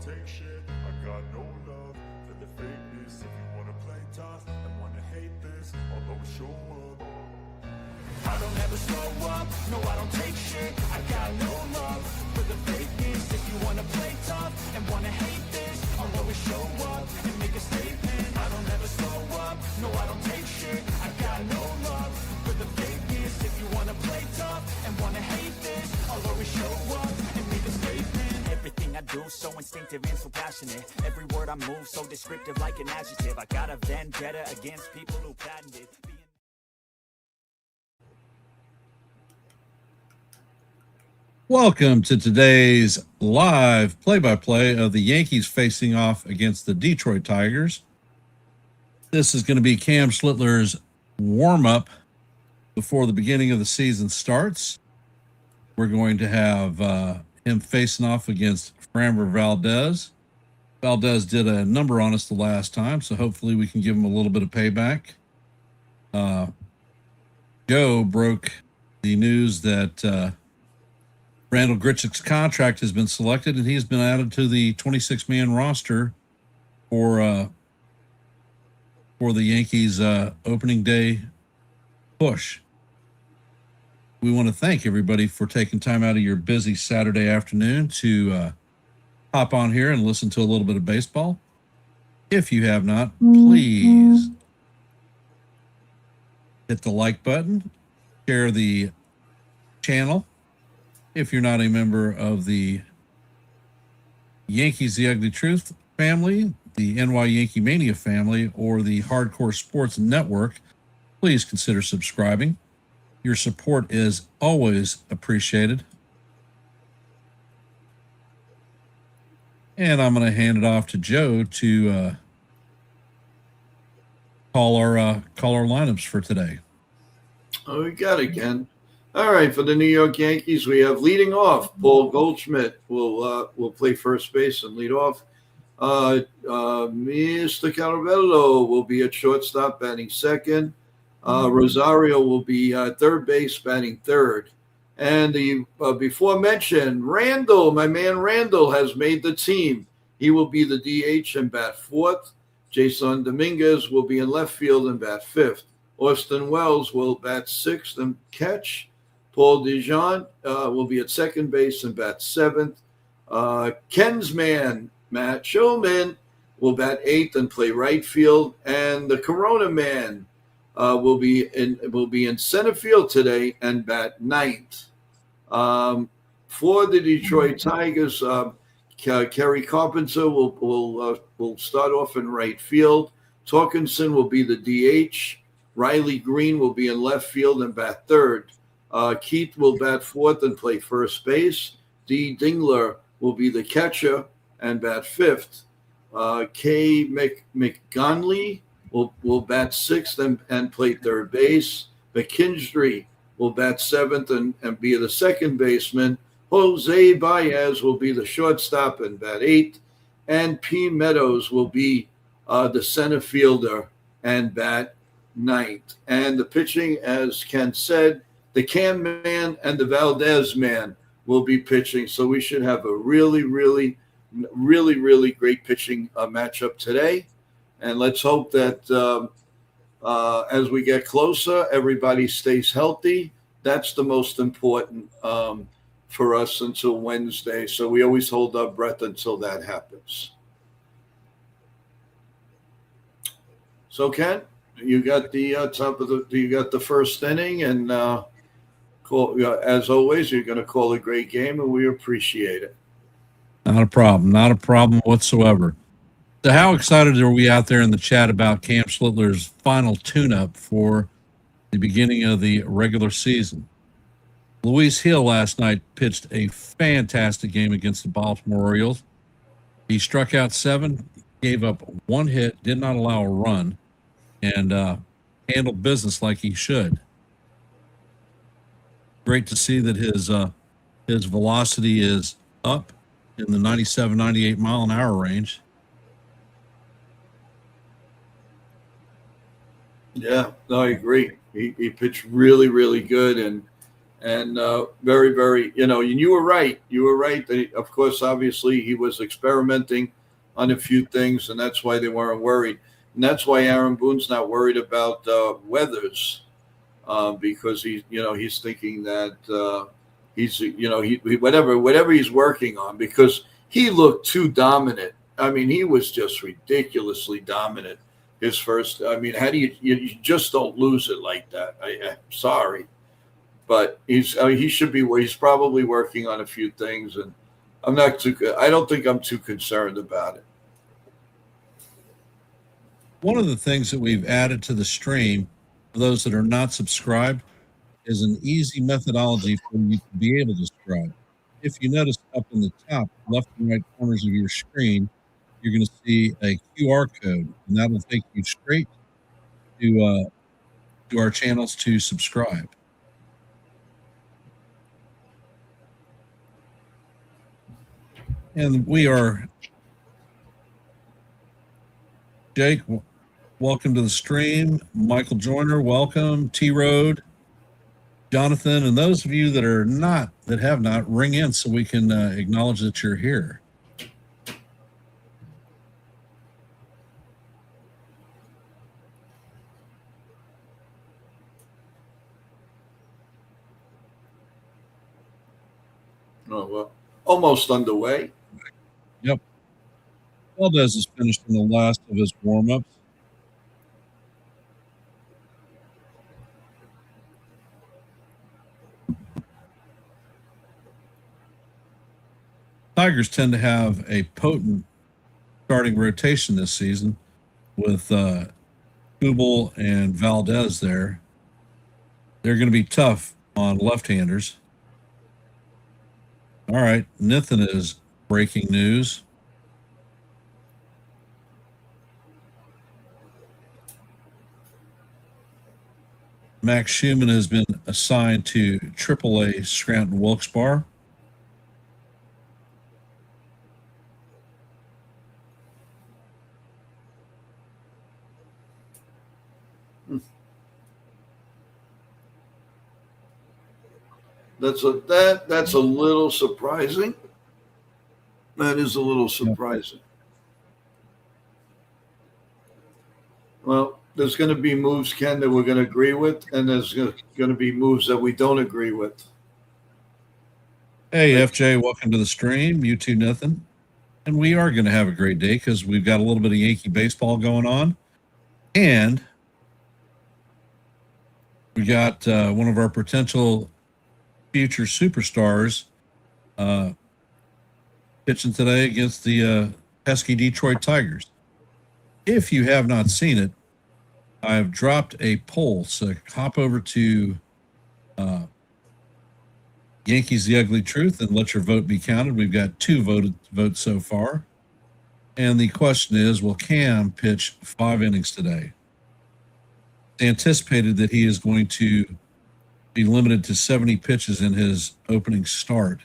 take shit. I got no love for the fakeness. If you wanna play tough and wanna hate this, I'll always show up. I don't ever slow up, no I don't take shit. I got no love for the fakeness. If you wanna play tough and wanna hate this, I'll always show up and make a statement. I don't ever slow up, no I don't take shit. I got no love for the fakeness. If you wanna play tough and wanna hate this, I'll always show up and make a statement. Everything I do so instinctive and so passionate. Every word I move so descriptive like an adjective. I got a vendetta against people who patented Welcome to today's live play-by-play of the Yankees facing off against the Detroit Tigers. This is going to be Cam Schlittler's warm-up before the beginning of the season starts. We're going to have him facing off against Framber Valdez. Valdez did a number on us the last time, so hopefully we can give him a little bit of payback. Joe broke the news that Randall Grichuk's contract has been selected, and he's been added to the 26-man roster for the Yankees' opening day push. We want to thank everybody for taking time out of your busy Saturday afternoon to hop on here and listen to a little bit of baseball. If you have not, please hit the like button, share the channel. If you're not a member of the Yankees The Ugly Truth family, the NY Yankee Mania family, or the Hardcore Sports Network, please consider subscribing. Your support is always appreciated. And I'm going to hand it off to Joe to call our lineups for today. Oh, we got it, Ken. All right, for the New York Yankees, we have leading off. Paul Goldschmidt will play first base and lead off. Mr. Caravello will be at shortstop, batting second. Rosario will be third base, batting third. And the before mentioned, Randall, my man Randall, has made the team. He will be the DH and bat fourth. Jason Dominguez will be in left field and bat fifth. Austin Wells will bat sixth and catch. Paul DeJean will be at second base and bat seventh. Ken's man, Matt Shulman, will bat eighth and play right field. And the Corona man will be in center field today and bat ninth. For the Detroit Tigers, Kerry Carpenter will start off in right field. Torkinson will be the DH. Riley Green will be in left field and bat third. Keith will bat fourth and play first base. D. Dingler will be the catcher and bat fifth. K. McGonley will bat sixth and play third base. McKinstry will bat seventh and be the second baseman. Jose Baez will be the shortstop and bat eighth. And P. Meadows will be the center fielder and bat ninth. And the pitching, as Ken said, the Cam man and the Valdez man will be pitching. So we should have a really, really, really, really great pitching matchup today. And let's hope that as we get closer, everybody stays healthy. That's the most important for us until Wednesday. So we always hold our breath until that happens. So Ken, you got the you got the first inning, and as always, you're going to call a great game, and we appreciate it. Not a problem whatsoever. So how excited are we out there in the chat about Cam Schlittler's final tune-up for the beginning of the regular season? Luis Hill last night pitched a fantastic game against the Baltimore Orioles. He struck out 7, gave up 1 hit, did not allow a run, and handled business like he should. Great to see that his velocity is up in the 97, 98 mile an hour range. Yeah, no, I agree. He pitched really, really good, And very, very, and you were right. You were right that, of course, obviously he was experimenting on a few things, and that's why they weren't worried. And that's why Aaron Boone's not worried about Weathers, because he's thinking that he's, whatever he's working on, because he looked too dominant. I mean, he was just ridiculously dominant. His first, I mean, how do you just don't lose it like that? I'm sorry. But he should be. He's probably working on a few things, and I don't think I'm too concerned about it. One of the things that we've added to the stream for those that are not subscribed is an easy methodology for you to be able to subscribe. If you notice up in the top left and right corners of your screen, you're going to see a QR code, and that will take you straight to our channels to subscribe. And we are, Jake, welcome to the stream. Michael Joyner, welcome. T-Road, Jonathan, and those of you that have not, ring in so we can acknowledge that you're here. Oh, well, almost underway. Yep. Valdez is finished in the last of his warm-ups. Tigers tend to have a potent starting rotation this season with Kubel and Valdez there. They're going to be tough on left-handers. All right, Nathan is breaking news. Max Schumann has been assigned to AAA Scranton Wilkes-Barre. That's a little surprising. That is a little surprising. Well, there's going to be moves, Ken, that we're going to agree with, and there's going to be moves that we don't agree with. Hey, FJ, welcome to the stream. You too, Nathan. And we are going to have a great day because we've got a little bit of Yankee baseball going on. And we got one of our potential future superstars pitching today against the pesky Detroit Tigers. If you have not seen it, I've dropped a poll, so hop over to Yankees The Ugly Truth and let your vote be counted. We've got 2 votes so far. And the question is, will Cam pitch 5 innings today? It's anticipated that he is going to be limited to 70 pitches in his opening start.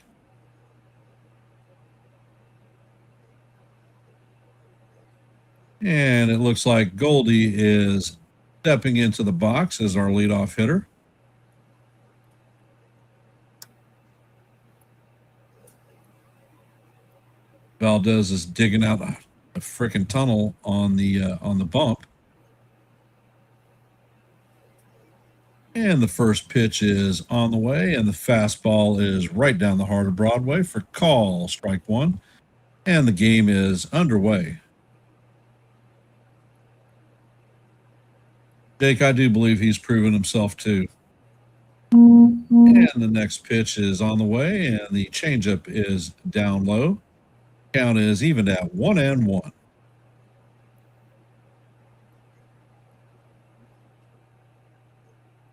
And it looks like Goldie is stepping into the box as our leadoff hitter. Valdez is digging out a freaking tunnel on the bump. And the first pitch is on the way, and the fastball is right down the heart of Broadway for call, strike 1. And the game is underway. Jake, I do believe he's proven himself too. And the next pitch is on the way, and the changeup is down low. Count is even at 1-1.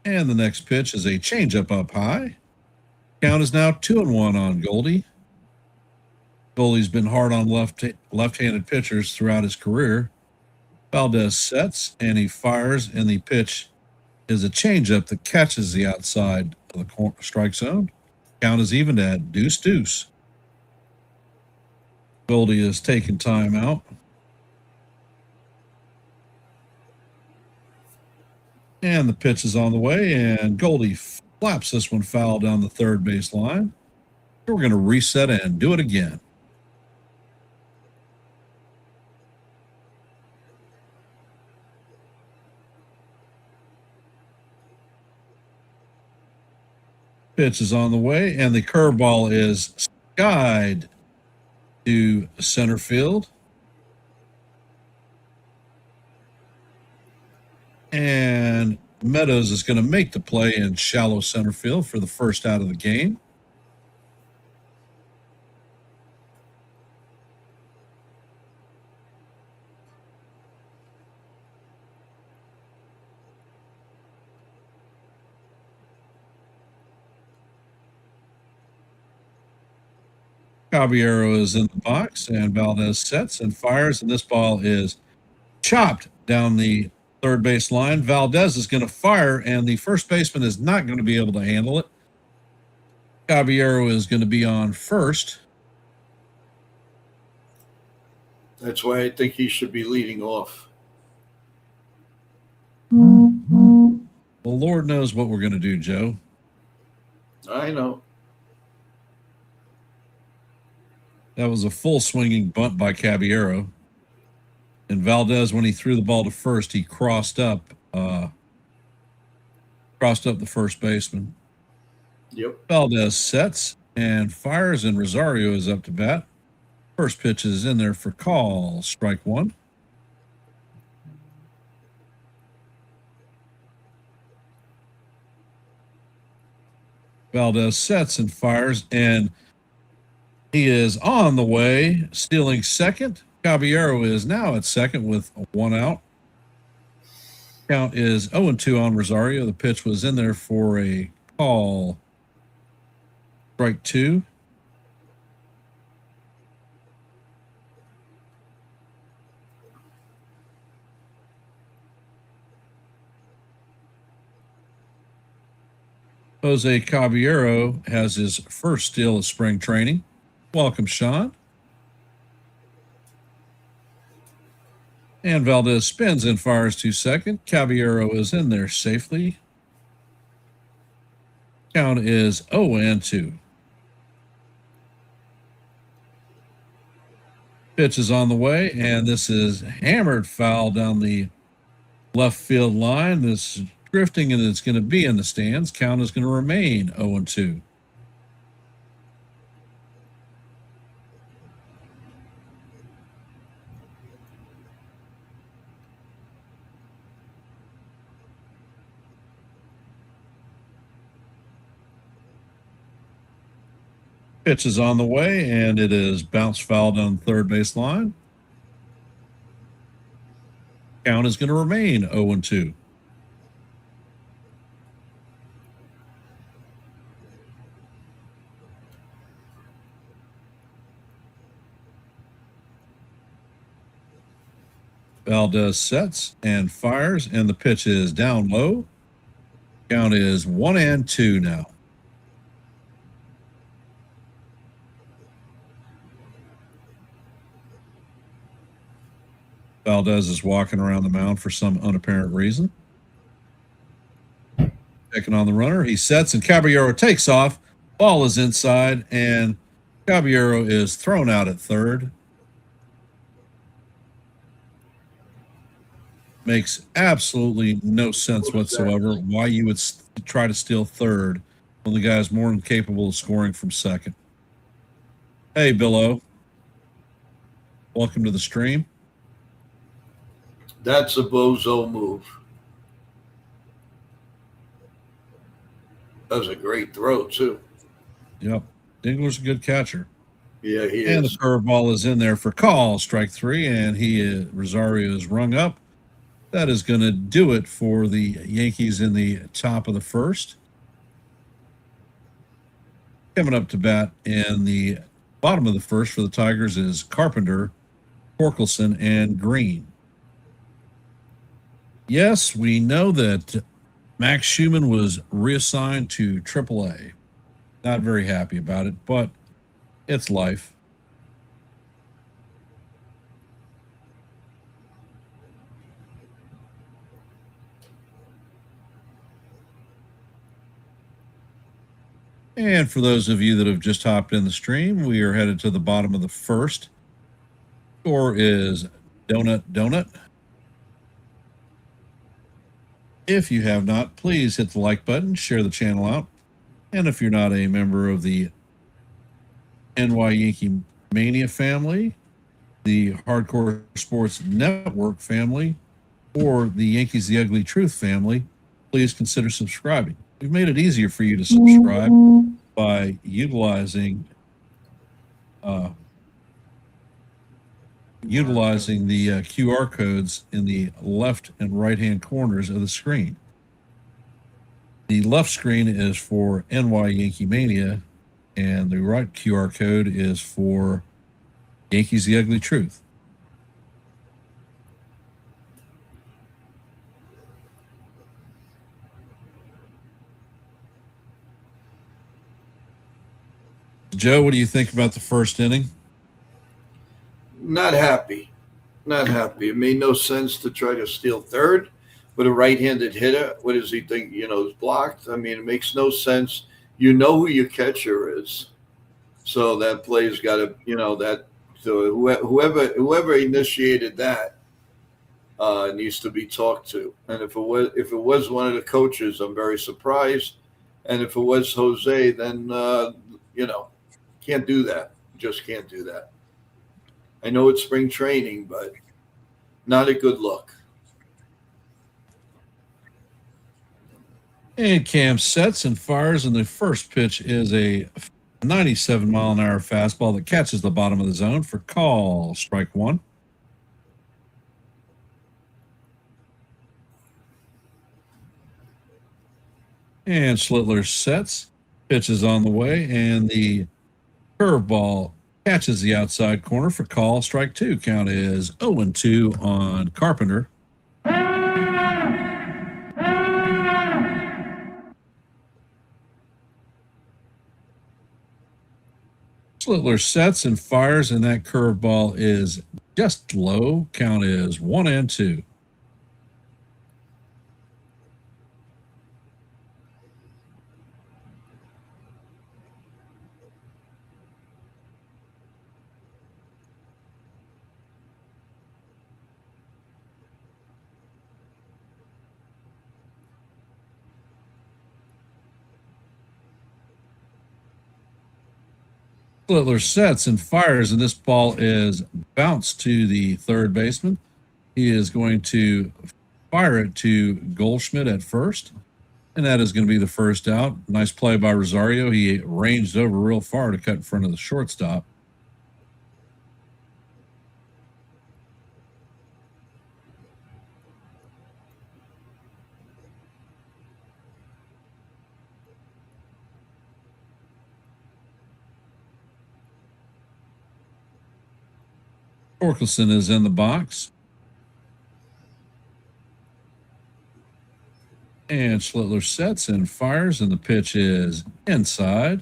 And the next pitch is a changeup up high. Count is now 2-1 on Goldie. Goldie's been hard on left-handed pitchers throughout his career. Valdez sets and he fires, and the pitch is a changeup that catches the outside of the strike zone. Count is even at 2-2. Goldie is taking time out. And the pitch is on the way, and Goldie Slaps this one foul down the third base line. We're going to reset and do it again. Pitch is on the way, and the curveball is skied to center field. And Meadows is going to make the play in shallow center field for the first out of the game. Caballero is in the box, and Valdez sets and fires, and this ball is chopped down the third base line. Valdez is going to fire, and the first baseman is not going to be able to handle it. Caballero is going to be on first. That's why I think he should be leading off. Well, Lord knows what we're going to do, Joe. I know. That was a full swinging bunt by Caballero. And Valdez, when he threw the ball to first, he crossed up the first baseman. Yep. Valdez sets and fires, and Rosario is up to bat. First pitch is in there for call, strike one. Valdez sets and fires, and he is on the way, stealing second. Caballero is now at second with one out. Count is 0-2 on Rosario. The pitch was in there for a call. Strike two. Jose Caballero has his first steal of spring training. Welcome, Sean. And Valdez spins and fires to second. Caballero is in there safely. Count is 0-2. Pitch is on the way, and this is hammered foul down the left field line. This is drifting, and it's going to be in the stands. Count is going to remain 0-2. Pitch is on the way, and it is bounced foul down the third base line. Count is going to remain 0-2. Valdez sets and fires, and the pitch is down low. Count is 1-2 now. Valdez is walking around the mound for some unapparent reason. Checking on the runner. He sets, and Caballero takes off. Ball is inside, and Caballero is thrown out at third. Makes absolutely no sense whatsoever why you would try to steal third when the guy is more than capable of scoring from second. Hey, Bill O. Welcome to the stream. That's a bozo move. That was a great throw, too. Yep. Dingler's a good catcher. Yeah, he and is. The curveball is in there for call, strike three, and Rosario is rung up. That is going to do it for the Yankees in the top of the first. Coming up to bat in the bottom of the first for the Tigers is Carpenter, Torkelson, and Green. Yes, we know that Max Schumann was reassigned to AAA. Not very happy about it, but it's life. And for those of you that have just hopped in the stream, we are headed to the bottom of the first. Score is donut. If you have not, please hit the like button, share the channel out. And if you're not a member of the NY Yankee Mania family, the Hardcore Sports Network family, or the Yankees The Ugly Truth family, please consider subscribing. We've made it easier for you to subscribe by utilizing the QR codes in the left and right-hand corners of the screen. The left screen is for NY Yankee Mania, and the right QR code is for Yankees The Ugly Truth. Joe, what do you think about the first inning? Not happy. It made no sense to try to steal third with a right-handed hitter. What does he think? Is blocked. I mean, it makes no sense. You know who your catcher is, so that play's got to. So whoever initiated that needs to be talked to. And if it was one of the coaches, I'm very surprised. And if it was Jose, then can't do that. Just can't do that. I know it's spring training, but not a good look. And Cam sets and fires, and the first pitch is a 97-mile-an-hour fastball that catches the bottom of the zone for call, strike one. And Schlittler sets, pitch is on the way, and the curveball catches the outside corner for call, strike two. Count is 0-2 on Carpenter. Schlittler sets and fires, and that curveball is just low. Count is 1-2. Schlittler sets and fires, and this ball is bounced to the third baseman. He is going to fire it to Goldschmidt at first, and that is going to be the first out. Nice play by Rosario. He ranged over real far to cut in front of the shortstop. Torkelson is in the box. And Schlittler sets and fires, and the pitch is inside.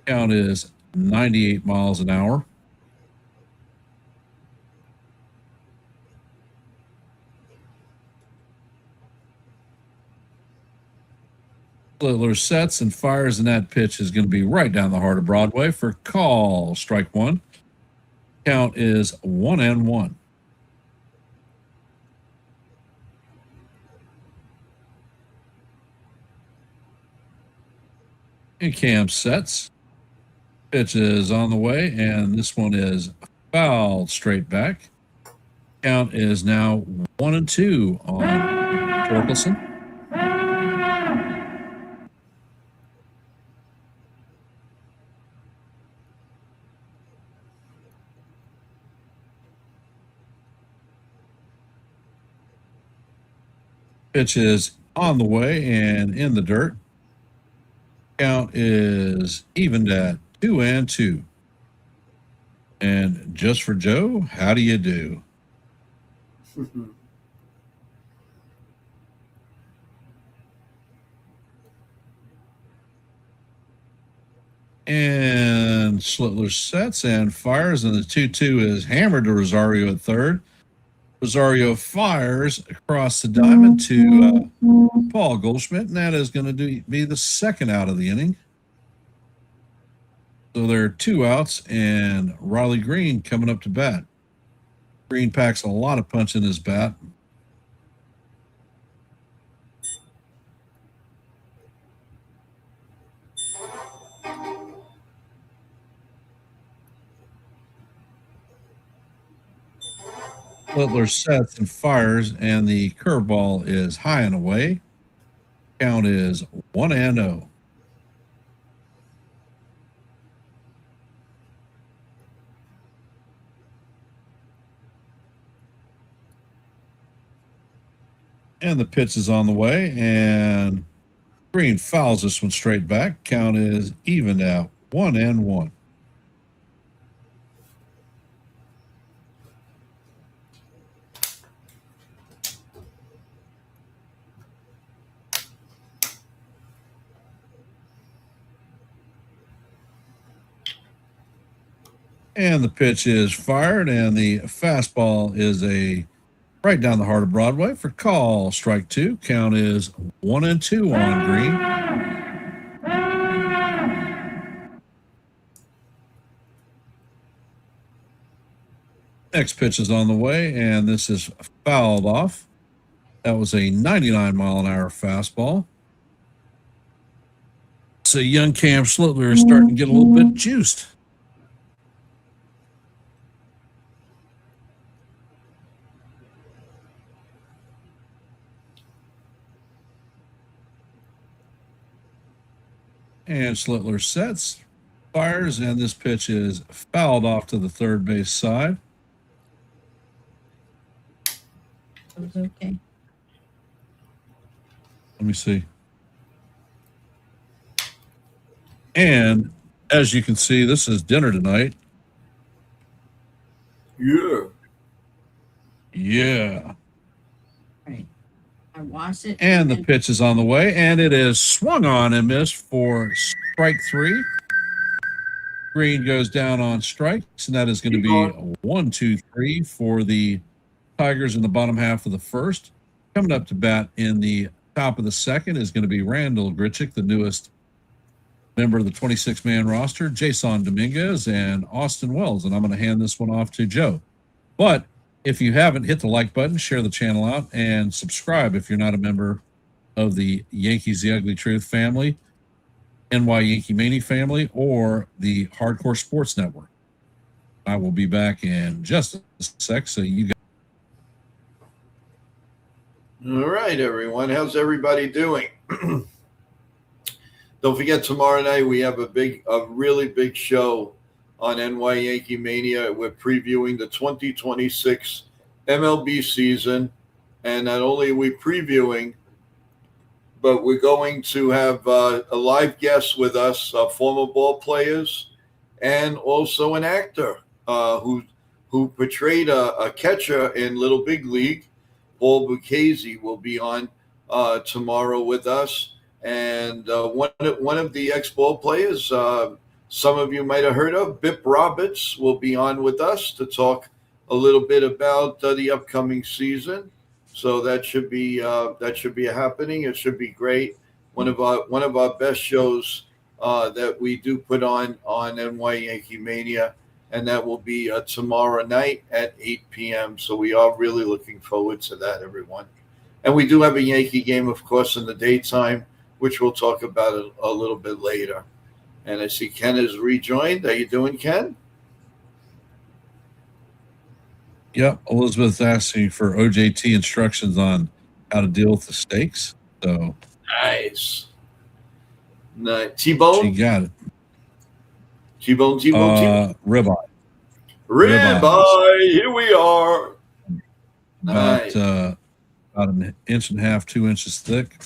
Count is 98 miles an hour. Schlittler sets and fires, and that pitch is going to be right down the heart of Broadway for call, strike one. Count is 1-1. And Cam sets. Pitch is on the way, and this one is fouled straight back. Count is now 1-2 on Torkelson. Pitch is on the way and in the dirt. Count is evened at 2-2. And just for Joe, how do you do? And Schlittler sets and fires, and the 2-2 is hammered to Rosario at third. Rosario fires across the diamond to Paul Goldschmidt, and that is going to be the second out of the inning. So there are 2 outs, and Riley Green coming up to bat. Green packs a lot of punch in his bat. Littler sets and fires, and the curveball is high and away. Count is 1-0. And the pitch is on the way, and Green fouls this one straight back. Count is even out, 1-1. And the pitch is fired, and the fastball is a right down the heart of Broadway for call. Strike 2. Count is 1-2 on Green. Next pitch is on the way, and this is fouled off. That was a 99-mile-an-hour fastball. So young Cam Schlittler is starting to get a little bit juiced. And Schlittler sets, fires, and this pitch is fouled off to the third base side. It was okay. Let me see. And as you can see, this is dinner tonight. Yeah. Yeah. Right. I watched it. And the pitch is on the way, and it is swung on and missed for strike 3. Green goes down on strikes, and that is going to be 1-2-3 for the Tigers in the bottom half of the first. Coming up to bat in the top of the second is going to be Randall Grichuk, the newest member of the 26-man roster, Jason Dominguez, and Austin Wells. And I'm going to hand this one off to Joe. But if you haven't, hit the like button, share the channel out, and subscribe if you're not a member of the Yankees The Ugly Truth family, NY Yankee Mania family, or the Hardcore Sports Network. I will be back in just a sec, so you guys. All right, everyone. How's everybody doing? Don't forget, tomorrow night we have a really big show on NY Yankee Mania. We're previewing the 2026 MLB season. And not only are we previewing, but we're going to have a live guest with us, former ball players, and also an actor who portrayed a catcher in Little Big League. Paul Buchese will be on tomorrow with us. And one of the ex-ball players, some of you might have heard of, Bip Roberts, will be on with us to talk a little bit about the upcoming season. So that should be happening. It should be great. One of our best shows that we do put on NY Yankee Mania, and that will be tomorrow night at 8 p.m. So we are really looking forward to that, everyone. And we do have a Yankee game, of course, in the daytime, which we'll talk about a little bit later. And I see Ken has rejoined. How you doing, Ken? Yep, Elizabeth's asking for OJT instructions on how to deal with the steaks. So nice. T-bone? She got it. T-bone. Ribeye. Ribeye. Here we are. Nice. About an inch and a half, 2 inches thick.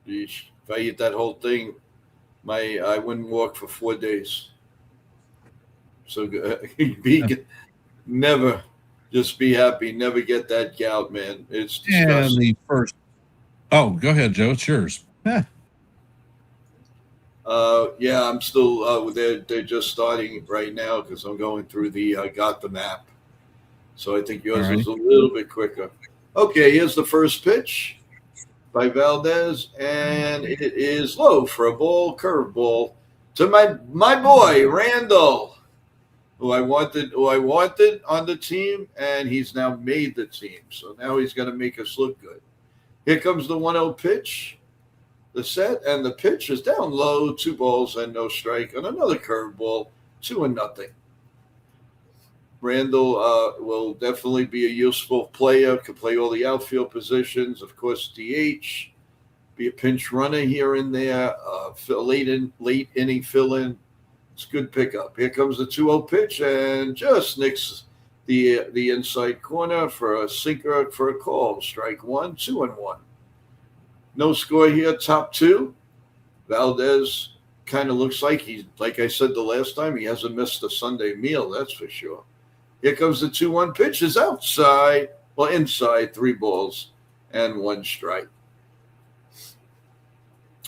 Yeesh. If I eat that whole thing, I wouldn't walk for 4 days. So vegan, never, just be happy. Never get that gout, man. It's disgusting. And the first. Oh, go ahead, Joe. It's yours. Yeah, I'm still. They're just starting right now because I'm going through the Gotham app. So I think yours All right. was a little bit quicker. Okay, here's the first pitch by Valdez, and it is low for a ball, curveball to my boy Randall, who I wanted on the team, and he's now made the team. So now he's going to make us look good. Here comes the 1-0 pitch. The set and the pitch is down low, 2 balls and no strike, and another curveball, 2-0. Randall will definitely be a useful player, could play all the outfield positions, of course, DH, be a pinch runner here and there, late inning fill in. It's a good pickup. Here comes the 2-0 pitch and just nicks the inside corner for a sinker for a call. Strike 1, 2-1. No score here, top 2. Valdez kind of looks like like I said the last time, he hasn't missed a Sunday meal, that's for sure. Here comes the 2-1 pitch. Is outside, inside, 3 balls and 1 strike.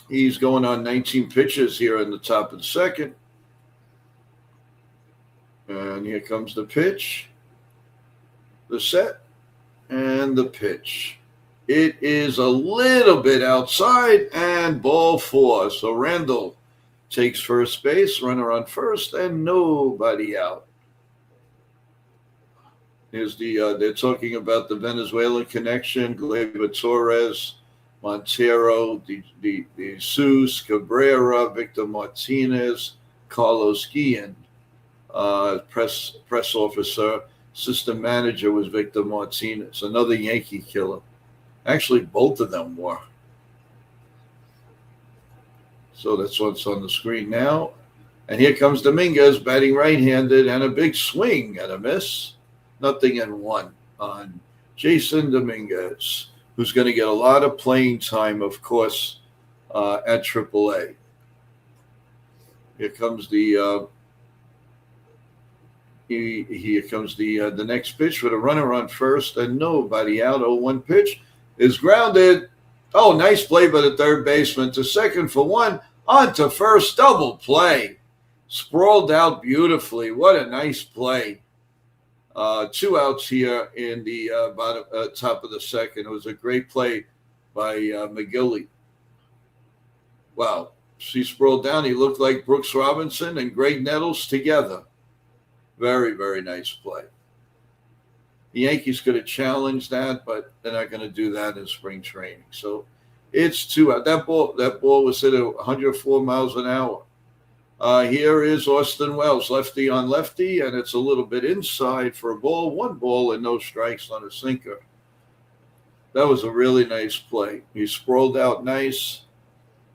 He's going on 19 pitches here in the top of the second. And here comes the pitch, the set, and the pitch. It is a little bit outside and ball 4. So Randall takes first base, runner on first, and nobody out. Here's they're talking about the Venezuelan connection, Gleyber Torres, Montero, De Jesus, Cabrera, Victor Martinez, Carlos Guillen. Press officer, assistant manager was Victor Martinez, another Yankee killer. Actually, both of them were. So that's what's on the screen now. And here comes Dominguez batting right-handed and a big swing and a miss. 0-1 on Jason Dominguez, who's going to get a lot of playing time, of course, at AAA. Here comes the the next pitch with a runner on first and nobody out. 0-1 pitch is grounded. Oh, nice play by the third baseman to second for 1. On to first, double play. Sprawled out beautifully. What a nice play. 2 outs here in the top of the second. It was a great play by McGilly. Wow. He sprawled down. He looked like Brooks Robinson and Greg Nettles together. Very, very nice play. The Yankees could have challenged that, but they're not going to do that in spring training. So it's 2 out. That ball was hit at 104 miles an hour. Here is Austin Wells, lefty on lefty, and it's a little bit inside for a ball. 1 ball and no strikes on a sinker. That was a really nice play. He sprawled out nice.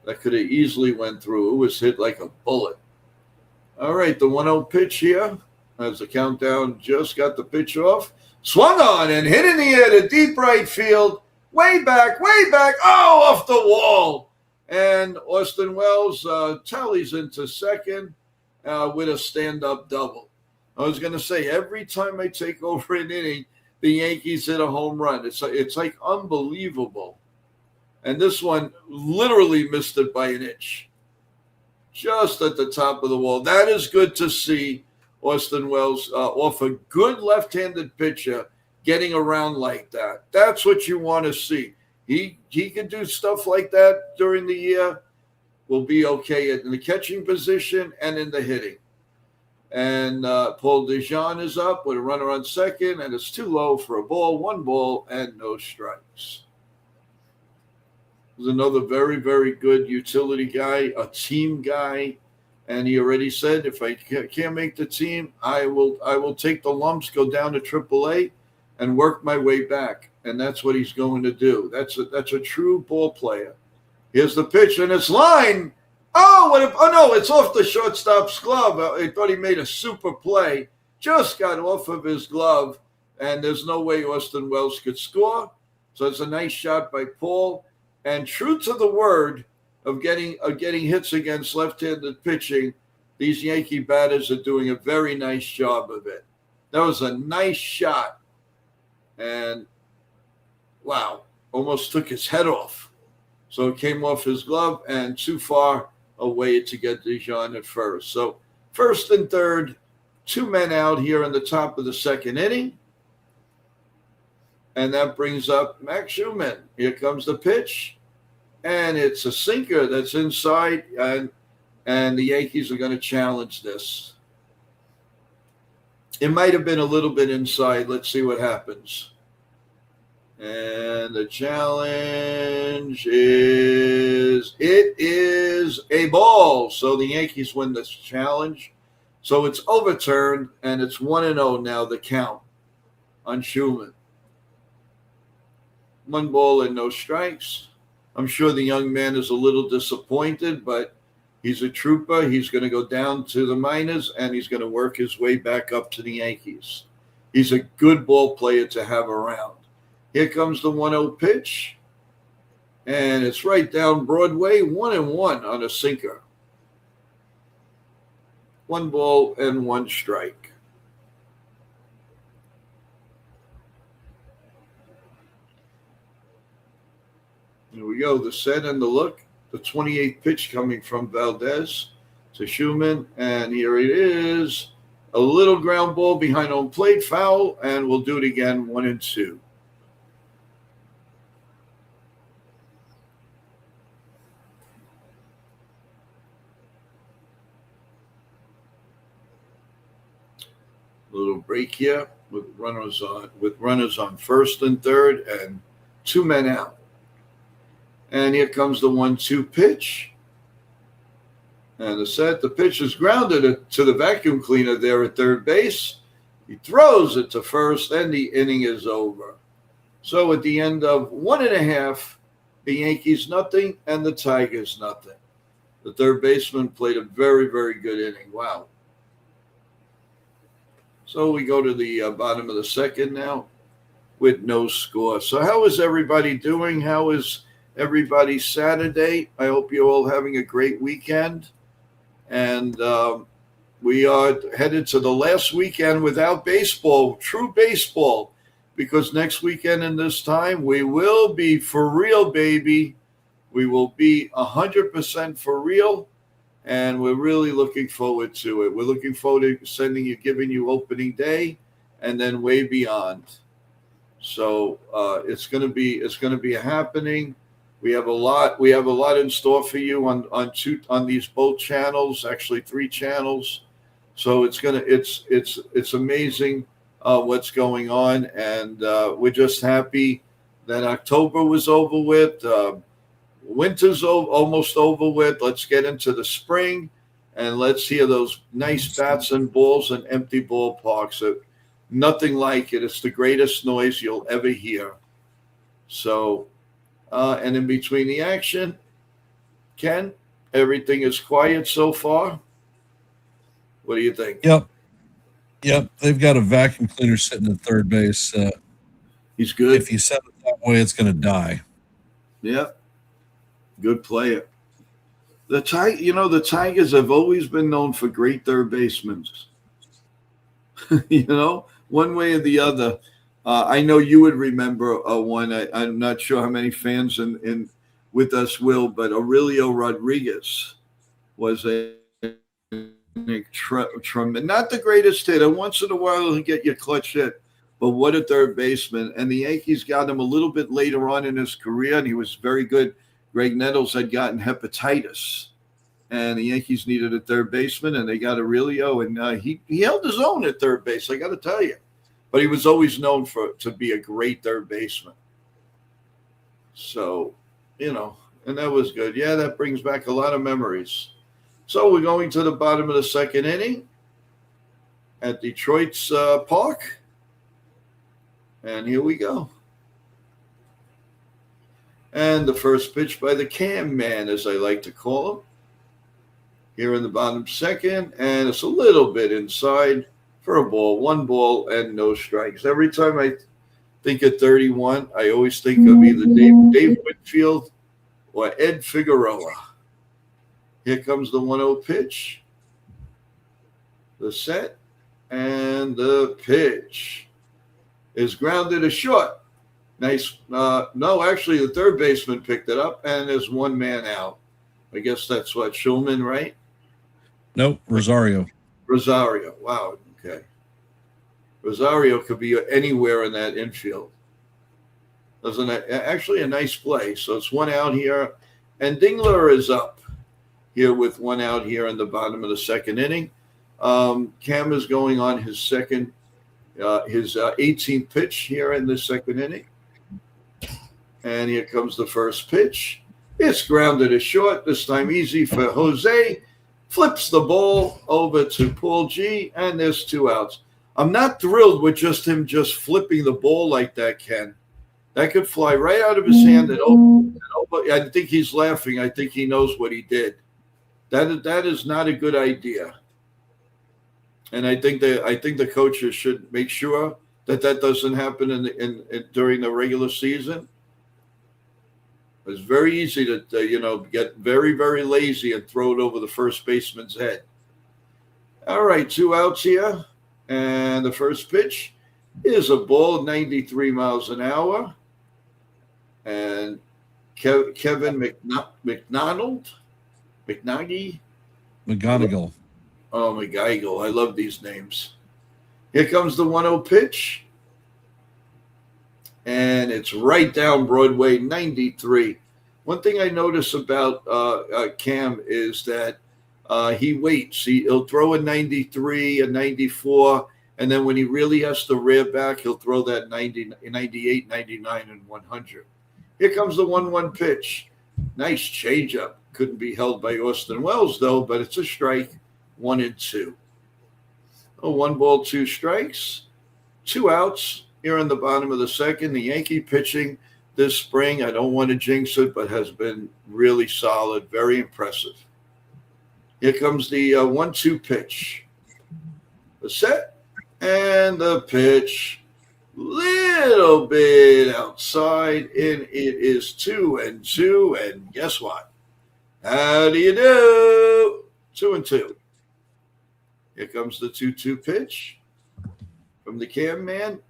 That could have easily went through. It was hit like a bullet. All right, the 1-0 pitch here. As the countdown just got the pitch off. Swung on and hit in the air to deep right field. Way back. Oh, off the wall. And Austin Wells tallies into second with a stand-up double. I was going to say, every time I take over an inning, the Yankees hit a home run. It's like unbelievable. And this one literally missed it by an inch. Just at the top of the wall. That is good to see. Austin Wells off a good left-handed pitcher getting around like that. That's what you want to see. He can do stuff like that during the year. Will be okay in the catching position and in the hitting. And Paul DeJean is up with a runner on second, and it's too low for a ball. 1 ball and no strikes. There's another very, very good utility guy, a team guy. And he already said, if I can't make the team, I will take the lumps, go down to AAA, and work my way back. And that's what he's going to do. That's a true ball player. Here's the pitch, and it's line. Oh no, it's off the shortstop's glove. I thought he made a super play. Just got off of his glove, and there's no way Austin Wells could score. So it's a nice shot by Paul. And true to the word, of getting hits against left-handed pitching, these Yankee batters are doing a very nice job of it. That was a nice shot. And, wow, almost took his head off. So it came off his glove and too far away to get DeJean at first. So first and third, 2 men out here in the top of the second inning. And that brings up Max Schumann. Here comes the pitch. And it's a sinker that's inside. And the Yankees are going to challenge this. It might have been a little bit inside. Let's see what happens. And the challenge is a ball. So the Yankees win this challenge. So it's overturned, and it's 1-0 now, the count on Schumann. 1 ball and no strikes. I'm sure the young man is a little disappointed, but he's a trooper. He's going to go down to the minors, and he's going to work his way back up to the Yankees. He's a good ball player to have around. Here comes the 1-0 pitch, and it's right down Broadway, 1-1 on a sinker. 1 ball and 1 strike. Here we go, the set and the look. The 28th pitch coming from Valdez to Schumann, and here it is. A little ground ball behind home plate, foul, and we'll do it again, 1-2. Little break here with runners on first and third and 2 men out. And here comes the 1-2 pitch. And the pitch is grounded to the vacuum cleaner there at third base. He throws it to first, and the inning is over. So at the end of 1.5, the Yankees nothing and the Tigers nothing. The third baseman played a very, very good inning. Wow. So we go to the bottom of the second now with no score. So how is everybody doing? How is everybody Saturday? I hope you're all having a great weekend. And we are headed to the last weekend without baseball, true baseball, because next weekend in this time, we will be for real, baby. We will be 100% for real. And we're really looking forward to it. We're looking forward to giving you opening day, and then way beyond. So it's going to be happening. We have a lot in store for you on these both channels, actually 3 channels. So it's amazing what's going on, and we're just happy that October was over with. Winter's almost over with. Let's get into the spring, and let's hear those nice bats and balls and empty ballparks. Nothing like it. It's the greatest noise you'll ever hear. So, and in between the action, Ken, everything is quiet so far. What do you think? Yep. They've got a vacuum cleaner sitting at third base. He's good. If you set it that way, it's going to die. Yeah. Good player. The Tigers have always been known for great third basemen. One way or the other. I know you would remember one. I'm not sure how many fans in with us will, but Aurelio Rodriguez was not the greatest hitter. Once in a while he'll get your clutch hit, but what a third baseman. And the Yankees got him a little bit later on in his career, and he was very good. Greg Nettles had gotten hepatitis, and the Yankees needed a third baseman, and they got Aurelio, and he held his own at third base, I got to tell you. But he was always known to be a great third baseman. So, and that was good. Yeah, that brings back a lot of memories. So we're going to the bottom of the second inning at Detroit's park, and here we go. And the first pitch by the Cam Man, as I like to call him, here in the bottom second. And it's a little bit inside for a ball. 1 ball and no strikes. Every time I think of 31, I always think of either Dave Whitfield or Ed Figueroa. Here comes the 1-0 pitch. The set and the pitch is grounded to short. Nice. No, actually, the third baseman picked it up, and there's 1 man out. I guess that's what, Schulman, right? Nope, Rosario. Wow. Okay. Rosario could be anywhere in that infield. Does actually a nice play. So it's one out here, and Dingler is up here with one out here in the bottom of the second inning. Cam is going on his 18th pitch here in the second inning. And here comes the first pitch. It's grounded to short, this time easy for Jose. Flips the ball over to Paul G, and there's 2 outs. I'm not thrilled with him flipping the ball like that, Ken. That could fly right out of his hand and over. I think he's laughing. I think he knows what he did. That is not a good idea. And I think the coaches should make sure that doesn't happen during the regular season. It's very easy to get very, very lazy and throw it over the first baseman's head. All right, 2 outs here, and the first pitch is a ball 93 miles an hour, and Kevin McGonigal. Oh, McGonigal. I love these names. Here comes the 1-0 pitch. And it's right down Broadway, 93. One thing I notice about Cam is that he waits. He'll throw a 93, a 94, and then when he really has to rear back, he'll throw that 90, 98, 99, and 100. Here comes the 1-1 pitch. Nice changeup. Couldn't be held by Austin Wells, though, but it's a strike, 1-2. 1 ball, 2 strikes, 2 outs. Here in the bottom of the second, the Yankee pitching this spring, I don't want to jinx it, but has been really solid, very impressive. Here comes the 1-2 pitch. The set and the pitch. Little bit outside, and it is 2-2. And guess what? How do you do? 2-2. Here comes the 2-2 pitch from the Cam man.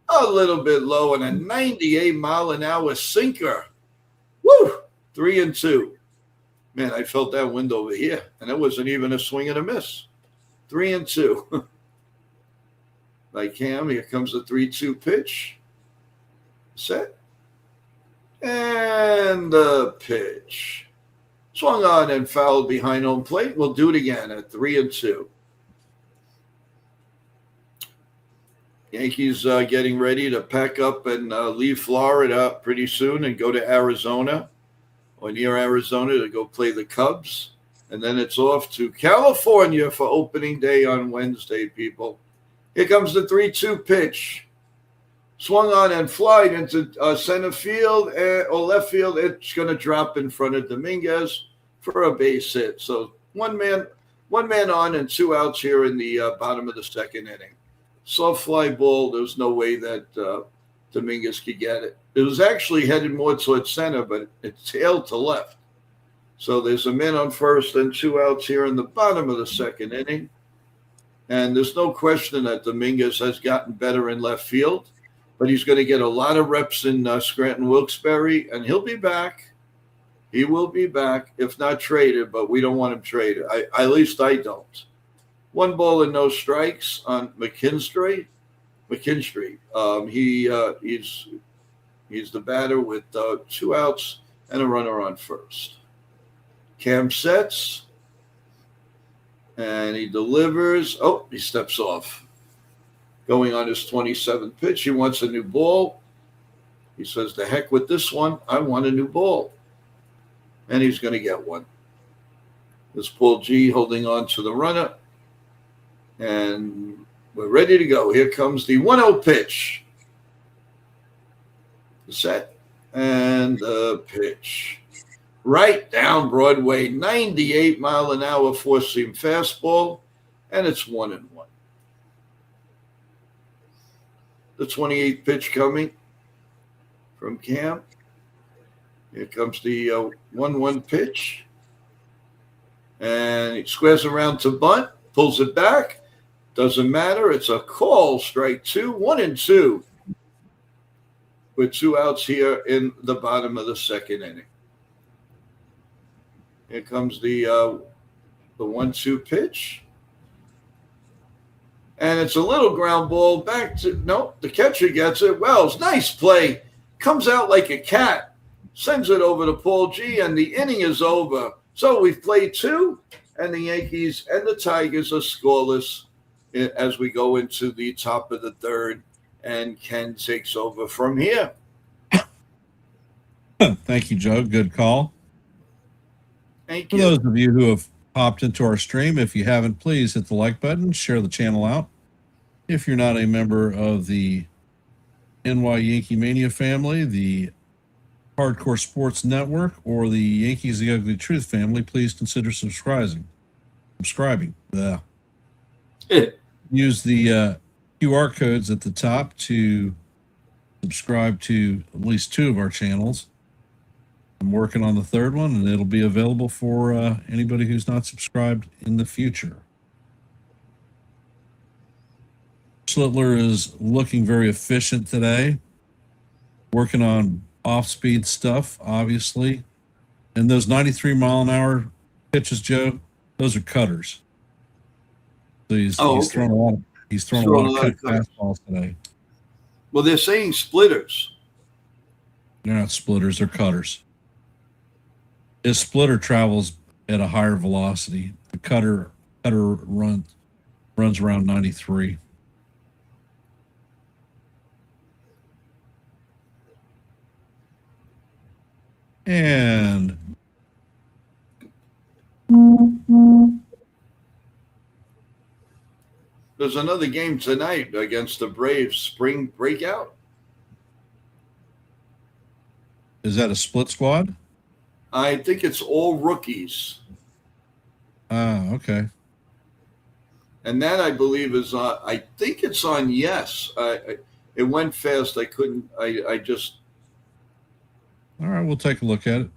A little bit low, and a 98-mile-an-hour sinker. Woo! 3-2. Man, I felt that wind over here, and it wasn't even a swing and a miss. 3-2. By Cam, here comes the 3-2 pitch. Set. And the pitch. Swung on and fouled behind home plate. We'll do it again at 3-2. Yankees getting ready to pack up and leave Florida pretty soon and go to Arizona or near Arizona to go play the Cubs. And then it's off to California for opening day on Wednesday, people. Here comes the 3-2 pitch. Swung on and flied into center field or left field. It's going to drop in front of Dominguez for a base hit. So one man on and 2 outs here in the bottom of the second inning. Soft fly ball. There's no way that Dominguez could get it. It was actually headed more towards center, but it tailed to left. So there's a man on first and 2 outs here in the bottom of the second inning. And there's no question that Dominguez has gotten better in left field, but he's going to get a lot of reps in Scranton Wilkes-Barre, and he'll be back. He will be back, if not traded, but we don't want him traded. At least I don't. 1 ball and no strikes on McKinstry. He's the batter with 2 outs and a runner on first. Cam sets, and he delivers. Oh, he steps off. Going on his 27th pitch, he wants a new ball. He says, "The heck with this one. I want a new ball." And he's going to get one. This Paul G holding on to the runner. And we're ready to go. Here comes the 1-0 pitch. The set and the pitch. Right down Broadway, 98-mile-an-hour four-seam fastball, and it's 1-1. The 28th pitch coming from Cam. Here comes the 1-1 pitch. And he squares around to bunt, pulls it back. Doesn't matter. It's a call, strike 2, 1-2. With 2 outs here in the bottom of the second inning. Here comes the 1-2 pitch. And it's a little ground ball back to, no, the catcher gets it. Wells, nice play. Comes out like a cat. Sends it over to Paul G, and the inning is over. So we've played two, and the Yankees and the Tigers are scoreless as we go into the top of the third, and Ken takes over from here. Thank you, Joe. Good call. Thank For you. those of you who have popped into our stream, if you haven't, please hit the like button, share the channel out. If you're not a member of the NY Yankee Mania family, the Hardcore Sports Network, or the Yankees The Ugly Truth family, please consider subscribing. Use the QR codes at the top to subscribe to at least two of our channels. I'm working on the third one, and it'll be available for anybody who's not subscribed in the future. Schlittler is looking very efficient today, working on off-speed stuff, obviously. And those 93-mile-an-hour pitches, Joe, those are cutters. So he's throwing a lot of cut fastballs today. Well, they're saying splitters. They're not splitters, they're cutters. His splitter travels at a higher velocity. The cutter runs around 93. And There's another game tonight against the Braves. Spring breakout. is that a split squad? I think it's all rookies. Okay. And that, I believe, is on, I think it's on Yes. It went fast. I couldn't, I just. All right, we'll take a look at it.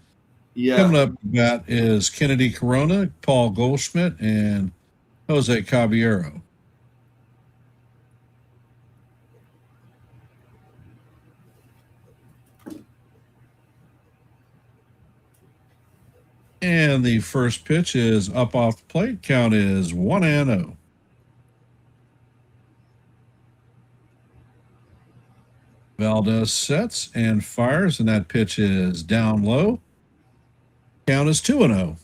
Yeah. Coming up, that is Kennedy Corona, Paul Goldschmidt, and Jose Caballero. And the first pitch is up off the plate. Count is 1-0. Valdez sets and fires, and that pitch is down low. Count is 2-0.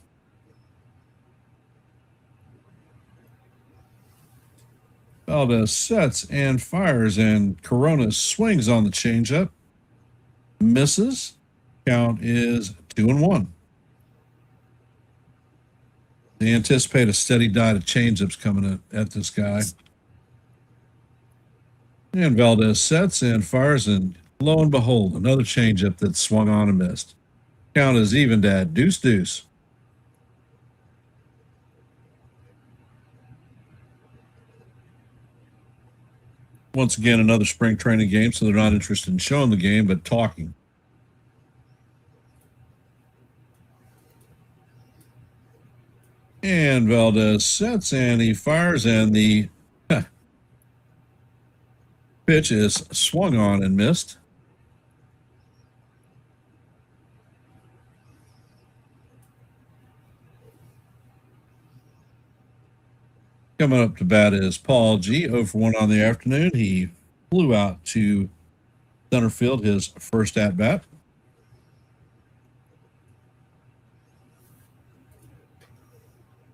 Valdez sets and fires, and Corona swings on the changeup. Misses. Count is 2-1. They anticipate a steady diet of changeups coming at this guy. And Valdez sets and fires, and lo and behold, another changeup that swung on and missed. Count is evened at 2-2. Once again, another spring training game, so they're not interested in showing the game, but talking. And Valdez sets and he fires, and the pitch is swung on and missed. Coming up to bat is Paul G. 0 for 1 on the afternoon. He flew out to center field his first at bat.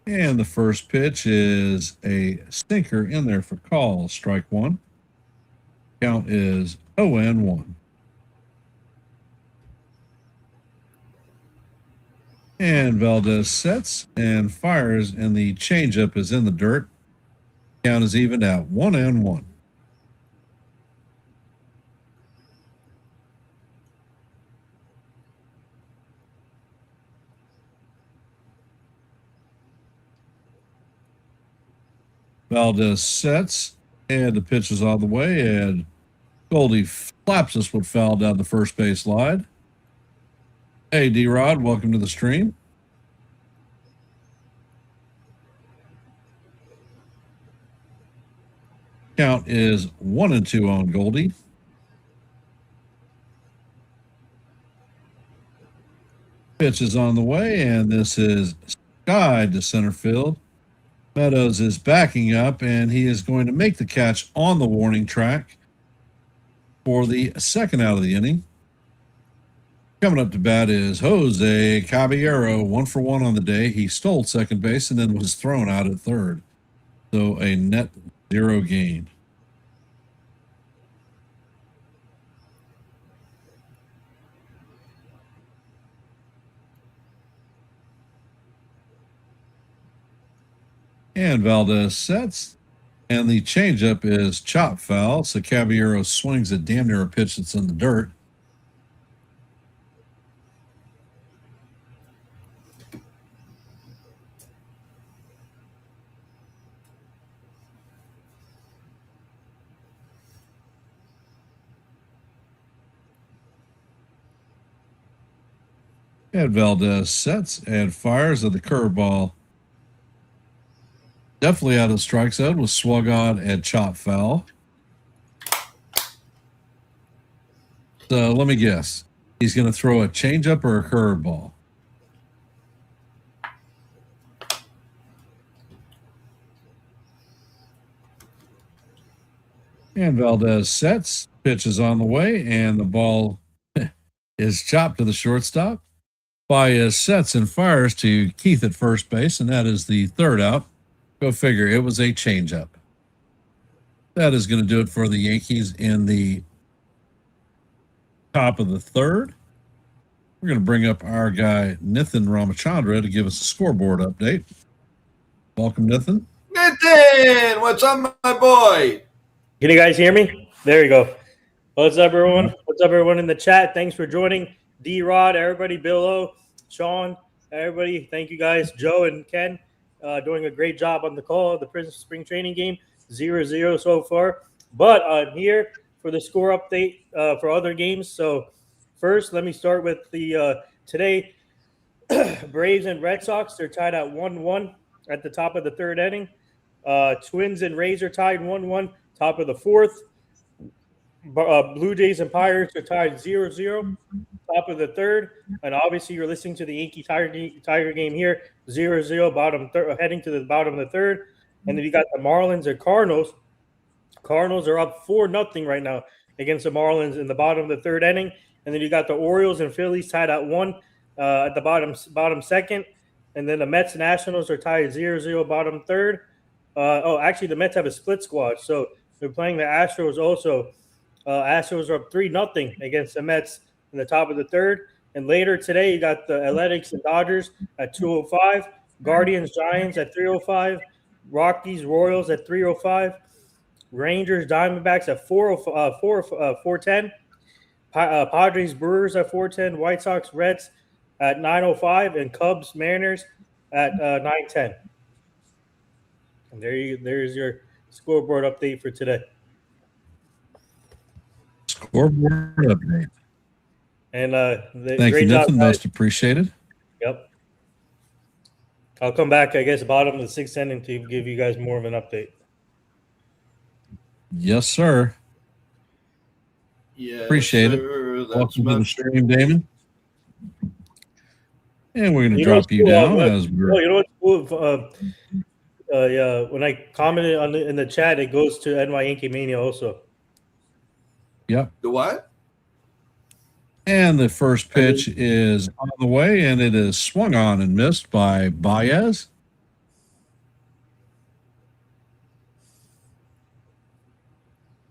And the first pitch is a stinker in there for call, strike one. Count is 0-1. And Valdez sets and fires, and the changeup is in the dirt. Count is evened out 1-1. Valdez sets, and the pitch is on the way, and Goldie flaps this one foul down the first base line. Hey, D-Rod, welcome to the stream. Count is 1-2 on Goldie. Pitch is on the way, and this is skied to center field. Meadows is backing up, and he is going to make the catch on the warning track for the second out of the inning. Coming up to bat is Jose Caballero, 1-for-1 on the day. He stole second base and then was thrown out at third. So a net 0 gain. And Valdez sets. And the changeup is chop foul. So Caballero swings at damn near a pitch that's in the dirt. And Valdez sets and fires at the curveball. Definitely out of the strike zone, was swung on and chop foul. So let me guess. He's going to throw a changeup or a curveball. And Valdez sets, pitch is on the way, and the ball is chopped to the shortstop. Baez sets and fires to Keith at first base, and that is the third out. Go figure, it was a changeup. That is going to do it for the Yankees in the top of the third. We're going to bring up our guy, Nithin Ramachandra, to give us a scoreboard update. Welcome, Nithin. Nithin, what's up, my boy? Can you guys hear me? There you go. What's up, everyone? What's up, everyone in the chat? Thanks for joining. D-Rod, everybody, Bill O, Sean, everybody. Thank you, guys. Joe and Ken doing a great job on the call. The Prince Spring Training game, 0-0 so far. But I'm here for the score update for other games. So first, let me start with the today, Braves and Red Sox. They're tied at 1-1 at the top of the third inning. Twins and Rays are tied 1-1, top of the fourth. Blue Jays and Pirates are tied 0-0, top of the third. And obviously, you're listening to the Yankee Tiger game here, 0-0, heading to the bottom of the third. And then you got the Marlins and Cardinals. Cardinals are up 4-0 right now against the Marlins in the bottom of the third inning. And then you got the Orioles and Phillies tied at 1 at the bottom second. And then the Mets and Nationals are tied 0-0, bottom third. Actually, the Mets have a split squad. So they're playing the Astros also. Astros are up 3-0 against the Mets in the top of the third. And later today, you got the Athletics and Dodgers at 2:05, Guardians, Giants at 3:05, Rockies, Royals at 3:05, Rangers, Diamondbacks at 4:10, Padres, Brewers at 4:10, White Sox, Reds at 9:05, and Cubs, Mariners at 9:10. And there's your scoreboard update for today. Scoreboard update. And thank great you, job, Nithin. Most appreciated. Yep. I'll come back, I guess, bottom of the sixth inning to give you guys more of an update. Yes, sir. Yeah, appreciate it. Welcome to the stream, Damon. And we're going to drop you down as we're. You know what's cool? When I commented in the chat, it goes to NY Yankee Mania also. Yep. The what? And the first pitch is on the way, and it is swung on and missed by Baez.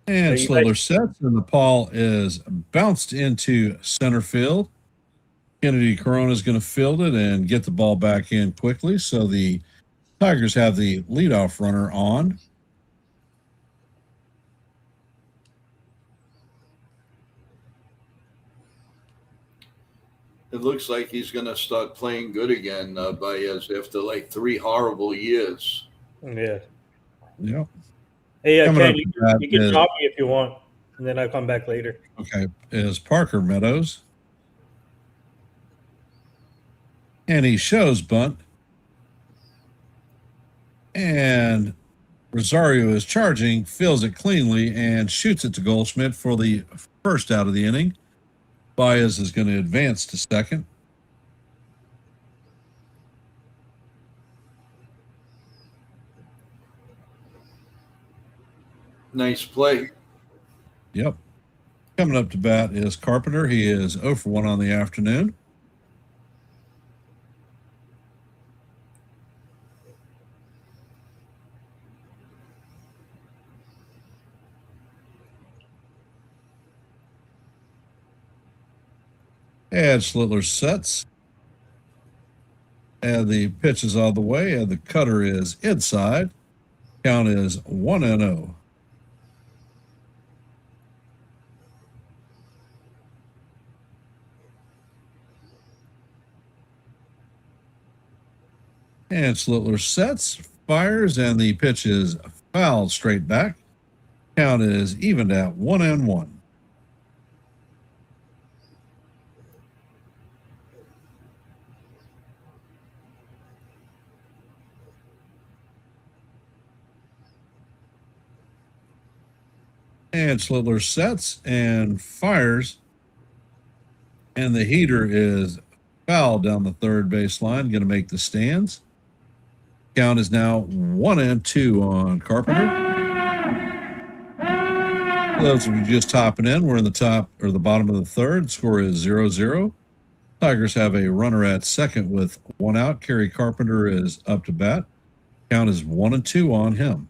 And Slither sets, and the ball is bounced into center field. Kennedy Corona is going to field it and get the ball back in quickly. So the Tigers have the leadoff runner on. It looks like he's going to start playing good again, Baez, after like 3 horrible years. Yeah. Yep. Hey, Ken, you can drop me if you want, and then I'll come back later. Okay. Is Parker Meadows. And he shows bunt. And Rosario is charging, fills it cleanly, and shoots it to Goldschmidt for the first out of the inning. Baez is going to advance to second. Nice play. Yep. Coming up to bat is Carpenter. He is 0 for 1 on the afternoon. And Schlittler sets. And the pitch is on the way, and the cutter is inside. Count is 1-0. And Schlittler sets, fires, and the pitch is fouled straight back. Count is evened at 1-1. And Schlittler sets and fires. And the heater is fouled down the third baseline, going to make the stands. Count is now 1-2 on Carpenter. Those of you just topping in, we're in the top or the bottom of the third. Score is 0-0. Tigers have a runner at second with 1 out. Kerry Carpenter is up to bat. Count is 1-2 on him.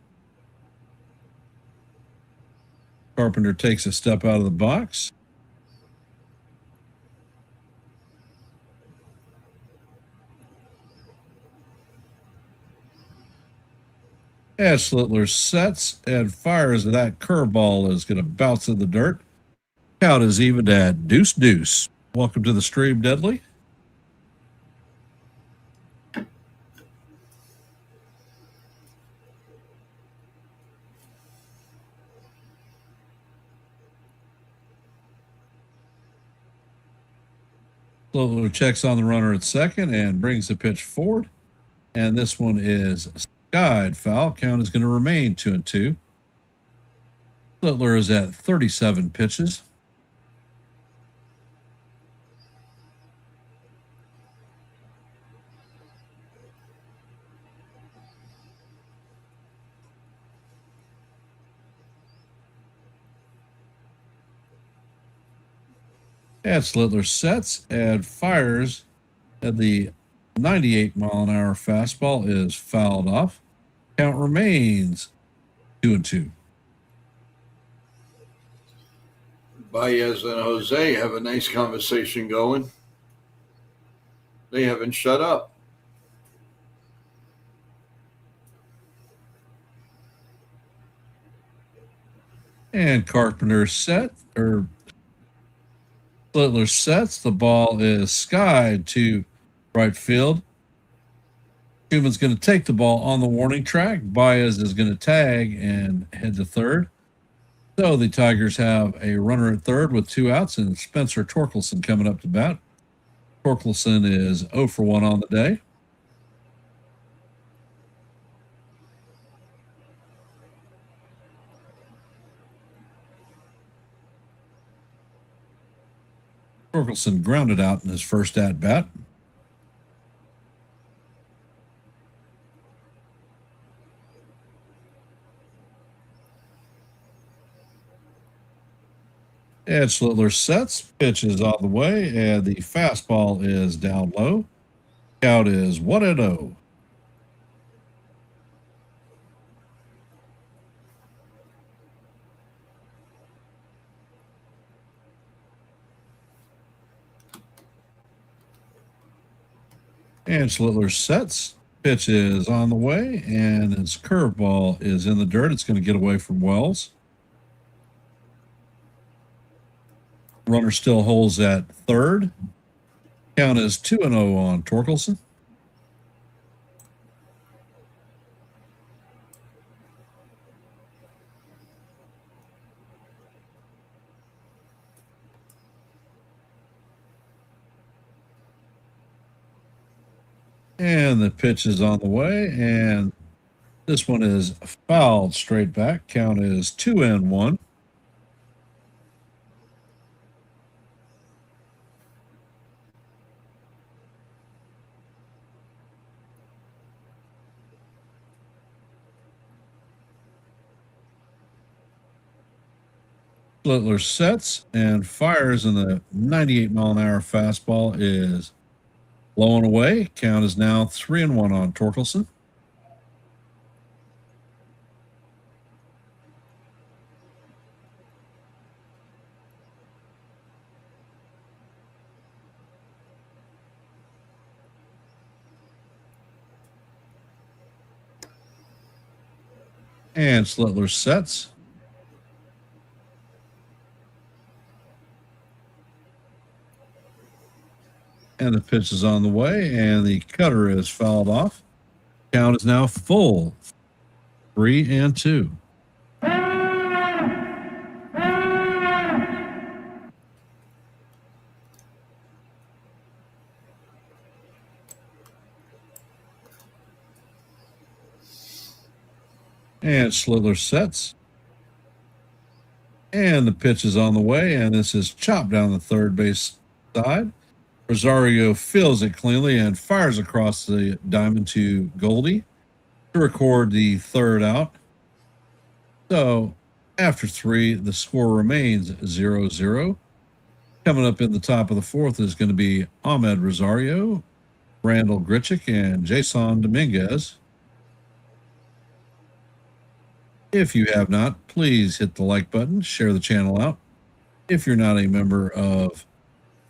Carpenter takes a step out of the box. And Schlittler sets and fires. That curveball is going to bounce in the dirt. Count is evened at 2-2. Welcome to the stream, Deadly. Schlittler checks on the runner at second and brings the pitch forward. And this one is skied foul. Count is going to remain 2-2. Schlittler is at 37 pitches. And Schlittler sets and fires, and the 98-mile-an-hour fastball is fouled off. Count remains 2-2. Baez and Jose have a nice conversation going. They haven't shut up. And Carpenter set, or Schlittler sets. The ball is skied to right field. Schumann's going to take the ball on the warning track. Baez is going to tag and head to third. So the Tigers have a runner at third with 2 outs, and Spencer Torkelson coming up to bat. Torkelson is 0 for 1 on the day. Torkelson grounded out in his first at bat. And Schlittler sets, pitch is on the way, and the fastball is down low. Count is 1-0. And Schlittler sets, pitch is on the way, and his curveball is in the dirt. It's going to get away from Wells. Runner still holds at third. Count is 2-0 on Torkelson. And the pitch is on the way, and this one is fouled straight back. Count is 2-1. Littler sets and fires, and the 98-mile-an-hour fastball is blowing away. Count is now 3-1 on Torkelson. And Slittler sets. And the pitch is on the way, and the cutter is fouled off. Count is now full, 3-2. And Slittler sets. And the pitch is on the way, and this is chopped down the third base side. Rosario fills it cleanly and fires across the diamond to Goldie to record the third out. So after 3, the score remains 0-0. Coming up in the top of the fourth is going to be Ahmed Rosario, Randall Grichuk, and Jason Dominguez. If you have not, please hit the like button, share the channel out. If you're not a member of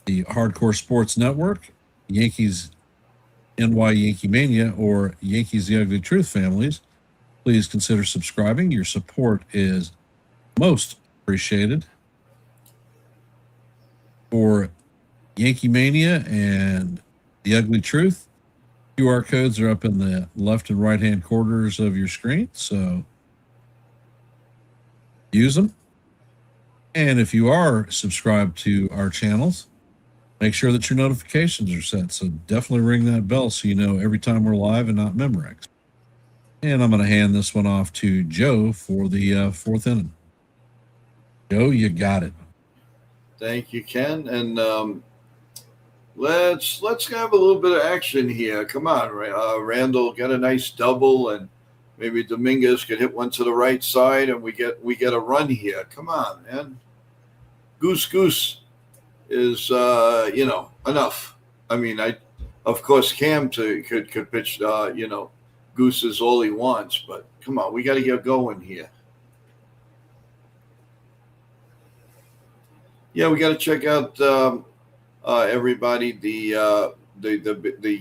the Hardcore Sports Network, Yankees NY Yankee Mania, or Yankees The Ugly Truth families, please consider subscribing. Your support is most appreciated. For Yankee Mania and The Ugly Truth, QR codes are up in the left and right hand corners of your screen, so use them. And if you are subscribed to our channels, make sure that your notifications are set. So definitely ring that bell so you know every time we're live and not Memorex. And I'm going to hand this one off to Joe for the fourth inning. Joe, you got it. Thank you, Ken. And let's have a little bit of action here. Come on, Randall got a nice double, and maybe Dominguez could hit one to the right side, and we get a run here. Come on, man. Goose is enough. I mean, of course Cam could pitch Goose is all he wants, but come on, we got to get going here. Yeah, we got to check out everybody the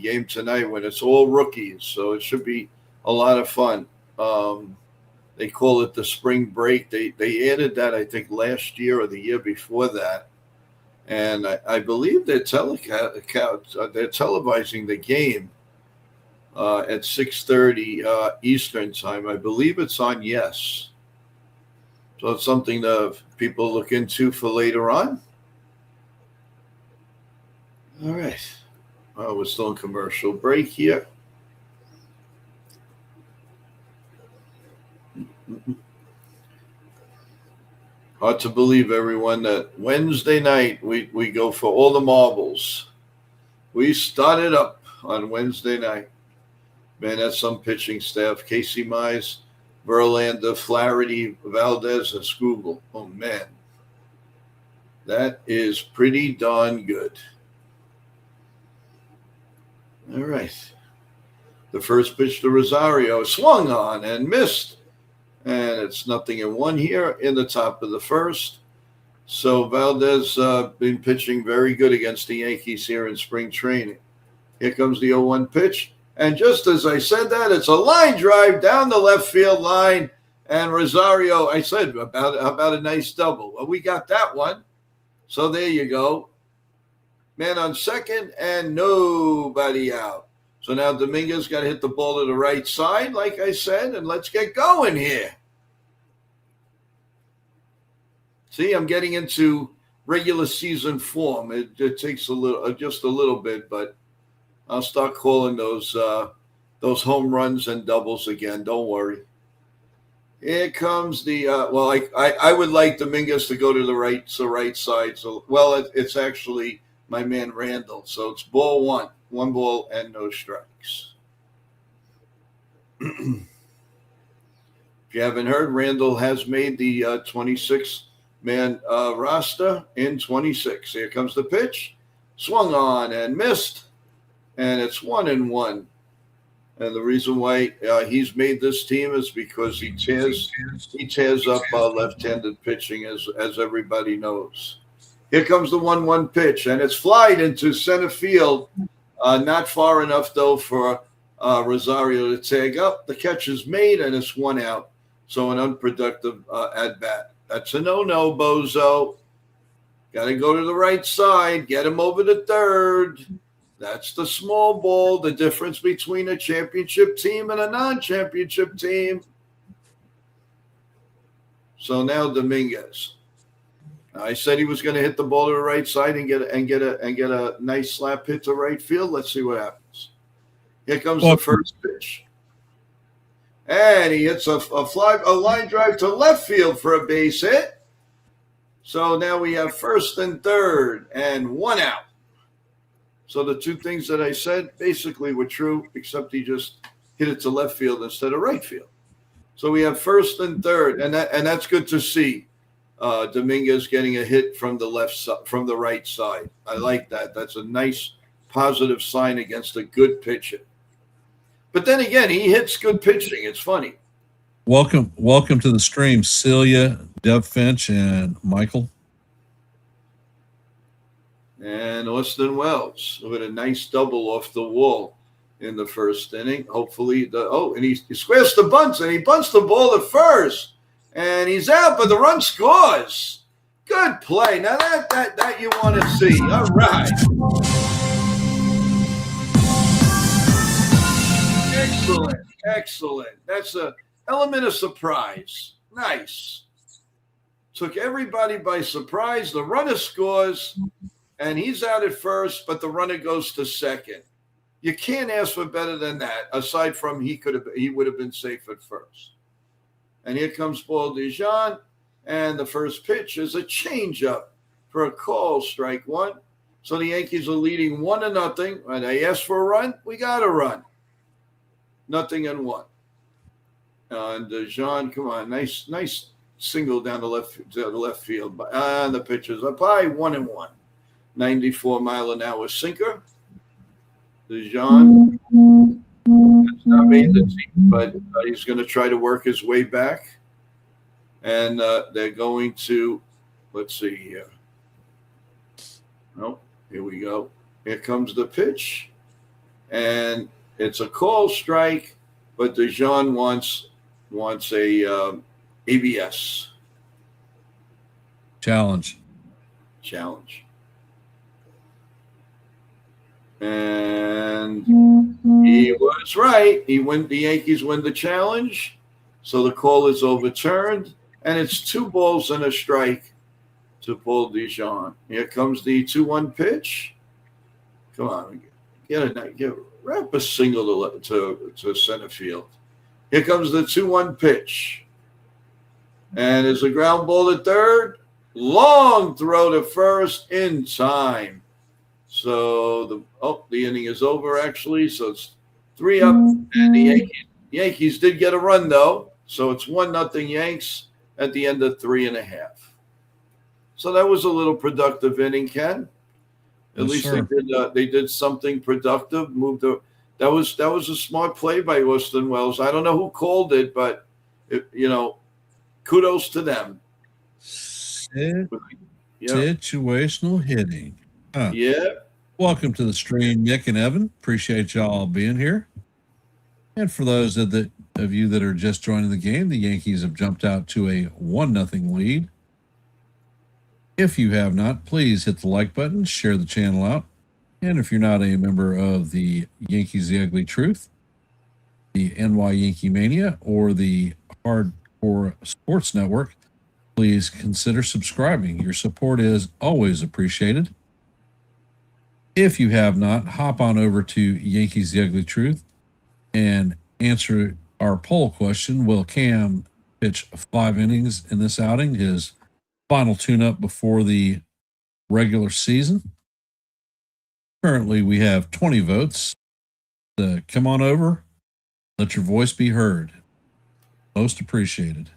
game tonight when it's all rookies, so it should be a lot of fun. They call it the spring break. They added that, I think, last year or the year before that. And I believe they're televising the game at 6:30 Eastern time. I believe it's on Yes. So it's something that people look into for later on. All right. We're still in commercial break here. Hard to believe, everyone, that Wednesday night we go for all the marbles. We started up on Wednesday night. Man, that's some pitching staff. Casey Mize, Verlander, Flaherty, Valdez, and Skubal. Oh, man. That is pretty darn good. All right. The first pitch to Rosario swung on and missed. And it's 0-1 here in the top of the first. So Valdez been pitching very good against the Yankees here in spring training. Here comes the 0-1 pitch. And just as I said that, it's a line drive down the left field line. And Rosario, I said about a nice double. Well, we got that one. So there you go. Man on second and nobody out. So now Dominguez got to hit the ball to the right side, like I said, and let's get going here. See, I'm getting into regular season form. It takes just a little bit, but I'll start calling those home runs and doubles again. Don't worry. Here comes the I would like Dominguez to go to the right side. So it's actually my man Randall. So it's ball one ball and no strikes. If you haven't heard, Randall has made the 26 man roster in 26. Here comes the pitch. Swung on and missed. And it's 1-1. And the reason why he's made this team is because he tears up left-handed pitching, as everybody knows. Here comes the 1-1 pitch, and it's flied into center field. Not far enough, though, for Rosario to tag up. The catch is made, and it's 1 out. So an unproductive at-bat. That's a no-no, Bozo. Got to go to the right side. Get him over to third. That's the small ball, the difference between a championship team and a non-championship team. So now Dominguez. I said he was going to hit the ball to the right side and get a nice slap hit to right field. Let's see what happens. Here comes the first pitch. And he hits a line drive to left field for a base hit. So now we have first and third and 1 out. So the two things that I said basically were true, except he just hit it to left field instead of right field. So we have first and third, and that's good to see. Dominguez getting a hit from the right side. I like that. That's a nice positive sign against a good pitcher. But then again, he hits good pitching. It's funny. Welcome to the stream, Celia, Deb Finch, and Michael. And Austin Wells with a nice double off the wall in the first inning. Hopefully, and he squares the bunts, and he bunts the ball at first, and he's out, but the run scores. Good play. Now that you want to see. All right. Excellent. That's an element of surprise. Nice. Took everybody by surprise. The runner scores. And he's out at first, but the runner goes to second. You can't ask for better than that, aside from he would have been safe at first. And here comes Paul Dijon, and the first pitch is a changeup for a call, strike 1. So the Yankees are leading 1-0. And they asked for a run, we got a run. 0-1. And Dijon, come on, nice single down the left field. And the pitch is up high, 1-1. 94-mile-an-hour sinker. Dijon has not made the team, but he's going to try to work his way back. And they're going to, let's see here. Oh, here we go. Here comes the pitch. And it's a call strike, but Dijon wants a ABS. Challenge. And he was right. The Yankees win the challenge. So the call is overturned. And it's 2 balls and a strike to Paul Dijon. Here comes the 2-1 pitch. Come on. Wrap a single to center field. Here comes the 2-1 pitch. And there's a ground ball to third. Long throw to first in time. So the inning is over, actually. So it's 3 up. And the Yankees did get a run, though. So it's 1-0 Yanks at the end of 3.5. So that was a little productive inning, Ken. At least they did something productive. That was a smart play by Austin Wells. I don't know who called it, but kudos to them. Situational hitting. Huh. Yeah. Welcome to the stream, Nick and Evan. Appreciate y'all being here. And for those of you that are just joining the game, the Yankees have jumped out to a 1-0 lead. If you have not, please hit the like button, share the channel out. And if you're not a member of the Yankees The Ugly Truth, the NY Yankee Mania, or the Hardcore Sports Network, please consider subscribing. Your support is always appreciated. If you have not, hop on over to Yankees The Ugly Truth and answer our poll question. Will Cam pitch 5 innings in this outing, his final tune-up before the regular season? Currently, we have 20 votes. Come on over. Let your voice be heard. Most appreciated.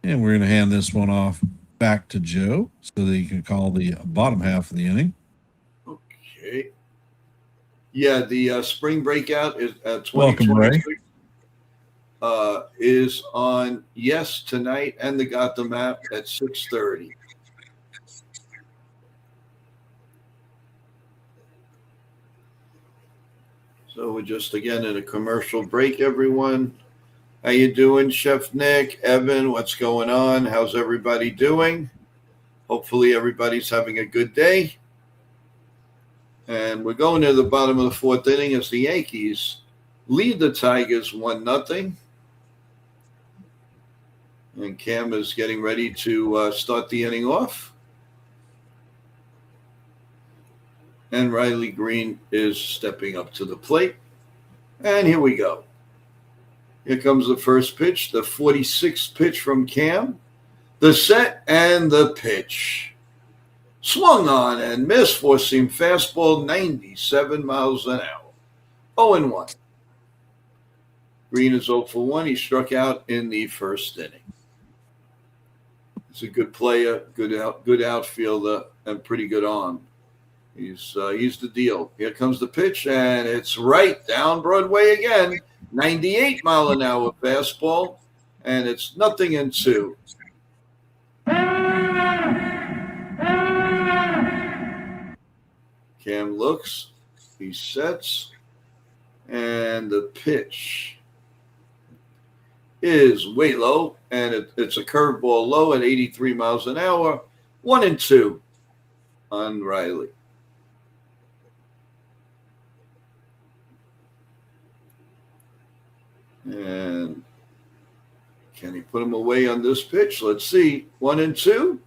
And we're going to hand this one off back to Joe so that he can call the bottom half of the inning. Okay. Yeah, the spring breakout is Welcome, Ray. 2023 is on tonight and the Gotham app at 6:30. So we're just again in a commercial break, everyone. How you doing, Chef Nick, Evan? What's going on? How's everybody doing? Hopefully everybody's having a good day. And we're going to the bottom of the fourth inning as the Yankees lead the Tigers 1-0. And Cam is getting ready to start the inning off. And Riley Green is stepping up to the plate. And here we go. Here comes the first pitch, the 46th pitch from Cam. The set and the pitch. Swung on and missed, four-seam fastball, 97 miles an hour. 0-1. Green is 0 for 1. He struck out in the first inning. He's a good player, good outfielder, and pretty good arm. He's the deal. Here comes the pitch, and it's right down Broadway again. 98 mile an hour fastball, and it's 0-2. Cam looks, he sets, and the pitch is way low, and it's a curveball low at 83 miles an hour. 1-2 on Riley. And can he put him away on this pitch? Let's see. 1-2.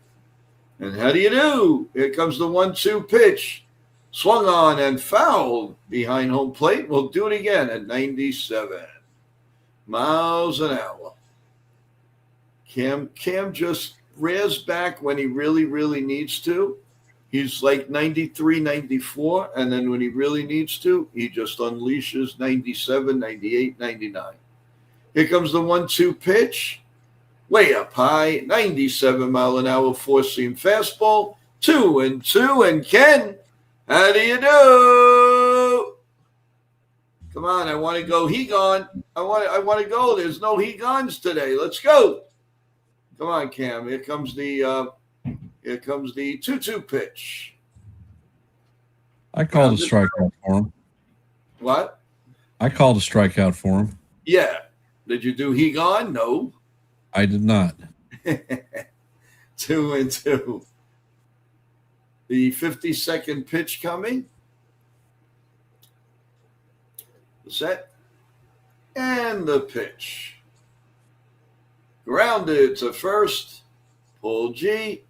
And how do you do? Here comes the 1-2 pitch. Swung on and fouled behind home plate. We'll do it again at 97 miles an hour. Cam just rears back when he really, really needs to. He's like 93, 94. And then when he really needs to, he just unleashes 97, 98, 99. Here comes the 1-2 pitch. Way up high, 97 mile an hour four-seam fastball. 2-2. And Ken, how do you do? Come on, I want to go. He gone. I want to go. There's no he gones today. Let's go. Come on, Cam. Here comes the 2-2 pitch. I called a strikeout for him. What? I called a strikeout for him. Yeah. Did you do he gone? No. I did not. 2-2. The 52nd pitch coming. The set. And the pitch. Grounded to first. Paul G.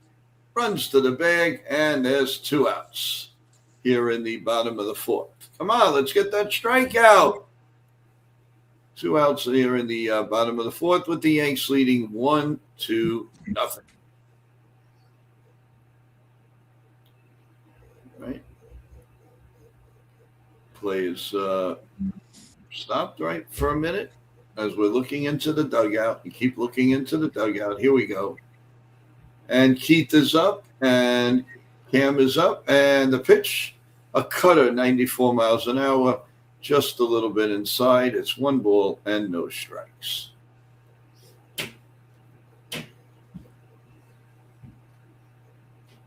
Runs to the bag. And there's 2 outs here in the bottom of the fourth. Come on, let's get that strikeout. 2 outs here in the bottom of the fourth with the Yanks leading 1-0. Right. Play is stopped right for a minute as we're looking into the dugout. You keep looking into the dugout. Here we go. And Keith is up and Cam is up. And the pitch, a cutter, 94 miles an hour. Just a little bit inside. It's 1 ball and no strikes.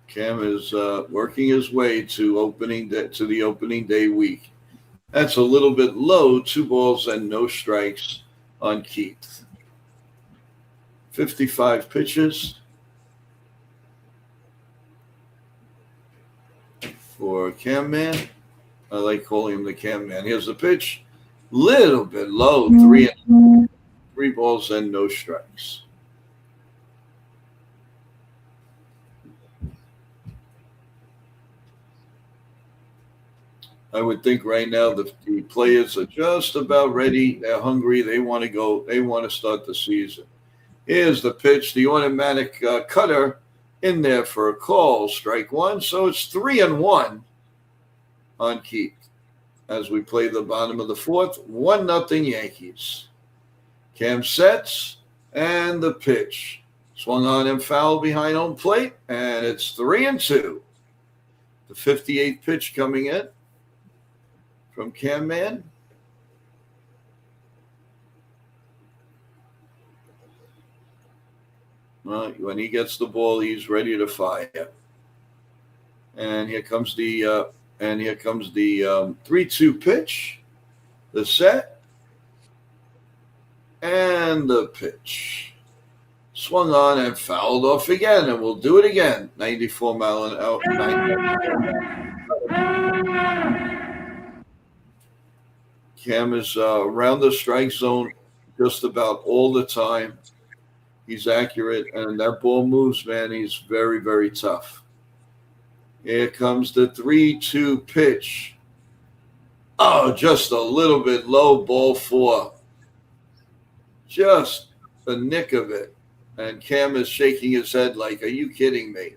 Cam is working his way to the opening day week. That's a little bit low. 2 balls and no strikes on Keith. 55 pitches for Cam Man. I like calling him the Cam Man. Here's the pitch. Little bit low. 3 balls and no strikes. I would think right now the players are just about ready. They're hungry. They want to go. They want to start the season. Here's the pitch. The automatic cutter in there for a call. Strike 1. So it's 3-1. On Keith as we play the bottom of the fourth. 1-0 Yankees. Cam sets and the pitch. Swung on and fouled behind home plate, and it's 3-2. The 58th pitch coming in from Cam Man. Well, when he gets the ball, he's ready to fire. And here comes the 3-2 pitch, the set, and the pitch. Swung on and fouled off again, and we'll do it again. 94 mile an hour. Cam is around the strike zone just about all the time. He's accurate, and that ball moves, man. He's very, very tough. Here comes the 3-2 pitch. Oh, just a little bit low, ball 4. Just the nick of it. And Cam is shaking his head like, are you kidding me?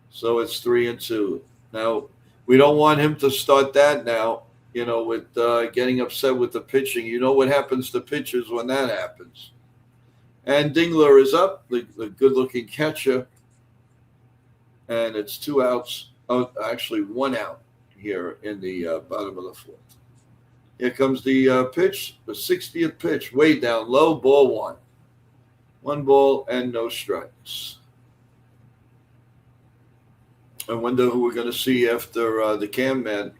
So it's 3-2. Now, we don't want him to start that now, with getting upset with the pitching. You know what happens to pitchers when that happens. And Dingler is up, the good-looking catcher. And it's 2 outs. Oh, actually, 1 out here in the bottom of the 4th. Here comes the pitch, the 60th pitch, way down low, ball 1. 1 ball and no strikes. I wonder who we're going to see after the Cam Man.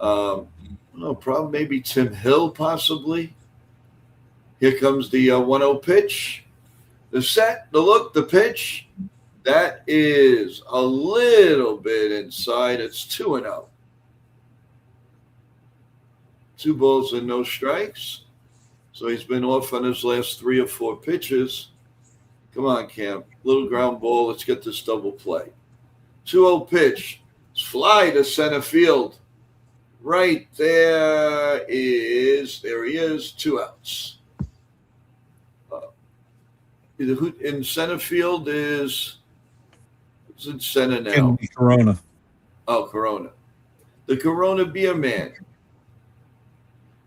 No problem. Maybe Tim Hill, possibly. Here comes the 1-0 pitch. The set, the look, the pitch. That is a little bit inside. It's 2-0. 2 balls and no strikes. So he's been off on his last 3 or 4 pitches. Come on, Cam. Little ground ball. Let's get this double play. 2-0 pitch. Fly to center field. Right there he is. 2 outs. In center field is in center now. Corona. Oh, Corona. The Corona Beer Man.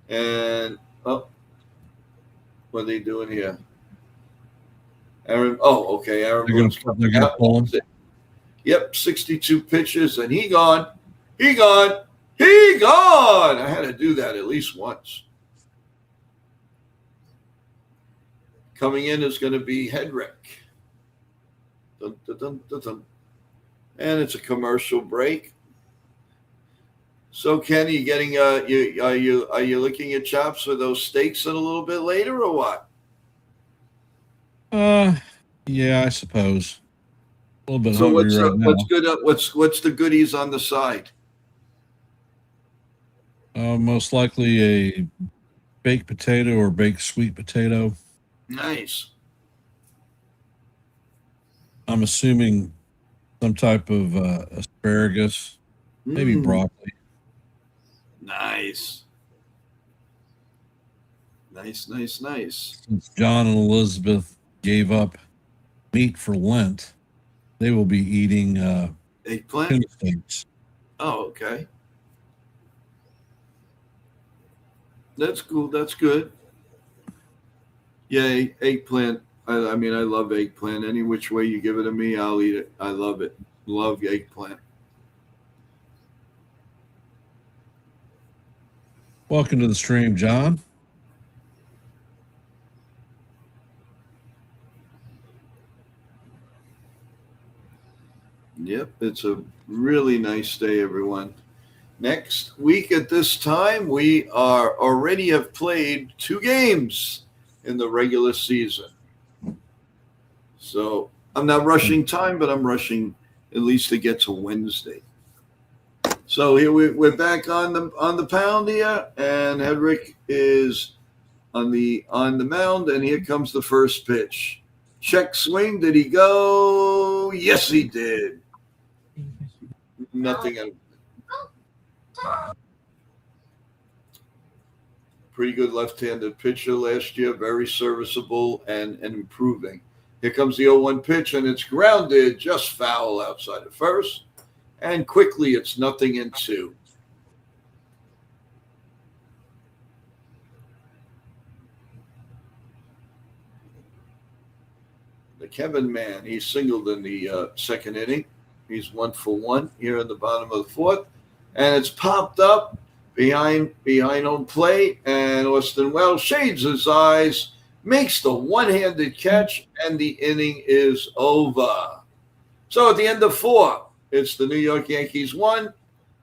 And, what are they doing here? Aaron. Oh, okay. Aaron Boone's coming out. Yep, 62 pitches, and he gone. I had to do that at least once. Coming in is going to be Hedrick. Dun, dun, dun, dun, dun. And it's a commercial break. So, Ken, you getting are you licking your chops for those steaks in a little bit later, or what? Yeah, I suppose. A little bit So hungry right now. what's good? What's the goodies on the side? Most likely a baked potato or baked sweet potato. Nice. I'm assuming some type of asparagus, maybe broccoli. Nice. Since John and Elizabeth gave up meat for Lent, they will be eating Eggplant? tuna steaks. Oh, okay. That's cool. That's good. Yeah, eggplant. I mean, I love eggplant. Any which way you give it to me, I'll eat it. I love it. Love eggplant. Welcome to the stream, John. Yep, it's a really nice day, everyone. Next week at this time, we are already have played 2 games in the regular season. So I'm not rushing time, but I'm rushing at least to get to Wednesday. So here we're back on the pound here, and Hedrick is on the mound, and here comes the first pitch. Check swing. Did he go? Yes, he did. Nothing. Pretty good left-handed pitcher last year. Very serviceable and improving. Here comes the 0-1 pitch, and it's grounded just foul outside of first. And quickly, it's 0-2. Kevin Mann. He singled in the second inning. He's 1 for 1 here in the bottom of the fourth. And it's popped up behind home plate. And Austin Wells shades his eyes, makes the one-handed catch, and the inning is over. So at the end of 4, it's the New York Yankees 1,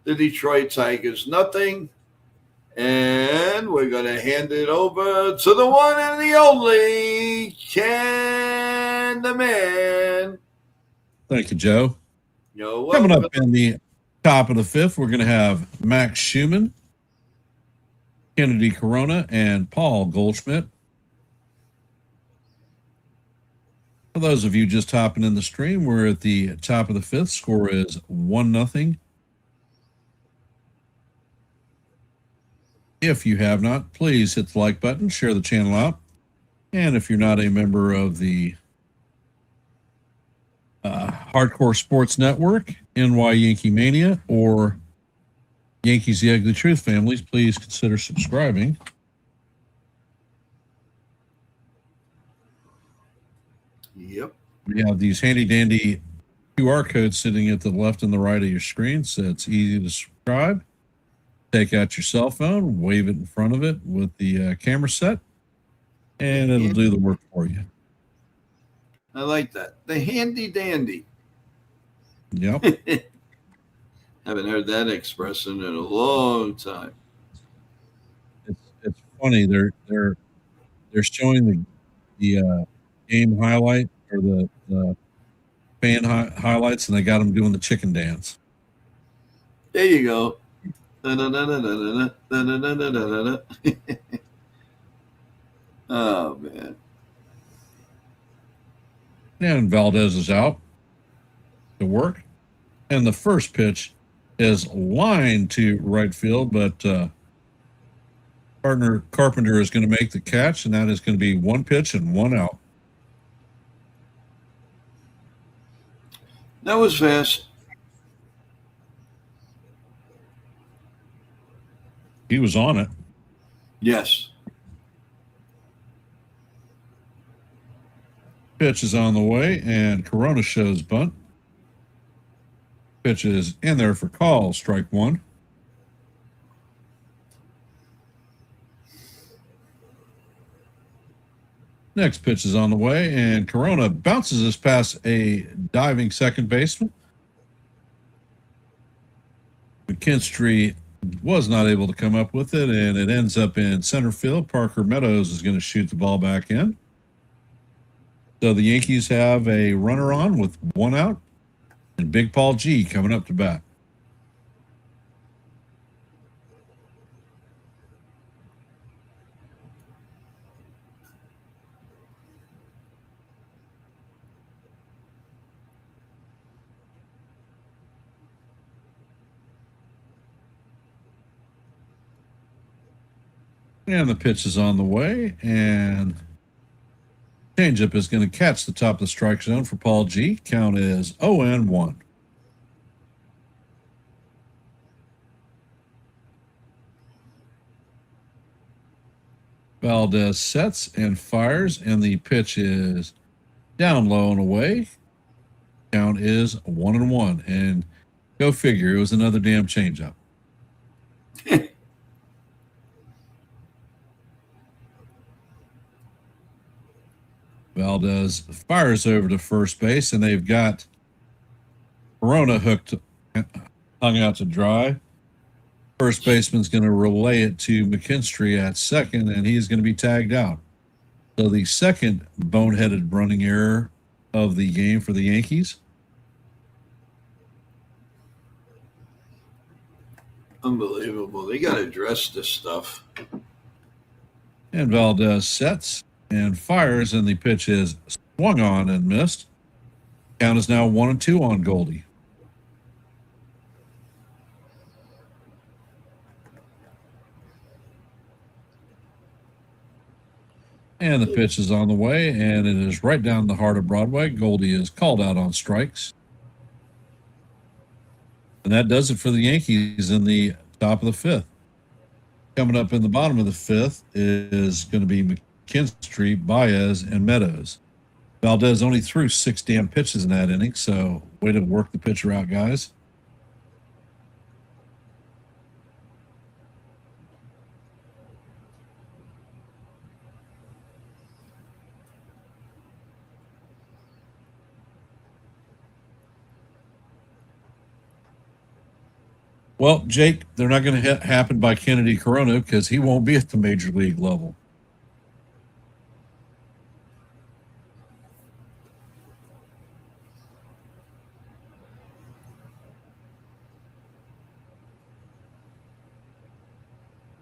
the Detroit Tigers nothing. And we're going to hand it over to the one and the only Ken the Man. Thank you, Joe. You're Coming welcome. up in the top of the 5th, we're going to have Max Schumann, Kennedy Corona, and Paul Goldschmidt. For those of you just hopping in the stream, we're at the top of the 5th. Score is 1-0. If you have not, please hit the like button, share the channel out. And if you're not a member of the Hardcore Sports Network, NY Yankee Mania, or Yankees The Ugly Truth families, please consider subscribing. Yep. We have these handy dandy QR codes sitting at the left and the right of your screen, so it's easy to subscribe. Take out your cell phone, wave it in front of it with the camera set, and it'll do the work for you. I like that. The handy dandy. Yep. Haven't heard that expression in a long time. It's funny. They're showing the game highlight or the fan highlights, and they got them doing the chicken dance. There you go. Oh, man. And Valdez is out to work. And the first pitch is lined to right field, but partner Carpenter is going to make the catch, and that is going to be 1 pitch and 1 out. That was fast. He was on it. Yes. Pitch is on the way, and Corona shows bunt. Pitch is in there for call, strike 1. Next pitch is on the way, and Corona bounces this past a diving second baseman. McKinstry was not able to come up with it, and it ends up in center field. Parker Meadows is going to shoot the ball back in. So the Yankees have a runner on with 1 out, and Big Paul G coming up to bat. And the pitch is on the way, and changeup is going to catch the top of the strike zone for Paul G. Count is 0-1. Valdez sets and fires, and the pitch is down low and away. Count is 1-1. And go figure, it was another damn changeup. Valdez fires over to first base, and they've got Corona hung out to dry. First baseman's going to relay it to McKinstry at second, and he's going to be tagged out. So the second boneheaded running error of the game for the Yankees. Unbelievable. They got to address this stuff. And Valdez sets and fires, and the pitch is swung on and missed. Count is now 1-2 on Goldie. And the pitch is on the way, and it is right down the heart of Broadway. Goldie is called out on strikes. And that does it for the Yankees in the top of the 5th. Coming up in the bottom of the 5th is going to be McKinstry, Baez, and Meadows. Valdez only threw 6 damn pitches in that inning, so way to work the pitcher out, guys. Well, Jake, they're not going to happen by Kennedy Corona because he won't be at the major league level.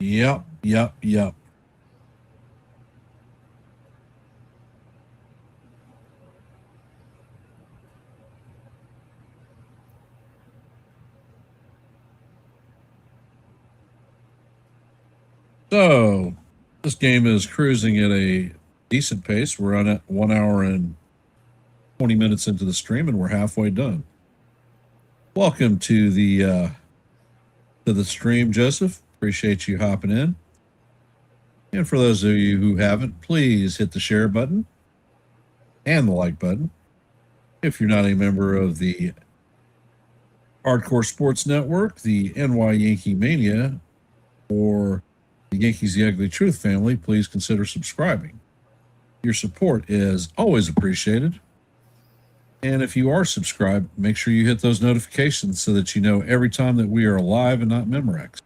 Yep. So this game is cruising at a decent pace. We're on at 1 hour and 20 minutes into the stream, and we're halfway done. Welcome to the stream, Joseph. Appreciate you hopping in. And for those of you who haven't, please hit the share button and the like button. If you're not a member of the Hardcore Sports Network, the NY Yankee Mania, or the Yankees The Ugly Truth family, please consider subscribing. Your support is always appreciated. And if you are subscribed, make sure you hit those notifications so that you know every time that we are live and not Memorex.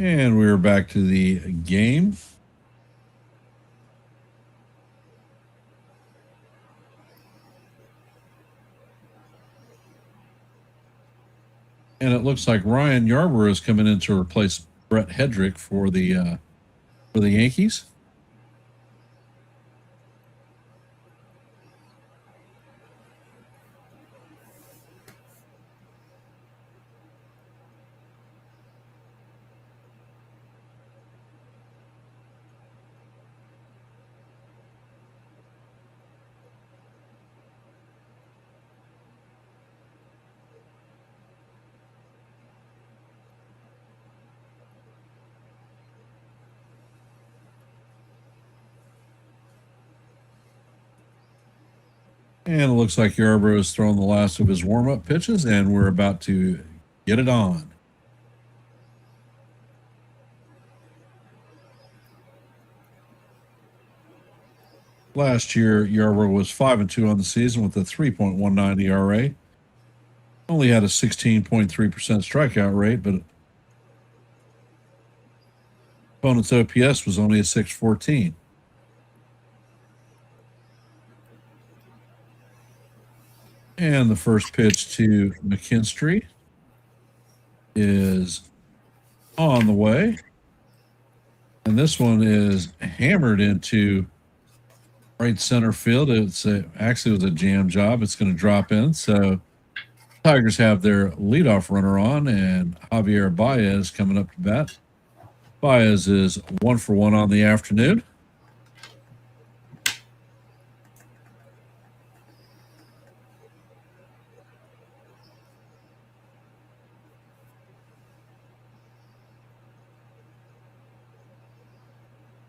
And we're back to the game. And it looks like Ryan Yarbrough is coming in to replace Brett Hedrick for the Yankees. And it looks like Yarbrough has thrown the last of his warm-up pitches, and we're about to get it on. Last year, Yarbrough was 5-2 on the season with a 3.19 ERA. Only had a 16.3% strikeout rate, but opponent's OPS was only a 614. And the first pitch to McKinstry is on the way. And this one is hammered into right center field. Actually was a jam job. It's going to drop in. So Tigers have their leadoff runner on, and Javier Baez coming up to bat. Baez is 1 for 1 on the afternoon.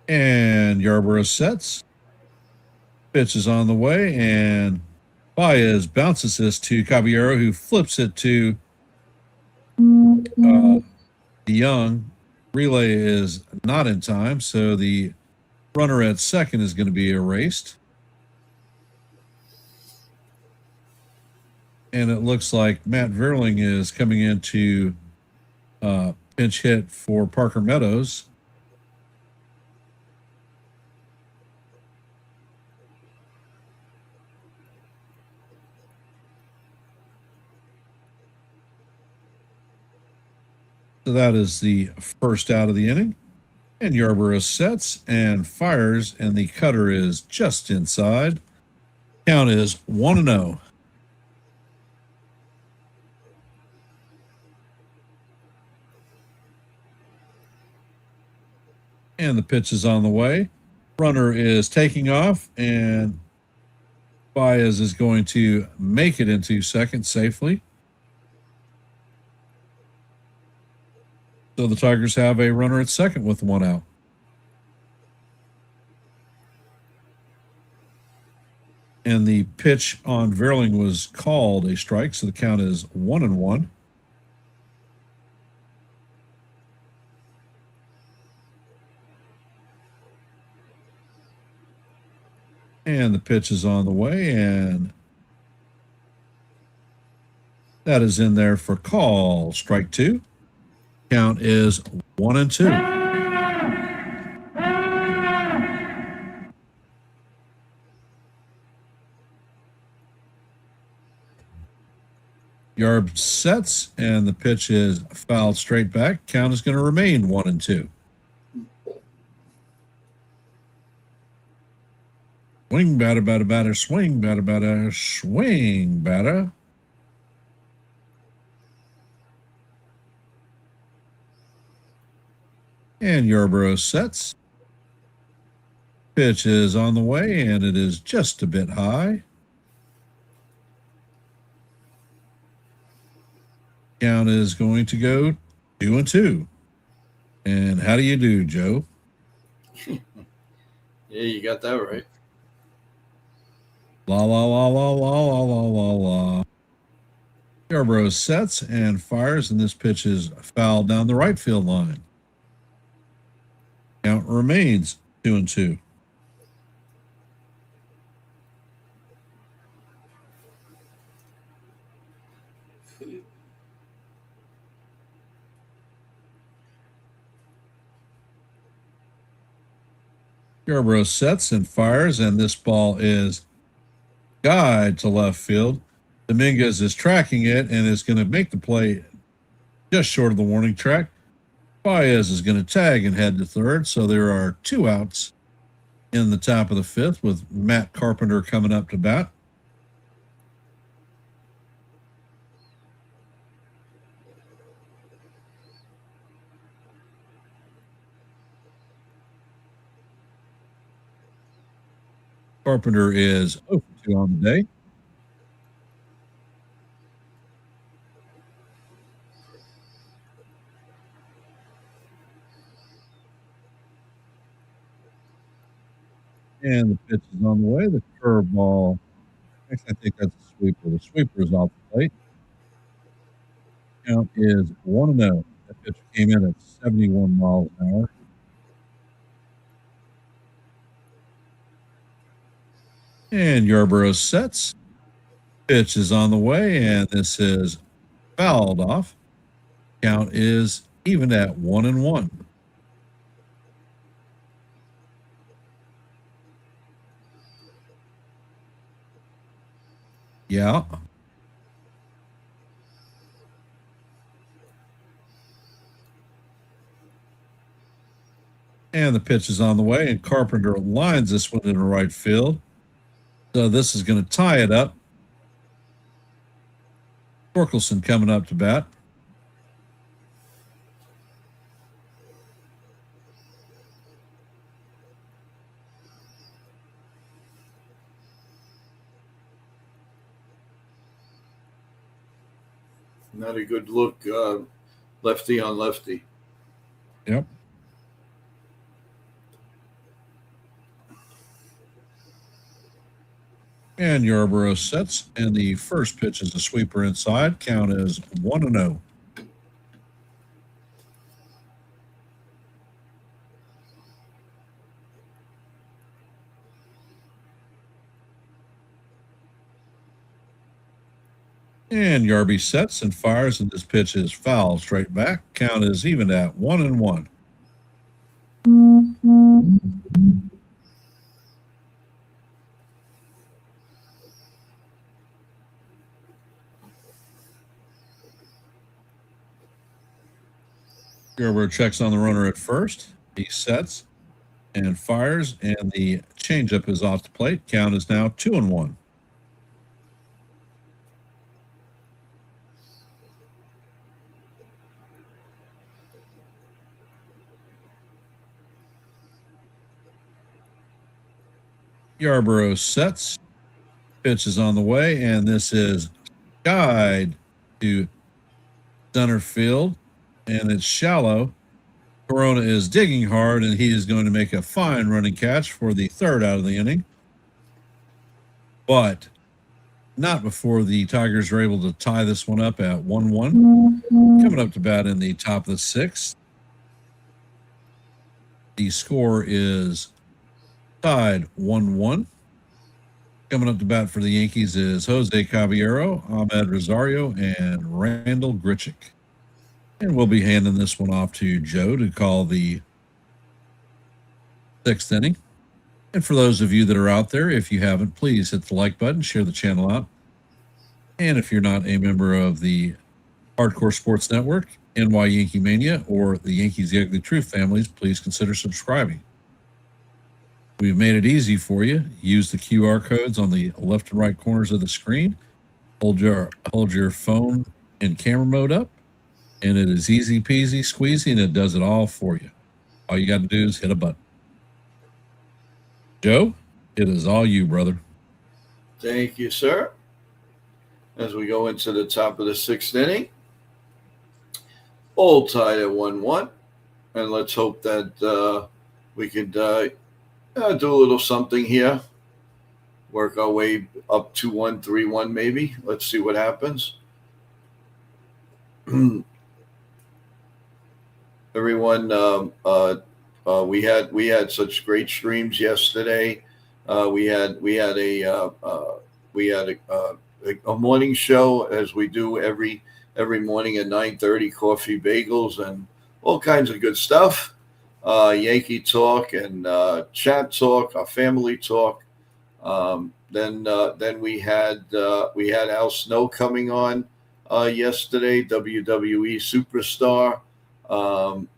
And Yarbrough sets. Pitch is on the way, and Baez bounces this to Caballero, who flips it to Young. Relay is not in time, so the runner at second is going to be erased. And it looks like Matt Verling is coming in to pinch hit for Parker Meadows. So that is the first out of the inning. And Yarborough sets and fires, and the cutter is just inside. Count is 1-0. And the pitch is on the way. Runner is taking off, and Baez is going to make it into second safely. So the Tigers have a runner at second with 1 out. And the pitch on Verling was called a strike, so the count is 1-1. And the pitch is on the way, and that is in there for call. Strike 2. Count is 1-2. Yarb sets, and the pitch is fouled straight back. Count is going to remain 1-2. Swing, batter, batter, batter, swing, batter, batter, swing, batter. And Yarborough sets. Pitch is on the way, and it is just a bit high. Count is going to go 2-2. And how do you do, Joe? Yeah, you got that right. La la la la la la la la la. Yarborough sets and fires, and this pitch is fouled down the right field line. Count remains 2-2. Yarborough sets and fires, and this ball is guide to left field. Dominguez is tracking it and is going to make the play just short of the warning track. Baez is going to tag and head to third, so there are 2 outs in the top of the 5th with Matt Carpenter coming up to bat. Carpenter is 0 for 2 on the day. And the pitch is on the way. The curveball. Actually, I think that's a sweeper. The sweeper is off the plate. Count is 1-0. That pitch came in at 71 miles an hour. And Yarborough sets. Pitch is on the way, and this is fouled off. Count is even at 1-1. Yeah. And the pitch is on the way, and Carpenter lines this one into right field. So this is going to tie it up. Torkelson coming up to bat. Not a good look, lefty on lefty. Yep. And Yarborough sets, and the first pitch is a sweeper inside. Count is 1-0. And Yarby sets and fires, and this pitch is foul straight back. Count is even at 1-1. Yarborough checks on the runner at first. He sets and fires, and the changeup is off the plate. Count is now 2-1. Yarborough sets. Pitch is on the way, and this is guide to center field, and it's shallow. Corona is digging hard, and he is going to make a fine running catch for the third out of the inning. But not before the Tigers are able to tie this one up at 1-1. Coming up to bat in the top of the sixth. The score is tied 1-1. Coming up to bat for the Yankees is Jose Caballero, Ahmed Rosario, and Randall Grichuk. And we'll be handing this one off to Joe to call the sixth inning. And for those of you that are out there, if you haven't, please hit the like button, share the channel out. And if you're not a member of the Hardcore Sports Network, NY Yankee Mania, or the Yankees The Ugly Truth families, please consider subscribing. We've made it easy for you. Use the QR codes on the left and right corners of the screen. Hold your phone in camera mode up, and it is easy peasy squeezy, and it does it all for you. All you got to do is hit a button. Joe, it is all you, brother. Thank you, sir. As we go into the top of the sixth inning, all tied at 1-1, and let's hope that we could do a little something here. Work our way up 2-1, 3-1, maybe. Let's see what happens. Everyone, we had such great streams yesterday. We had a morning show, as we do every morning at 9:30. Coffee, bagels, and all kinds of good stuff. Yankee talk and chat talk, our family talk. Then we had Al Snow coming on yesterday, WWE superstar.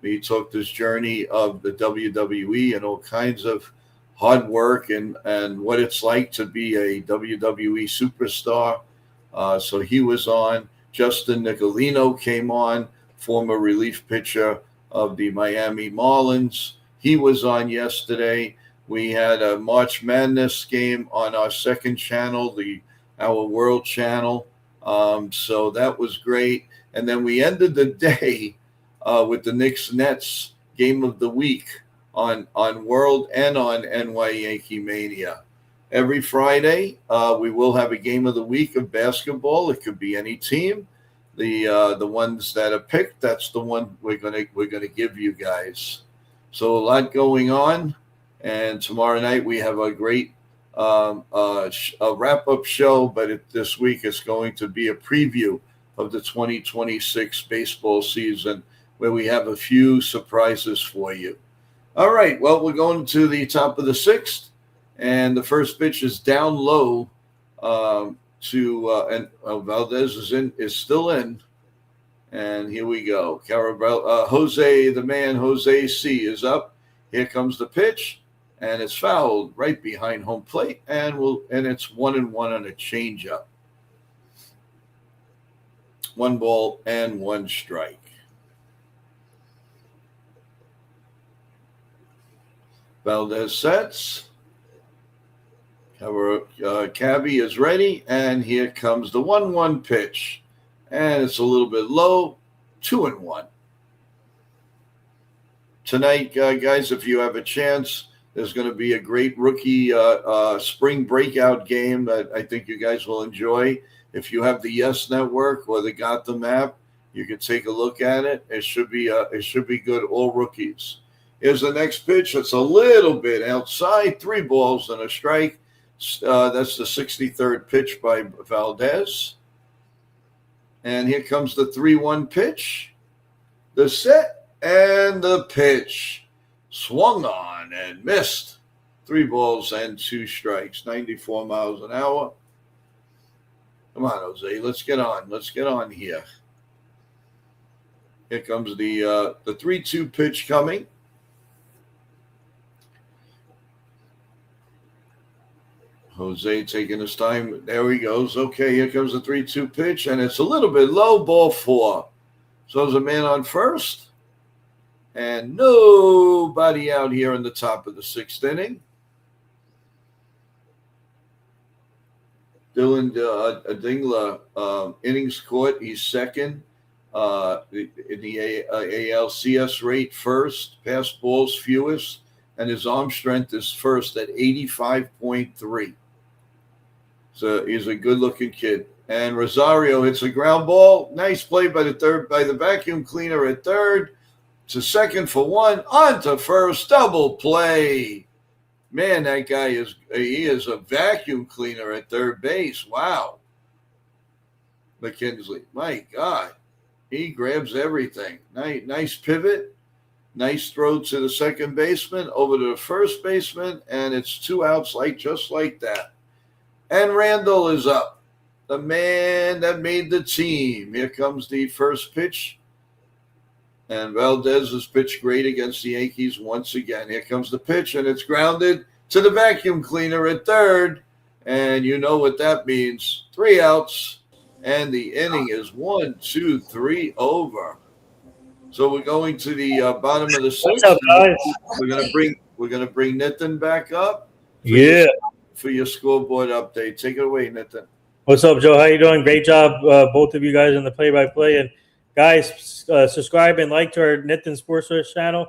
He talked his journey of the WWE and all kinds of hard work and what it's like to be a WWE superstar. So he was on. Justin Nicolino came on, former relief pitcher of the Miami Marlins. He was on yesterday. We had a March Madness game on our second channel, our World channel. So that was great. And then we ended the day with the Knicks Nets game of the week on World and on NY Yankee Mania. Every Friday, we will have a game of the week of basketball. It could be any team. The ones that are picked, that's the one we're gonna give you guys. So a lot going on, and tomorrow night we have a great a wrap-up show. But this week it's going to be a preview of the 2026 baseball season, where we have a few surprises for you. All right, well, we're going to the top of the sixth, and the first pitch is down low and Valdez is still in. And here we go. Jose C is up. Here comes the pitch, and it's fouled right behind home plate, and it's 1-1 on a changeup. 1 ball and 1 strike. Valdez sets. Cabby is ready, and here comes the 1-1 pitch, and it's a little bit low. 2-1. Tonight, guys, if you have a chance, there's going to be a great rookie spring breakout game that I think you guys will enjoy. If you have the Yes Network or the Gotham app, you can take a look at it. It should be good. All rookies. Here's the next pitch. It's a little bit outside. 3 balls and a strike. That's the 63rd pitch by Valdez. And here comes the 3-1 pitch. The set and the pitch. Swung on and missed. 3 balls and 2 strikes. 94 miles an hour. Come on, Jose. Let's get on. Let's get on here. Here comes the 3-2 pitch coming. Jose taking his time. There he goes. Okay, here comes the 3-2 pitch, and it's a little bit low, ball 4. So there's a man on first, and nobody out here in the top of the 6th inning. Dylan Dingler, innings caught, he's second. In the ALCS rate, first. Pass balls fewest, and his arm strength is first at 85.3. So he's a good-looking kid. And Rosario hits a ground ball. Nice play by the vacuum cleaner at third. To second for 1. On to first. Double play. Man, that guy is a vacuum cleaner at third base. Wow. McKinsley. My God. He grabs everything. Nice pivot. Nice throw to the second baseman, over to the first baseman, and it's 2 outs just like that. And Randall is up, the man that made the team. Here comes the first pitch. And Valdez has pitched great against the Yankees once again. Here comes the pitch, and it's grounded to the vacuum cleaner at third. And you know what that means. 3 outs, and the inning is 1, 2, 3 over. So we're going to the bottom of the 6th. What's up, guys? We're gonna bring Nitin back up. For your scoreboard update. Take it away, Nitin. What's up, Joe? How you doing? Great job, both of you guys in the play-by-play. And guys, subscribe and like to our Nitin Sports Source channel,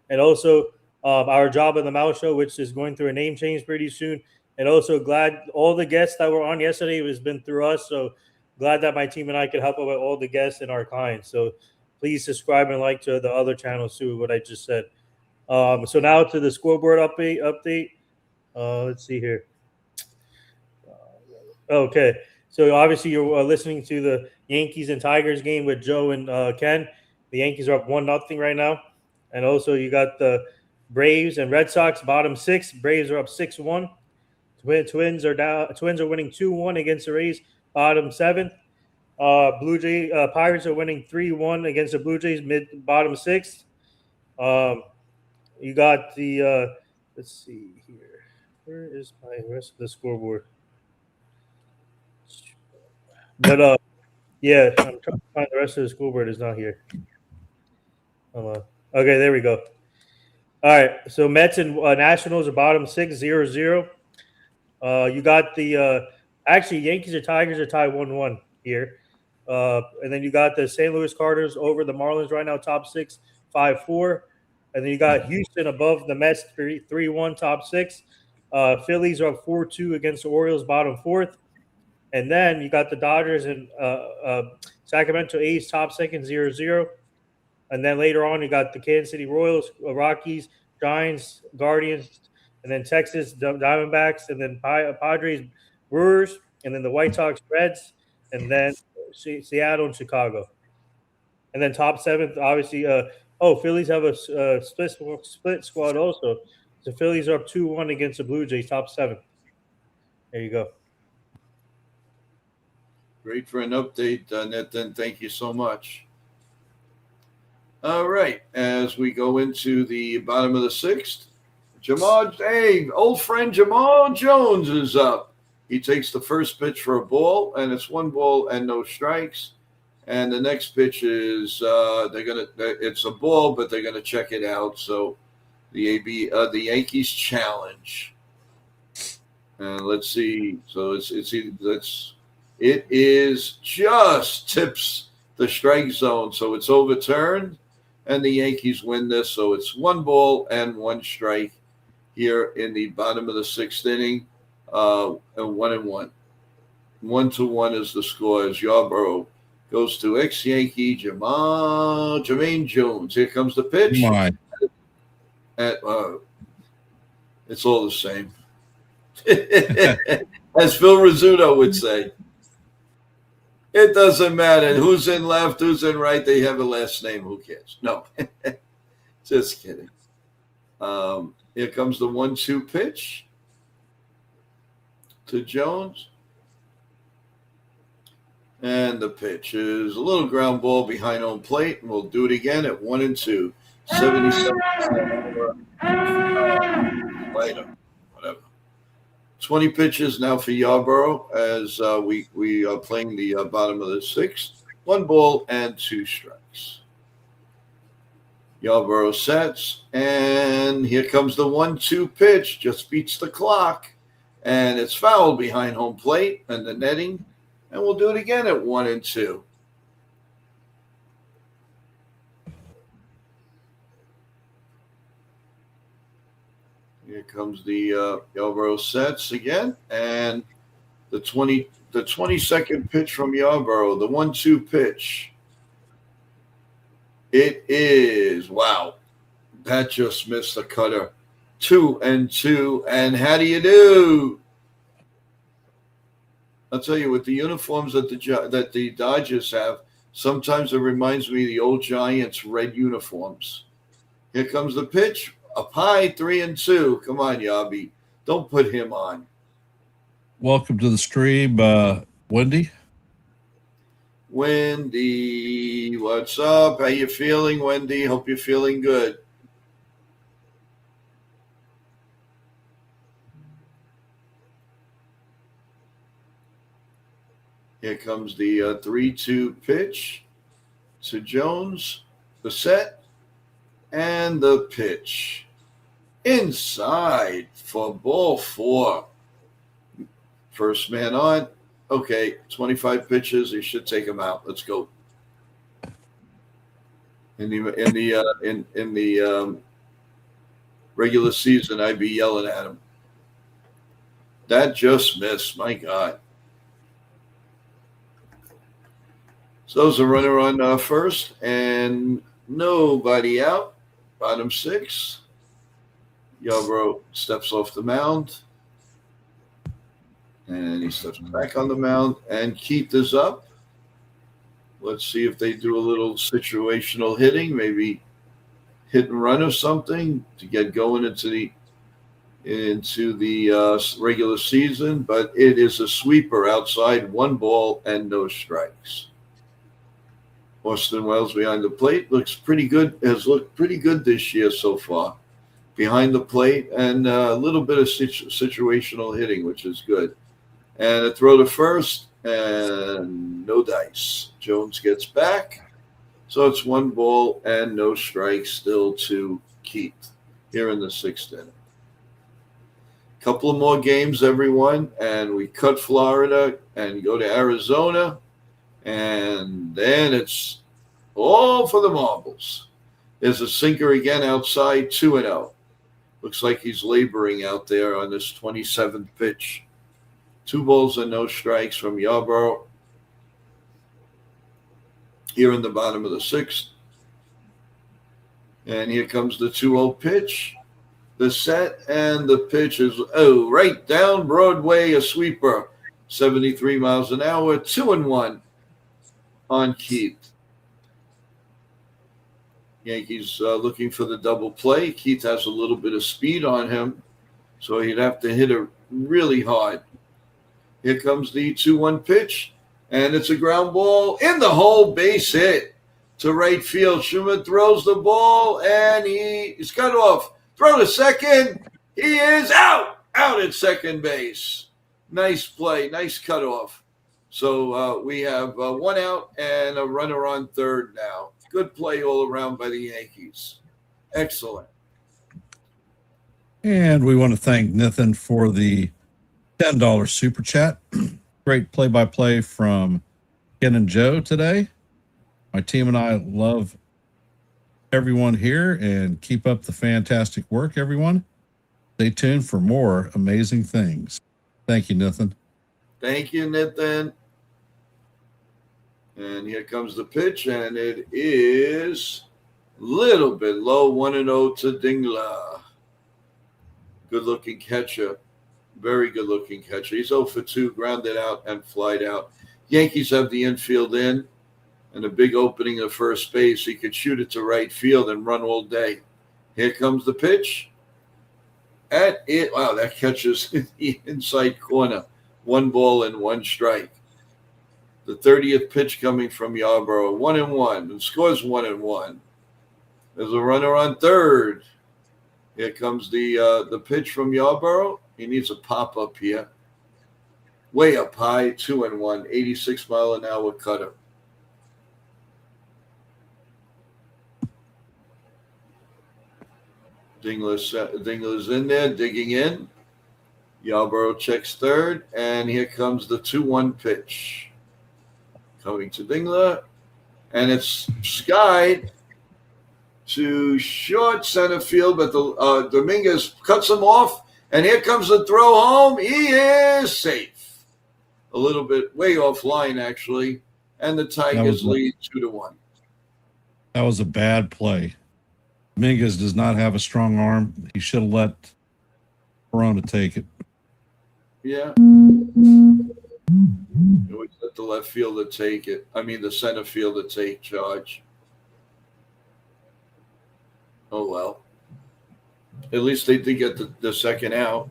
and also our Job of the Mouse show, which is going through a name change pretty soon. And also glad all the guests that were on yesterday has been through us. So glad that my team and I could help out with all the guests and our clients. So please subscribe and like to the other channels too, what I just said. So now to the scoreboard update. Let's see here. Okay, so obviously you're listening to the Yankees and Tigers game with Joe and Ken. The Yankees are up 1-0 right now, and also you got the Braves and Red Sox bottom 6. Braves are up 6-1. Twins are winning 2-1 against the Rays, bottom 7th. Pirates are winning 3-1 against the Blue Jays, bottom 6th. You got the let's see here. Where is my rest of the scoreboard? But yeah, I'm trying to find the rest of the scoreboard. Is not here. Hold on. Okay, there we go. All right, so Mets and Nationals are bottom 6, 0-0. You got the actually Yankees or Tigers are tied 1-1 here, and then you got the St. Louis Cardinals over the Marlins right now, top 6, 5-4, and then you got Houston above the Mets 3-1, top 6. Phillies are up 4-2 against the Orioles, bottom 4th. And then you got the Dodgers and Sacramento A's top 2nd, 0-0. And then later on, you got the Kansas City Royals, Rockies, Giants, Guardians, and then Texas Diamondbacks, and then Padres, Brewers, and then the White Sox, Reds, and then Seattle and Chicago. And then top 7th, obviously, Phillies have a split squad also. The Phillies are up 2-1 against the Blue Jays, top 7th. There you go. Great for an update, Nitin. Thank you so much. All right, as we go into the bottom of the 6th, old friend Jamal Jones is up. He takes the first pitch for a ball, and it's 1 ball and no strikes. And the next pitch is it's a ball, but they're gonna check it out. So the Yankees challenge. And let's see. So it is just tips the strike zone, so it's overturned, and the Yankees win this. So it's 1 ball and 1 strike here in the bottom of the 6th inning, and 1-1. 1-1 is the score as Yarborough goes to ex-Yankee Jermaine Jones. Here comes the pitch. It's all the same. As Phil Rizzuto would say. It doesn't matter who's in left, who's in right. They have a last name. Who cares? No. Just kidding. Here comes the 1-2 pitch to Jones. And the pitch is a little ground ball behind home plate. And we'll do it again at 1-2. 77 later. Whatever. 20 pitches now for Yarborough as we are playing the bottom of the sixth. 1 ball and 2 strikes. Yarborough sets, and here comes the 1-2 pitch. Just beats the clock, and it's fouled behind home plate and the netting, and we'll do it again at 1-2. Here comes the Yarborough sets again, and the 22nd pitch from Yarborough, the 1-2 pitch. It is, wow, that just missed the cutter. 2-2, and how do you do? I'll tell you, with the uniforms that the Dodgers have, sometimes it reminds me of the old Giants' red uniforms. Here comes the pitch, up high, 3-2. Come on, Yabby, don't put him on. Welcome to the stream, Wendy. Wendy, what's up? How you feeling, Wendy? Hope you're feeling good. Here comes the 3-2 pitch to Jones, the set, and the pitch. Inside for ball 4. First man on. Okay, 25 pitches. He should take him out. Let's go. In the regular season, I'd be yelling at him. That just missed. My God. So there's a runner on first, and nobody out. Bottom 6. Yarborough steps off the mound. And he steps back on the mound, and Keith is up. Let's see if they do a little situational hitting, maybe hit and run or something to get going into the regular season. But it is a sweeper outside, 1 ball and no strikes. Austin Wells behind the plate looks pretty good. Has looked pretty good this year so far, behind the plate, and a little bit of situational hitting, which is good. And a throw to first, and no dice. Jones gets back. So it's 1 ball and no strikes still to Keith here in the 6th inning. Couple of more games, everyone, and we cut Florida and go to Arizona. And then it's all for the marbles. There's a sinker again outside, 2-0. Looks like he's laboring out there on this 27th pitch. 2 balls and no strikes from Yarborough here in the bottom of the 6th. And here comes the 2-0 pitch, the set, and the pitch is, right down Broadway, a sweeper, 73 miles an hour, 2-1 on Keith. Yankees looking for the double play. Keith has a little bit of speed on him, so he'd have to hit it really hard. Here comes the 2-1 pitch, and it's a ground ball in the hole, base hit to right field. Schumann throws the ball, and he's cut off. Throw to second. He is out at second base. Nice play, nice cutoff. So we have 1 out and a runner on third now. Good play all around by the Yankees. Excellent. And we want to thank Nathan for the $10 super chat. Great play-by-play from Ken and Joe today. My team and I love everyone here, and keep up the fantastic work, everyone. Stay tuned for more amazing things. Thank you, Nathan. Thank you, Nathan. And here comes the pitch, and it is a little bit low, 1-0 to Dingler. Good-looking catcher. Very good-looking catcher. He's 0 for 2, grounded out and flied out. Yankees have the infield in and a big opening at first base. He could shoot it to right field and run all day. Here comes the pitch. At it. Wow, that catches in the inside corner. 1 ball and 1 strike. The 30th pitch coming from Yarborough. 1-1, and scores 1-1. There's a runner on third. Here comes the pitch from Yarborough, He needs a pop up here. Way up high, 2-1, 86-mile-an-hour cutter. Dingler's in there, digging in. Yarborough checks third, and here comes the 2-1 pitch. Coming to Dingler, and it's skied to short center field, but the Dominguez cuts him off, and here comes the throw home. He is safe. A little bit way offline, actually, and the Tigers lead 2-1. That was a bad play. Dominguez does not have a strong arm. He should have let Corona take it. Yeah. It was let the left fielder take it. I mean, the center fielder take charge. Oh, well. At least they did get the second out.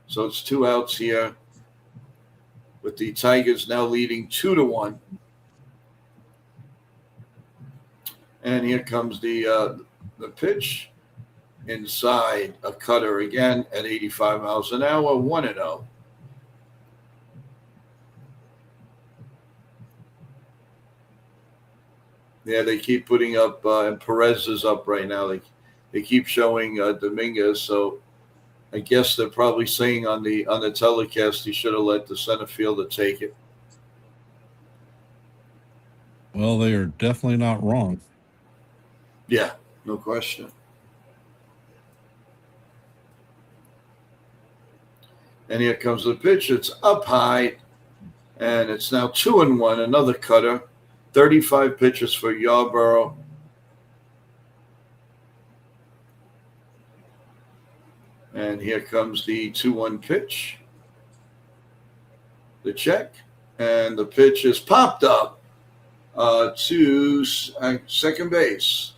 So it's 2 outs here, with the Tigers now leading 2-1. And here comes the pitch inside, a cutter again at 85 miles an hour, 1-0. Yeah, they keep putting up, and Perez is up right now. They keep showing Dominguez, so I guess they're probably saying on the telecast he should have let the center fielder take it. Well, they are definitely not wrong. Yeah, no question. And here comes the pitch. It's up high, and it's now 2-1, another cutter. 35 pitches for Yarborough. And here comes the 2-1 pitch. The check. And the pitch is popped up to second base.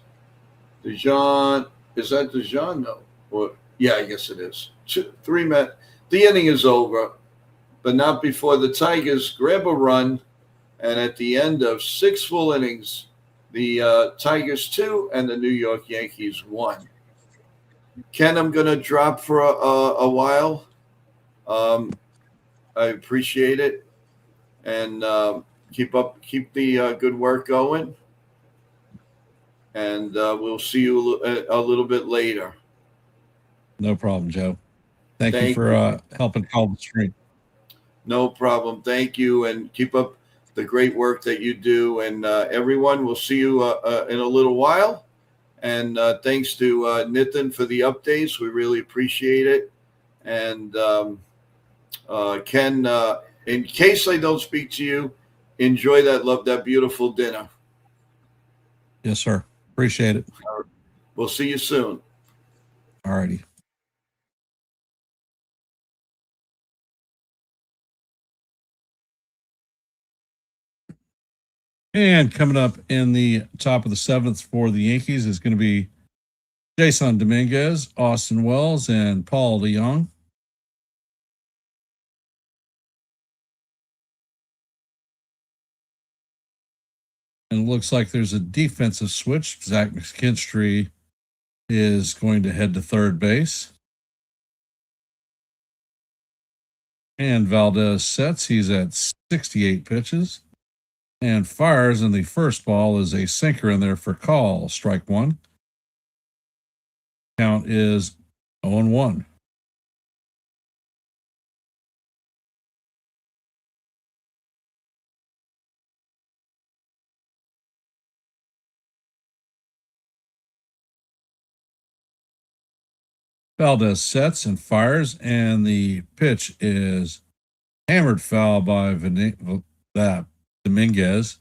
DeJean, is that DeJean? No. Or, yeah, I guess it is. 3 men. The inning is over, but not before the Tigers grab a run. And at the end of 6 full innings, the Tigers 2 and the New York Yankees 1. Ken, I'm going to drop for a while. I appreciate it. And keep the good work going. And we'll see you a little bit later. No problem, Joe. Thank you for helping call the stream. No problem. Thank you. And keep up the great work that you do. And everyone, we'll see you in a little while. And thanks to Nitin for the updates. We really appreciate it. And Ken, in case I don't speak to you, enjoy that beautiful dinner. Yes, sir. Appreciate it. We'll see you soon. All righty. And coming up in the top of the 7th for the Yankees is going to be Jason Dominguez, Austin Wells, and Paul DeYoung. And it looks like there's a defensive switch. Zach McKinstry is going to head to third base. And Valdez sets. He's at 68 pitches. And fires, and the first ball is a sinker in there for call. Strike 1. Count is 0-1. Valdez sets and fires, and the pitch is hammered foul by Dominguez.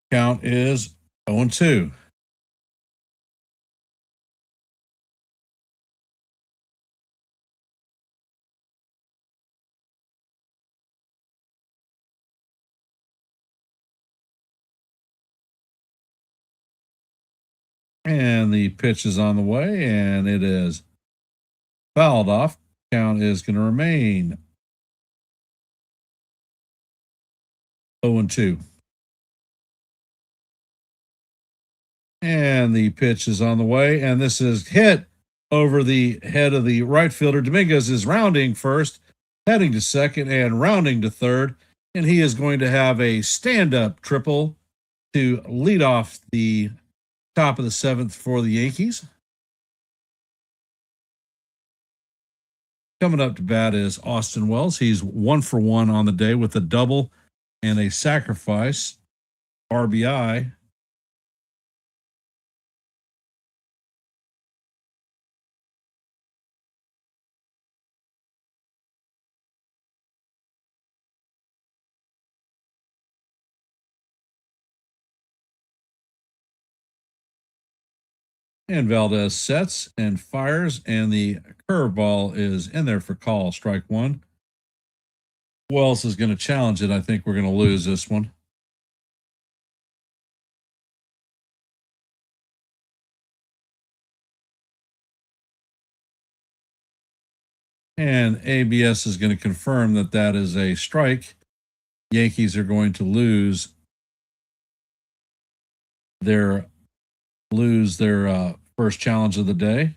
Count is 0-2. And the pitch is on the way, and it is fouled off. Count is going to remain 0-2. And the pitch is on the way, and this is hit over the head of the right fielder. Dominguez is rounding first, heading to second, and rounding to third. And he is going to have a stand-up triple to lead off the top of the seventh for the Yankees. Coming up to bat is Austin Wells. He's 1 for 1 on the day with a double and a sacrifice RBI. And Valdez sets and fires, and the curveball is in there for call, strike one. Wells is going to challenge it. I think we're going to lose this one. And ABS is going to confirm that that is a strike. Yankees are going to lose their first challenge of the day.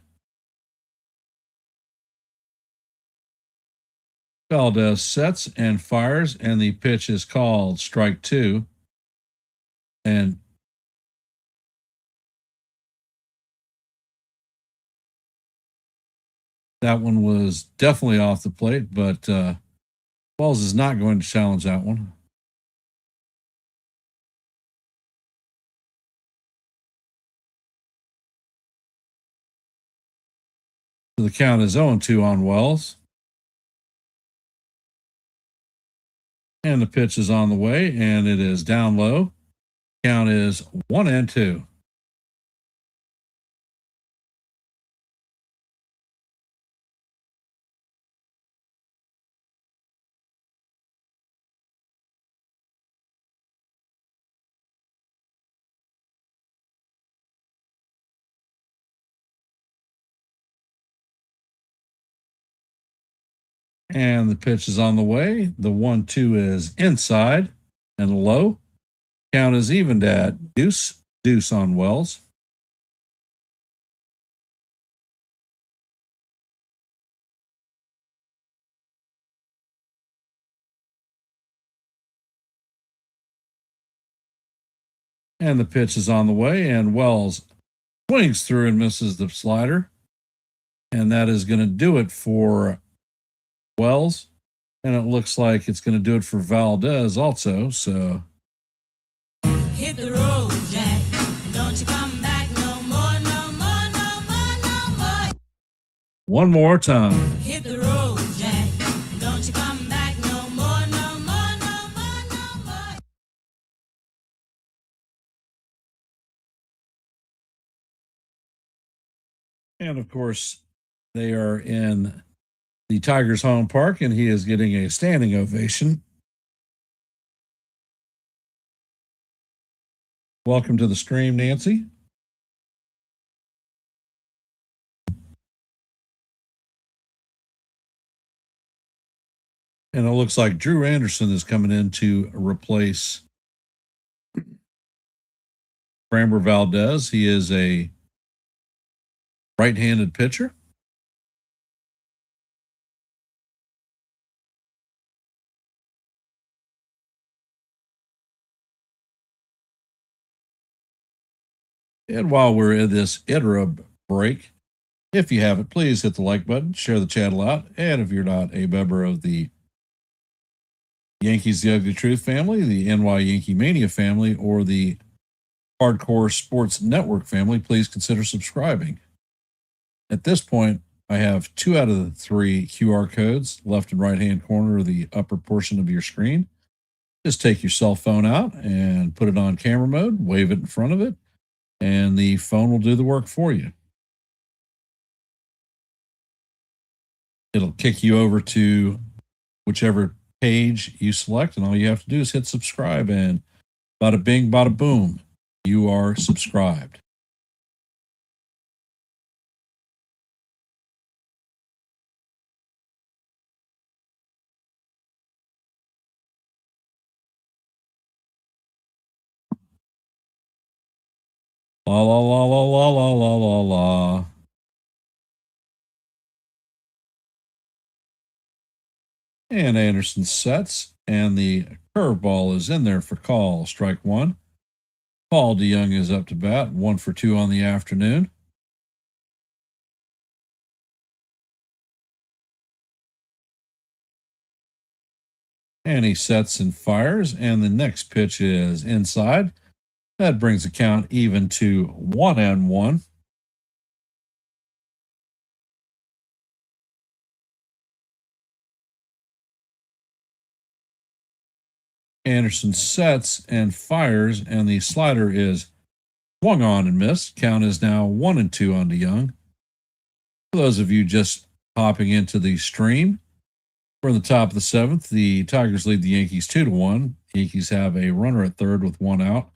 Valdez sets and fires, and the pitch is called strike two. And that one was definitely off the plate, but Wells is not going to challenge that one. So the count is 0-2 on Wells. And the pitch is on the way, and it is down low. Count is 1-2. And the pitch is on the way. The 1-2 is inside and low. Count is evened at deuce on Wells. And the pitch is on the way, and Wells swings through and misses the slider. And that is going to do it for Wells. And it looks like it's going to do it for Valdez also. So hit the road, Jack. Don't you come back no more, no more, no more, no more. one more time. Hit the road, Jack. Don't you come back no more, no more, no more, no more. And of course, they are in the Tigers' home park, and he is getting a standing ovation. Welcome to the stream, Nancy. And it looks like Drew Anderson is coming in to replace Framber Valdez. He is a right-handed pitcher. And while we're in this interim break, if you haven't, please hit the like button, share the channel out. And if you're not a member of the Yankees The Ugly Truth family, the NY Yankee Mania family, or the Hardcore Sports Network family, please consider subscribing. At this point, I have 2 out of the 3 QR codes, left and right hand corner of the upper portion of your screen. Just take your cell phone out and put it on camera mode, wave it in front of it, and the phone will do the work for you. It'll kick you over to whichever page you select, and all you have to do is hit subscribe, and bada bing, bada boom, you are subscribed. La la la la la la la la la. And Anderson sets, and the curveball is in there for call. Strike one. Paul DeYoung is up to bat, 1 for 2 on the afternoon. And he sets and fires, and the next pitch is inside. That brings the count even to 1-1. Anderson sets and fires, and the slider is swung on and missed. Count is now 1-2 on DeYoung. For those of you just hopping into the stream, we're in the top of the seventh. The Tigers lead the Yankees 2-1. Yankees have a runner at third with 1 out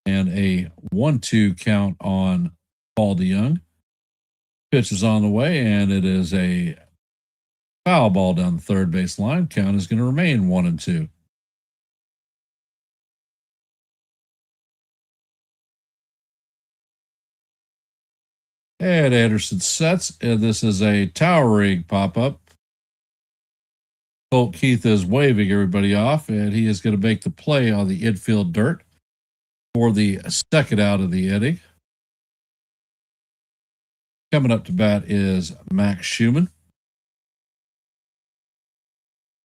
and a 1-2 count on Paul DeYoung. Pitch is on the way, and it is a foul ball down the third base line. Count is going to remain 1-2. And Anderson sets, and this is a towering pop-up. Colt Keith is waving everybody off, and he is going to make the play on the infield dirt for the second out of the inning. Coming up to bat is Max Schumann.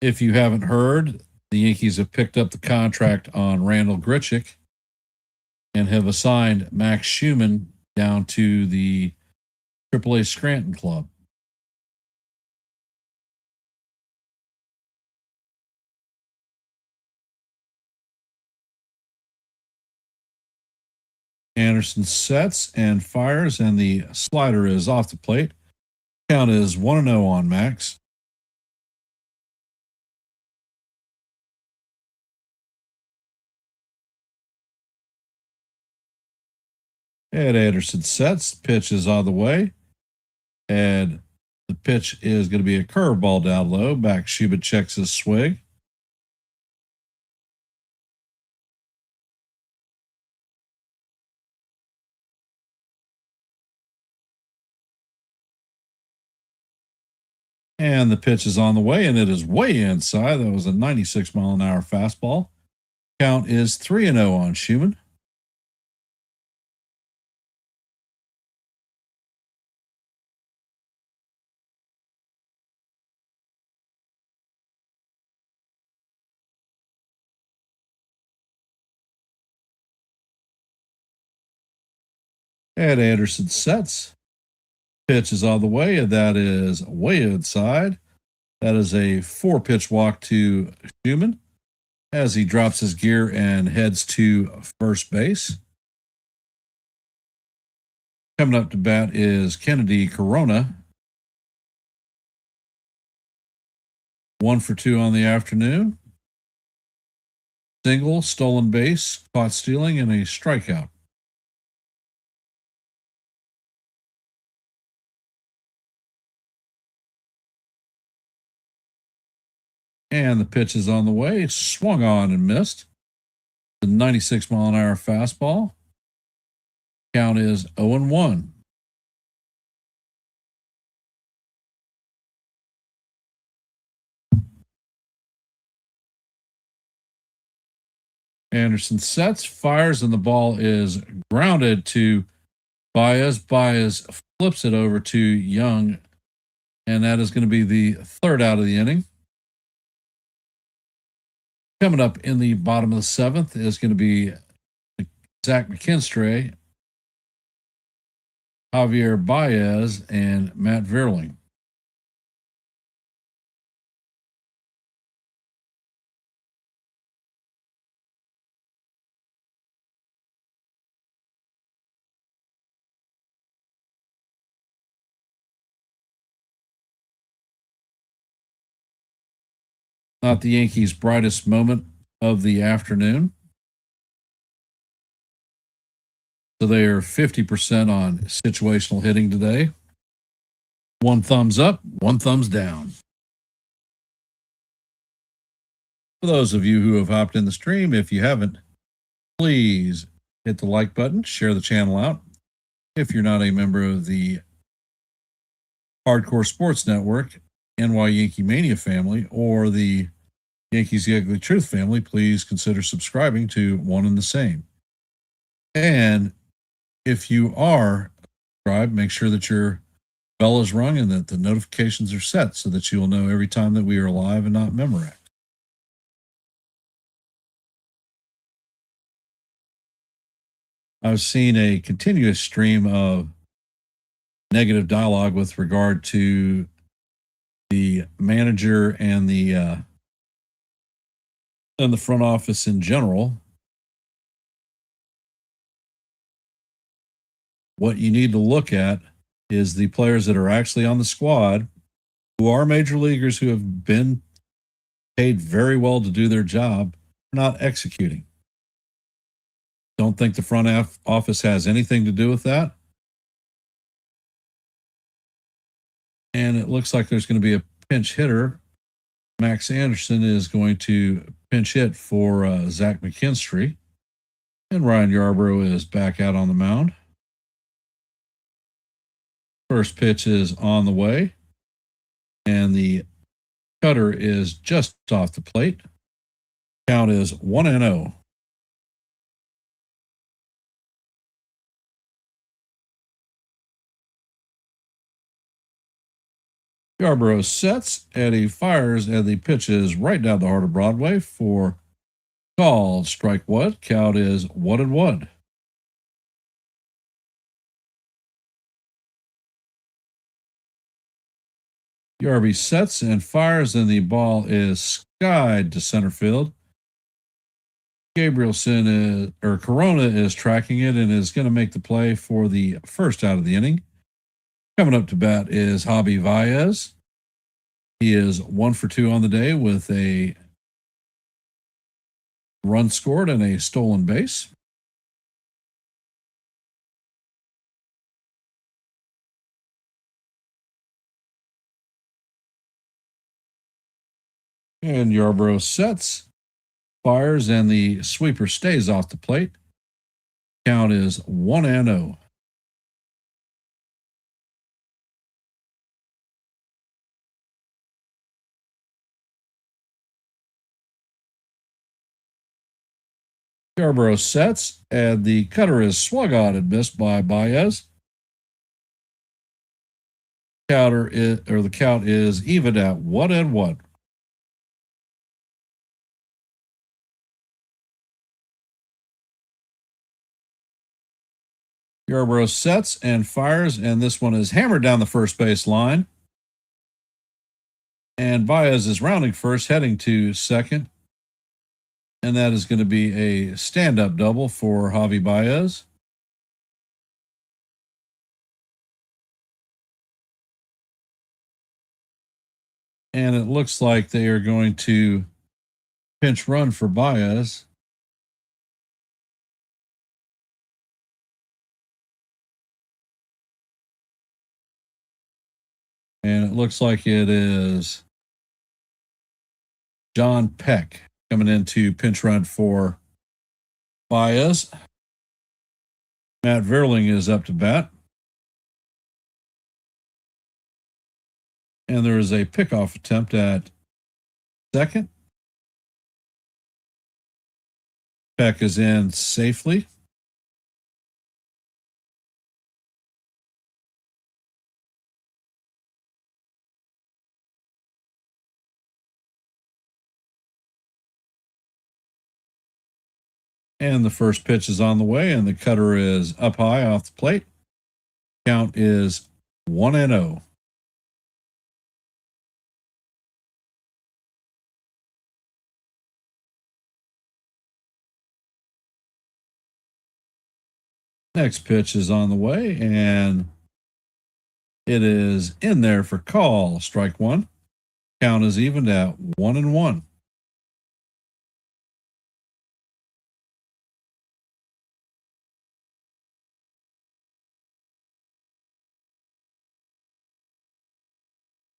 If you haven't heard, the Yankees have picked up the contract on Randall Grichuk and have assigned Max Schumann down to the AAA Scranton club. Anderson sets and fires, and the slider is off the plate. Count is 1-0 on Max. And Anderson sets. Pitch is on the way. And the pitch is going to be a curveball down low. Max Schumann checks his swing. And the pitch is on the way, and it is way inside. That was a 96-mile-an-hour fastball. Count is 3-0 on Schumann. And Anderson sets. Pitch is on the way, and that is way inside. That is a 4-pitch walk to Schumann as he drops his gear and heads to first base. Coming up to bat is Kennedy Corona. 1 for 2 on the afternoon. Single, stolen base, caught stealing, and a strikeout. And the pitch is on the way. Swung on and missed. The 96-mile-an-hour fastball. Count is 0-1. Anderson sets, fires, and the ball is grounded to Baez. Baez flips it over to Young, and that is going to be the third out of the inning. Coming up in the bottom of the seventh is going to be Zach McKinstry, Javier Baez, and Matt Vierling. Not the Yankees' brightest moment of the afternoon. So they are 50% on situational hitting today. 1 thumbs up, 1 thumbs down. For those of you who have hopped in the stream, if you haven't, please hit the like button, share the channel out. If you're not a member of the Hardcore Sports Network, NY Yankee Mania family or the Yankees The Ugly Truth family, please consider subscribing to one and the same. And if you are subscribed, make sure that your bell is rung and that the notifications are set so that you will know every time that we are live and not Memoract. I've seen a continuous stream of negative dialogue with regard to the manager and the front office in general. What you need to look at is the players that are actually on the squad who are major leaguers who have been paid very well to do their job, not executing. Don't think the front office has anything to do with that. And it looks like there's going to be a pinch hitter. Max Anderson is going to pinch hit for Zach McKinstry. And Ryan Yarbrough is back out on the mound. First pitch is on the way. And the cutter is just off the plate. Count is 1-0. Yarbrough sets and he fires, and the pitch is right down the heart of Broadway for called strike one. Count is 1-1. Yarby sets and fires, and the ball is skied to center field. Corona is tracking it and is going to make the play for the first out of the inning. Coming up to bat is Javi Baez. He is 1 for 2 on the day with a run scored and a stolen base. And Yarbrough sets, fires, and the sweeper stays off the plate. Count is 1-0. Yarbrough sets, and the cutter is swung on and missed by Baez. The count is even at 1-1. Yarbrough sets and fires, and this one is hammered down the first base line. And Baez is rounding first, heading to second. And that is going to be a stand-up double for Javi Baez. And it looks like they are going to pinch run for Baez. And it looks like it is John Peck coming into pinch run for Baez. Matt Verling is up to bat. And there is a pickoff attempt at second. Peck is in safely. And the first pitch is on the way, and the cutter is up high off the plate. Count is 1-0. Next pitch is on the way, and it is in there for call. Strike one. Count is evened at 1-1.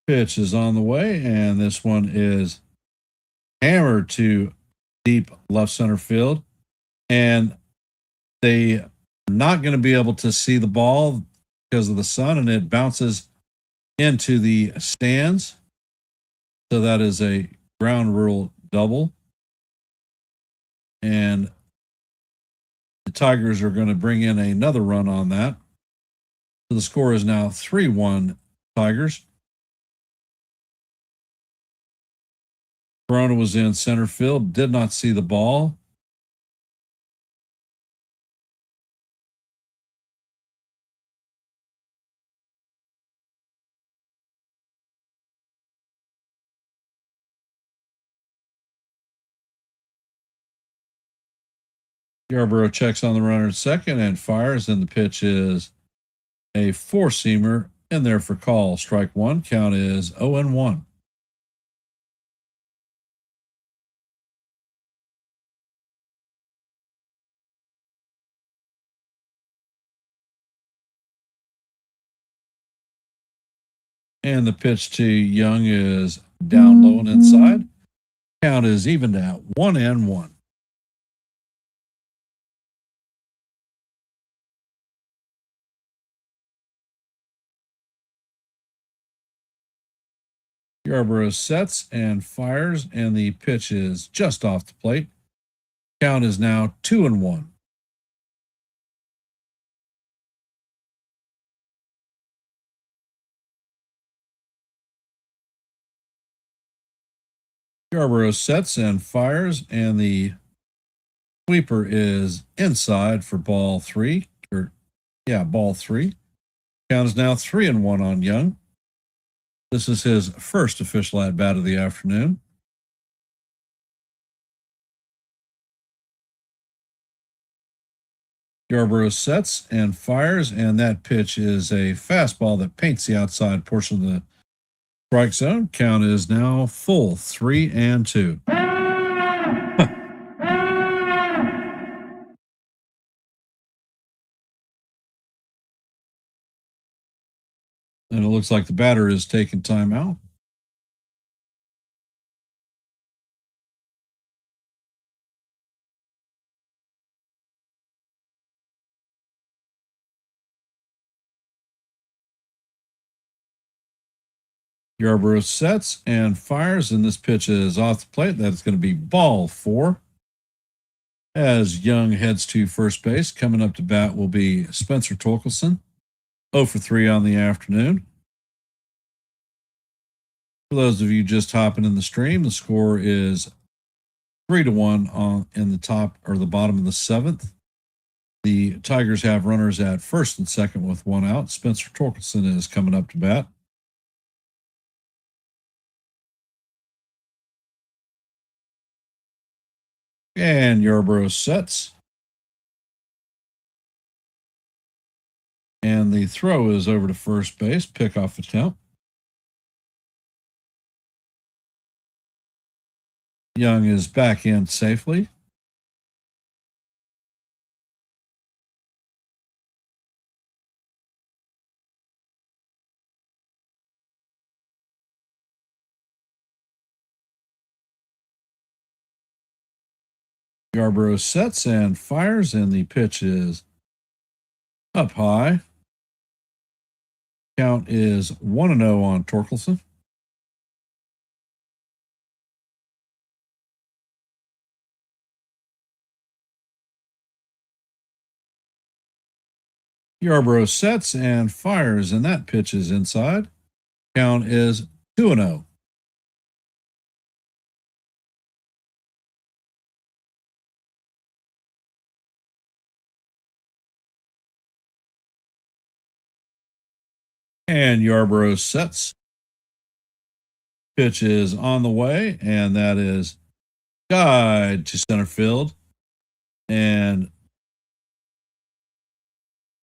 Pitch is on the way, and this one is hammered to deep left center field. And they are not going to be able to see the ball because of the sun, and it bounces into the stands. So that is a ground rule double. And the Tigers are going to bring in another run on that. So the score is now 3-1 Tigers. Corona was in center field, did not see the ball. Yarborough checks on the runner at second and fires, and the pitch is a four-seamer in there for call. Strike one. Count is 0-1. And the pitch to Young is down low and inside. Count is evened at 1-1. Yarborough sets and fires, and the pitch is just off the plate. Count is now 2-1. Yarborough sets and fires, and the sweeper is inside for ball three. Ball three. Count is now 3-1 on Young. This is his first official at bat of the afternoon. Yarborough sets and fires, and that pitch is a fastball that paints the outside portion of the strike zone. Count is now full 3-2. And it looks like the batter is taking time out. Yarborough sets and fires, and this pitch is off the plate. That's going to be ball four. As Young heads to first base, coming up to bat will be Spencer Torkelson, 0 for 3 on the afternoon. For those of you just hopping in the stream, the score is 3-1 in the top or the bottom of the seventh. The Tigers have runners at first and second with one out. Spencer Torkelson is coming up to bat. And Yarborough sets. And the throw is over to first base, pickoff attempt. Young is back in safely. Yarborough sets and fires, and the pitch is up high. Count is 1-0 on Torkelson. Yarborough sets and fires, and that pitch is inside. Count is 2-0. And Yarborough sets. Pitch is on the way, and that is guide to center field. And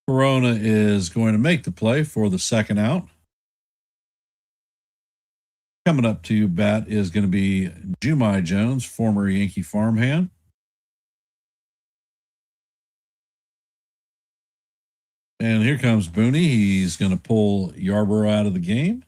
Corona is going to make the play for the second out. Coming up to bat is going to be Jumai Jones, former Yankee farmhand. And here comes Booney. He's going to pull Yarborough out of the game.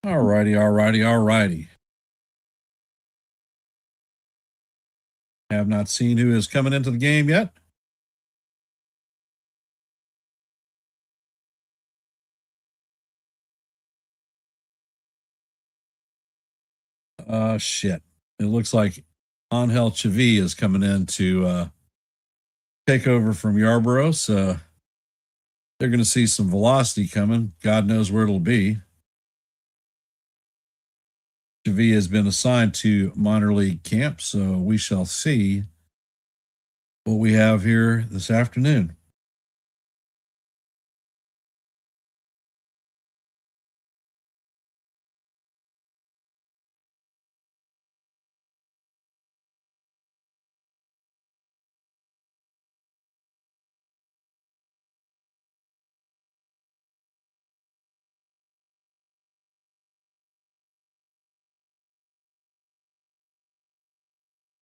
All righty. Have not seen who is coming into the game yet. Shit. It looks like Angel Chavi is coming in to take over from Yarborough. So they're going to see some velocity coming. God knows where it'll be. Chavi has been assigned to minor league camp, so we shall see what we have here this afternoon.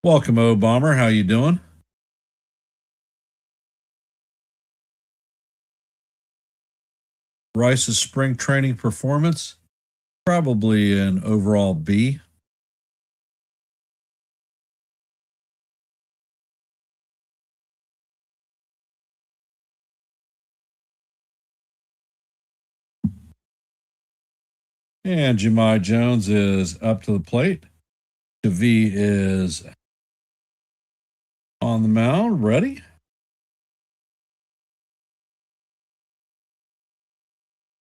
Welcome, O Bomber. How you doing? Rice's spring training performance, probably an overall B. And Jemai Jones is up to the plate. Chavi is on the mound, ready.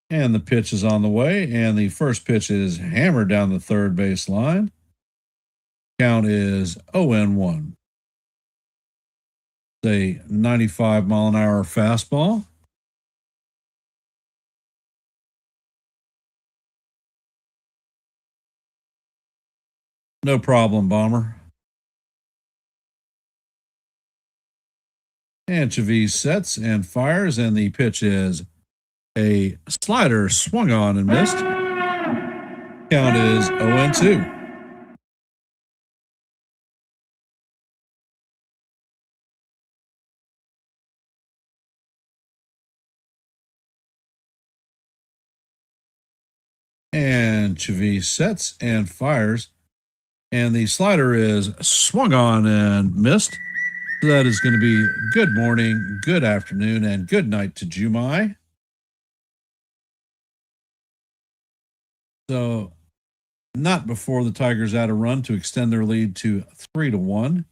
And the pitch is on the way. And the first pitch is hammered down the third base line. Count is 0-1. A 95-mile-an-hour fastball. No problem, Bomber. And Chavis sets and fires, and the pitch is a slider swung on and missed. Count is 0-2. And Chavis sets and fires, and the slider is swung on and missed. So that is going to be good morning, good afternoon, and good night to Jumai. So, not before the Tigers add a run to extend their lead to 3-1.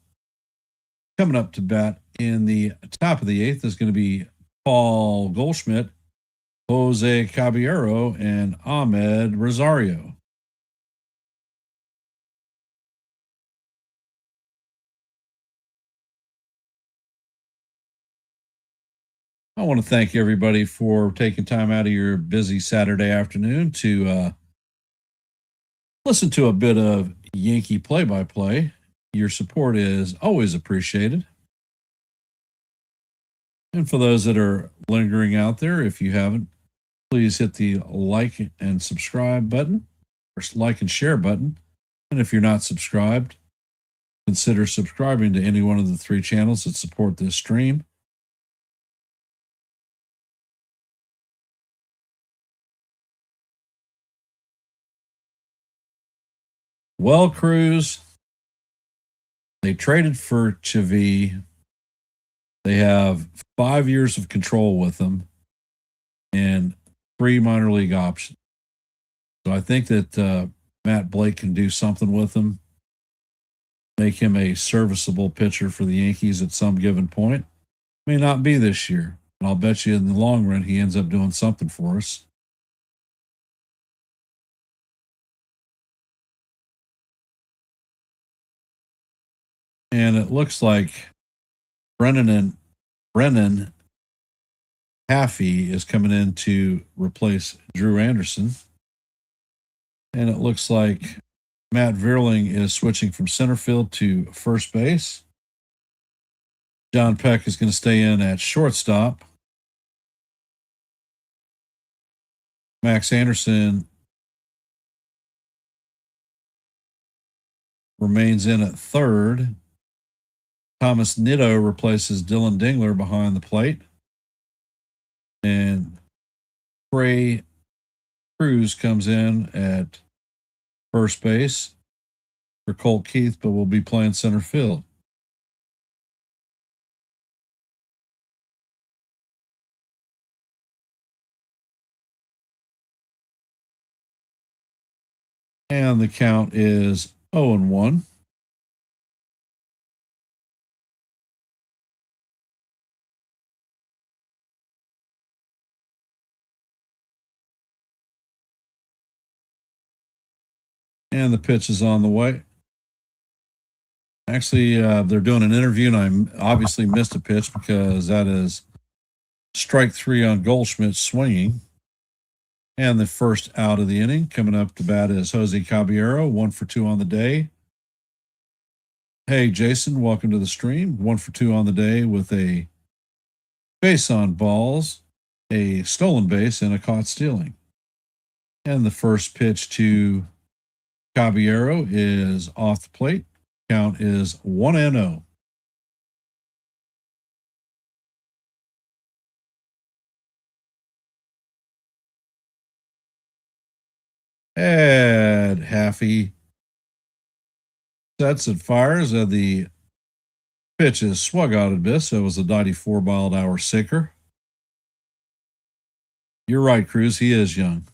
Coming up to bat in the top of the eighth is going to be Paul Goldschmidt, Jose Caballero, and Ahmed Rosario. I want to thank everybody for taking time out of your busy Saturday afternoon to listen to a bit of Yankee play-by-play. Your support is always appreciated. And for those that are lingering out there, if you haven't, please hit the like and subscribe button, or like and share button. And if you're not subscribed, consider subscribing to any one of the 3 channels that support this stream. Well, Cruz, they traded for Chavi. They have 5 years of control with them and 3 minor league options. So I think that Matt Blake can do something with him, make him a serviceable pitcher for the Yankees at some given point. May not be this year, but I'll bet you in the long run he ends up doing something for us. And it looks like Brennan Haffey is coming in to replace Drew Anderson. And it looks like Matt Vierling is switching from center field to first base. John Peck is going to stay in at shortstop. Max Anderson remains in at third. Thomas Nitto replaces Dylan Dingler behind the plate. And Trey Cruz comes in at first base for Colt Keith, but will be playing center field. And the count is 0-1. And the pitch is on the way. Actually, they're doing an interview, and I obviously missed a pitch because that is strike 3 on Goldschmidt swinging. And the first out of the inning coming up to bat is Jose Caballero, 1 for 2 on the day. Hey, Jason, welcome to the stream. 1 for 2 on the day with a base on balls, a stolen base, and a caught stealing. And the first pitch to Caballero is off the plate. Count is 1-0. Ed Haffey sets and fires, and the pitch is swung out a bit, so it was a 94 mile an hour sinker. You're right, Cruz. He is young.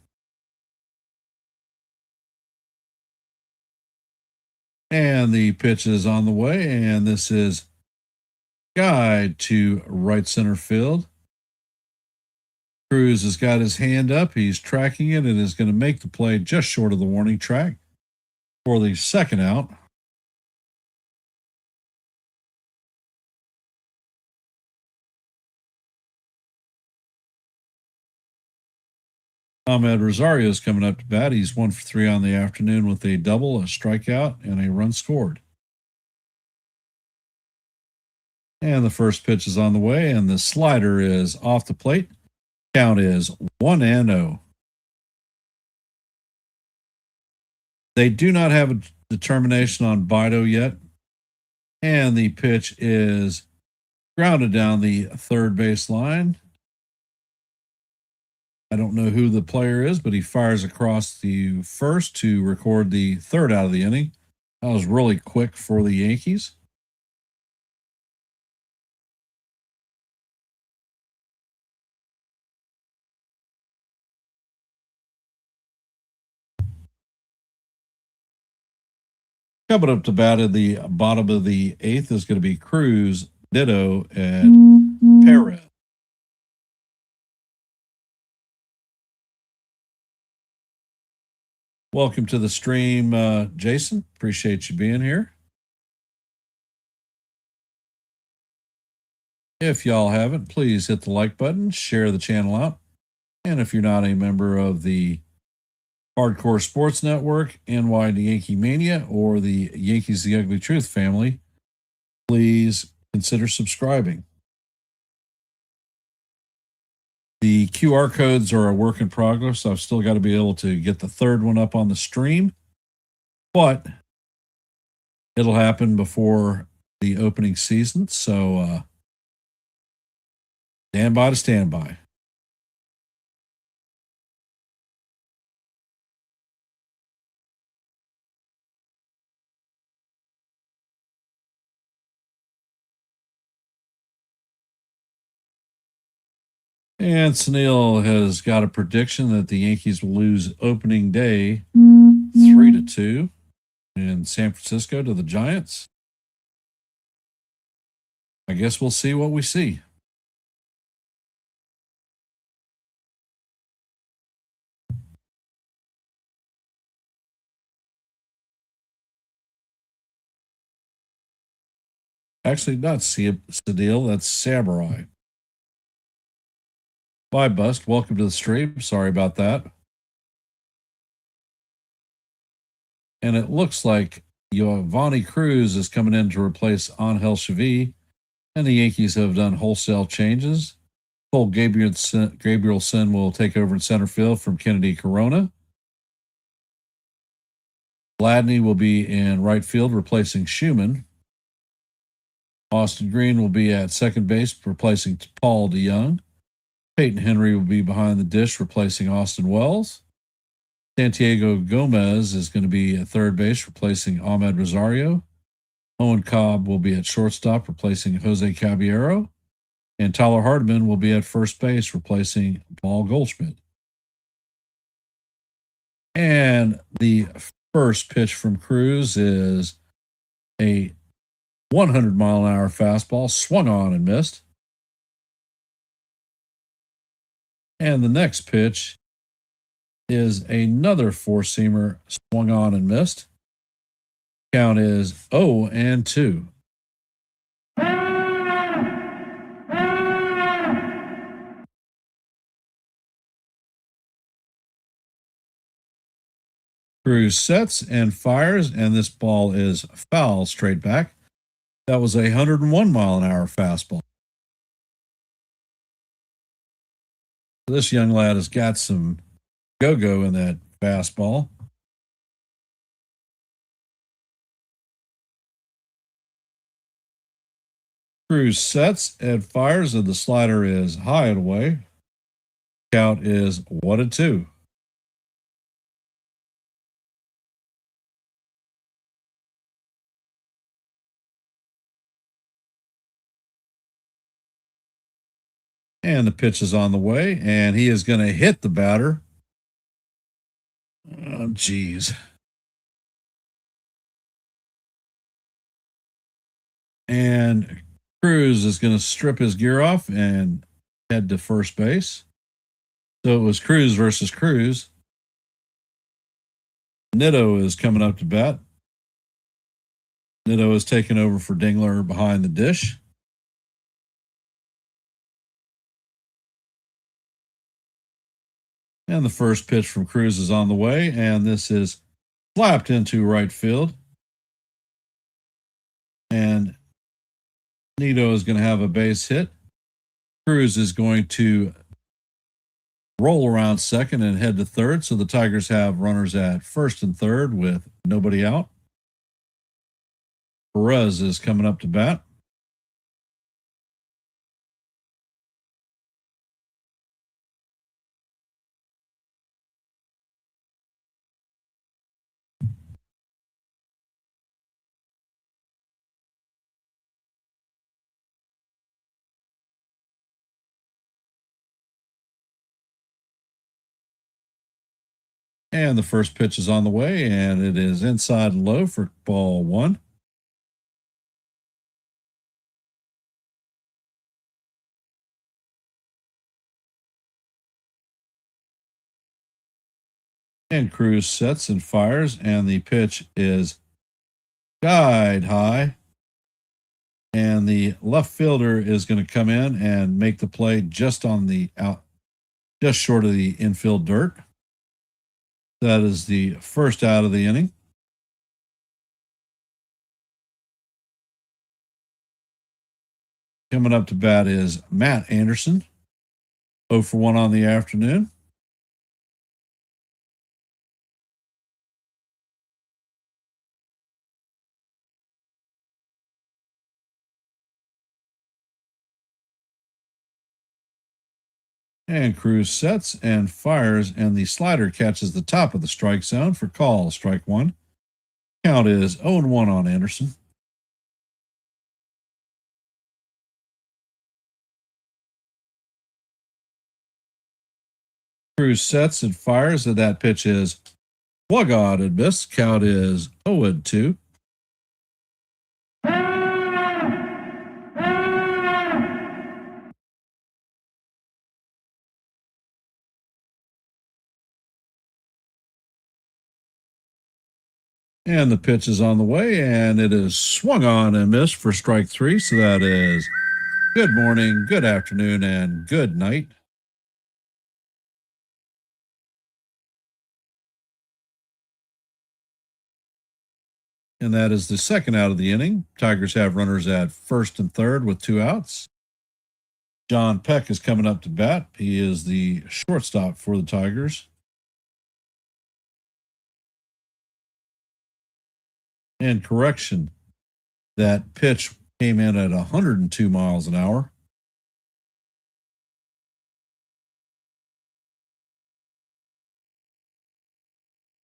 And the pitch is on the way, and this is guide to right center field. Cruz has got his hand up. He's tracking it and is going to make the play just short of the warning track for the second out. Ahmed Rosario is coming up to bat. He's 1 for 3 on the afternoon with a double, a strikeout, and a run scored. And the first pitch is on the way, and the slider is off the plate. Count is 1-0. They do not have a determination on Bido yet. And the pitch is grounded down the third base line. I don't know who the player is, but he fires across the first to record the third out of the inning. That was really quick for the Yankees. Coming up to bat at the bottom of the eighth is going to be Cruz, Ditto, and Perez. Welcome to the stream, Jason. Appreciate you being here. If y'all haven't, please hit the like button, share the channel out. And if you're not a member of the Hardcore Sports Network, NY Yankee Mania, or the Yankees The Ugly Truth family, please consider subscribing. The QR codes are a work in progress. I've still got to be able to get the third one up on the stream, but it'll happen before the opening season. So stand by to stand by. And Sunil has got a prediction that the Yankees will lose opening day 3-2 in San Francisco to the Giants. I guess we'll see what we see. Actually, not Sunil, that's Samurai. Bye, Bust. Welcome to the stream. Sorry about that. And it looks like Giovanni Cruz is coming in to replace Angel Chavi, and the Yankees have done wholesale changes. Cole Gabrielson will take over in center field from Kennedy Corona. Gladney will be in right field, replacing Schumann. Austin Green will be at second base, replacing Paul DeYoung. Peyton Henry will be behind the dish, replacing Austin Wells. Santiago Gomez is going to be at third base, replacing Ahmed Rosario. Owen Cobb will be at shortstop, replacing Jose Caballero. And Tyler Hardiman will be at first base, replacing Paul Goldschmidt. And the first pitch from Cruz is a 100-mile-an-hour fastball, swung on and missed. And the next pitch is another four-seamer, swung on and missed. Count is 0-2. Cruz sets and fires, and this ball is foul straight back. That was a 101-mile-an-hour fastball. This young lad has got some go-go in that fastball. Cruz sets and fires, and the slider is high and away. Count is 1-2. And the pitch is on the way, and he is going to hit the batter. Oh, geez. And Cruz is going to strip his gear off and head to first base. So it was Cruz versus Cruz. Nitto is coming up to bat. Nitto is taking over for Dingler behind the dish. And the first pitch from Cruz is on the way, and this is slapped into right field. And Nitto is going to have a base hit. Cruz is going to roll around second and head to third, so the Tigers have runners at first and third with nobody out. Perez is coming up to bat. And the first pitch is on the way, and it is inside and low for ball one. And Cruz sets and fires, and the pitch is guide high. And the left fielder is going to come in and make the play just on the out, just short of the infield dirt. That is the first out of the inning. Coming up to bat is Matt Anderson, 0 for 1 on the afternoon. And Cruz sets and fires, and the slider catches the top of the strike zone for call, strike one. Count is 0-1 on Anderson. Cruz sets and fires, and that pitch is plug on and miss. Count is 0-2. And the pitch is on the way, and it is swung on and missed for strike three. So that is good morning, good afternoon, and good night. And that is the second out of the inning. Tigers have runners at first and third with 2 outs. John Peck is coming up to bat. He is the shortstop for the Tigers. And correction, that pitch came in at 102 miles an hour.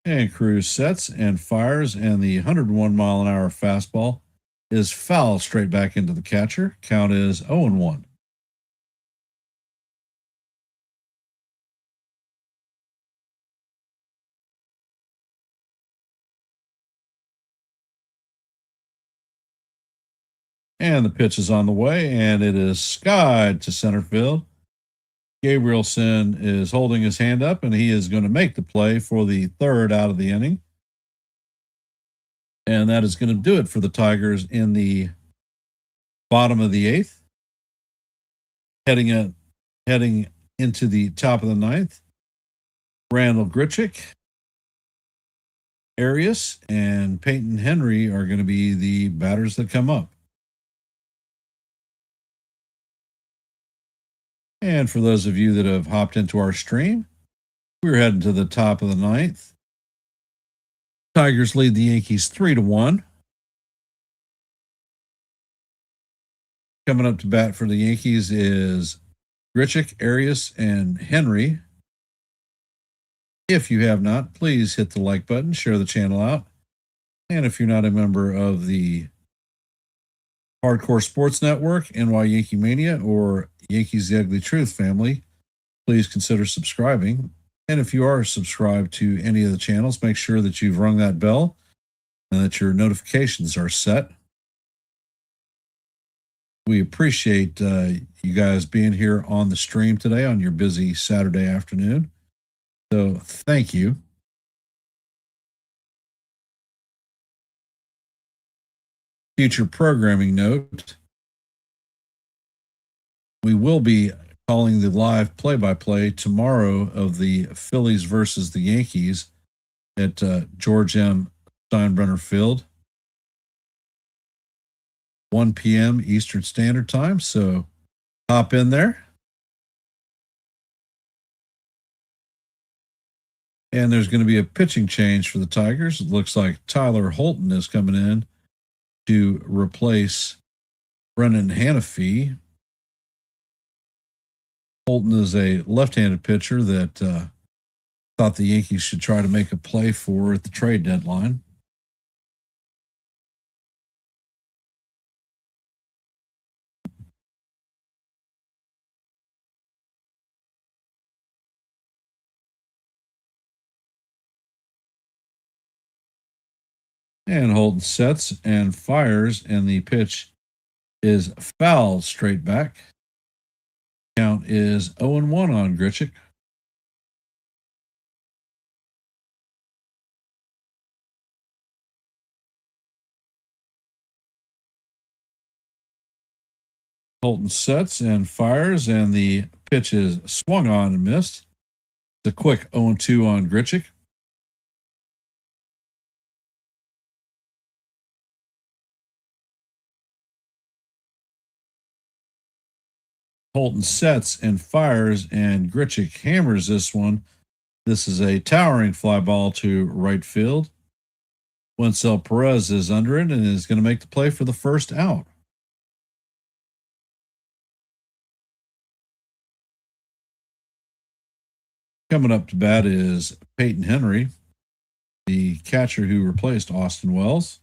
And Cruz sets and fires, and the 101-mile-an-hour fastball is foul straight back into the catcher. Count is 0-1. And the pitch is on the way, and it is skied to center field. Gabrielson is holding his hand up, and he is going to make the play for the third out of the inning. And that is going to do it for the Tigers in the bottom of the eighth. Heading into the top of the ninth, Randall Grichuk, Arias, and Peyton Henry are going to be the batters that come up. And for those of you that have hopped into our stream, we're heading to the top of the ninth. Tigers lead the Yankees 3-1. Coming up to bat for the Yankees is Grichuk, Arias, and Henry. If you have not, please hit the like button, share the channel out. And if you're not a member of the Hardcore Sports Network, NY Yankee Mania, or Yankees The Ugly Truth family, please consider subscribing. And if you are subscribed to any of the channels, make sure that you've rung that bell and that your notifications are set. We appreciate you guys being here on the stream today on your busy Saturday afternoon. So thank you. Future programming note. We will be calling the live play-by-play tomorrow of the Phillies versus the Yankees at George M. Steinbrenner Field, 1 p.m. Eastern Standard Time. So hop in there. And there's going to be a pitching change for the Tigers. It looks like Tyler Holton is coming in to replace Brennan Hanafy. Holton is a left-handed pitcher that thought the Yankees should try to make a play for at the trade deadline. And Holton sets and fires, and the pitch is fouled straight back. Count is 0-1 on Grichuk. Holton sets and fires, and the pitch is swung on and missed. It's a quick 0-2 on Grichuk. Holton sets and fires, and Grichuk hammers this one. This is a towering fly ball to right field. Wencel Perez is under it and is going to make the play for the first out. Coming up to bat is Peyton Henry, the catcher who replaced Austin Wells.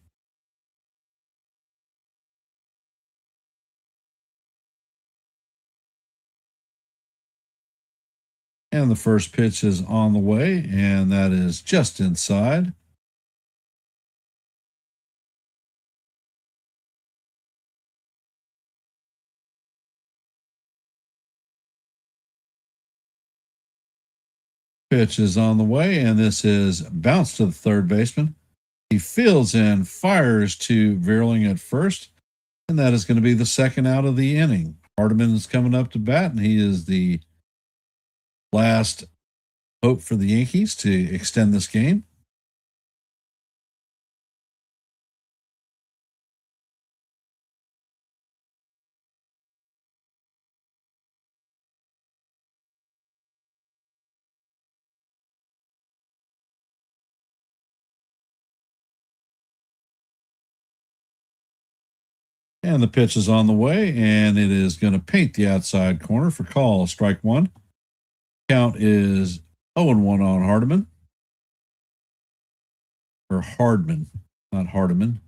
And the first pitch is on the way, and that is just inside. Pitch is on the way, and this is bounced to the third baseman. He fields and fires to Verling at first, and that is going to be the second out of the inning. Hardiman is coming up to bat, and he is the last hope for the Yankees to extend this game. And the pitch is on the way, and it is going to paint the outside corner for call. Strike one. Count is 0-1 on Hardiman. or Hardman, not Hardiman.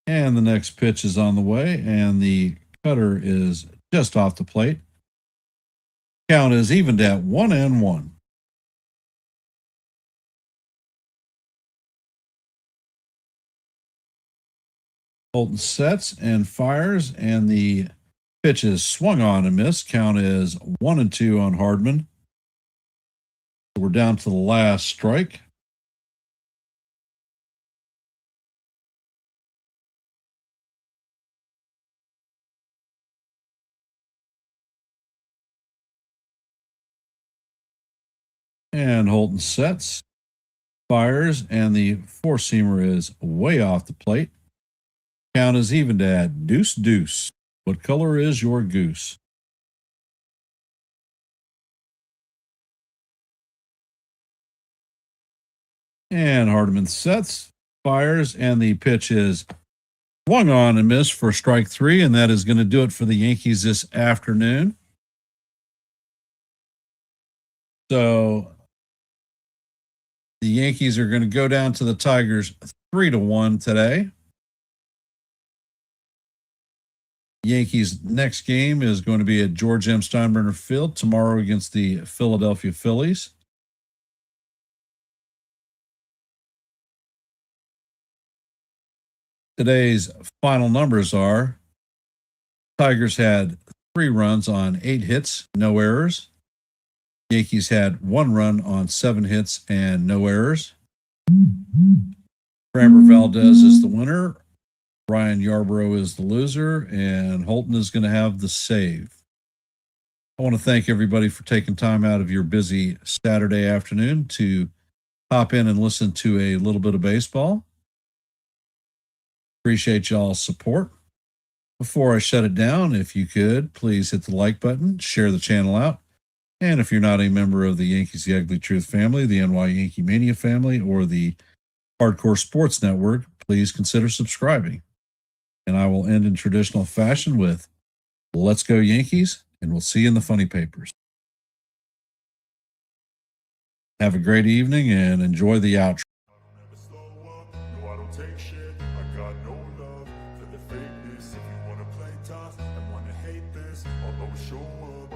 And the next pitch is on the way, and the cutter is just off the plate. Count is evened at 1-1. Holton sets and fires, and the pitch is swung on and missed. Count is 1-2 on Hardman. We're down to the last strike. And Holton sets, fires, and the four-seamer is way off the plate. Count is evened at deuce. What color is your goose? And Hardiman sets, fires, and the pitch is swung on and missed for strike 3, and that is going to do it for the Yankees this afternoon. So the Yankees are going to go down to the Tigers 3-1 today. Yankees' next game is going to be at George M. Steinbrenner Field tomorrow against the Philadelphia Phillies. Today's final numbers are: Tigers had 3 runs on 8 hits, no errors. Yankees had 1 run on 7 hits and no errors. Framber Valdez is the winner. Ryan Yarbrough is the loser, and Holton is going to have the save. I want to thank everybody for taking time out of your busy Saturday afternoon to hop in and listen to a little bit of baseball. Appreciate y'all's support. Before I shut it down, if you could, please hit the like button, share the channel out. And if you're not a member of the Yankees The Ugly Truth family, the NY Yankee Mania family, or the Hardcore Sports Network, please consider subscribing. And I will end in traditional fashion with "Let's go Yankees," and we'll see you in the funny papers. Have a great evening and enjoy the outro. I don't ever slow up, no I don't take shit. I got no love for the fakeness. If you wanna play tough and wanna hate this, I'll always show up.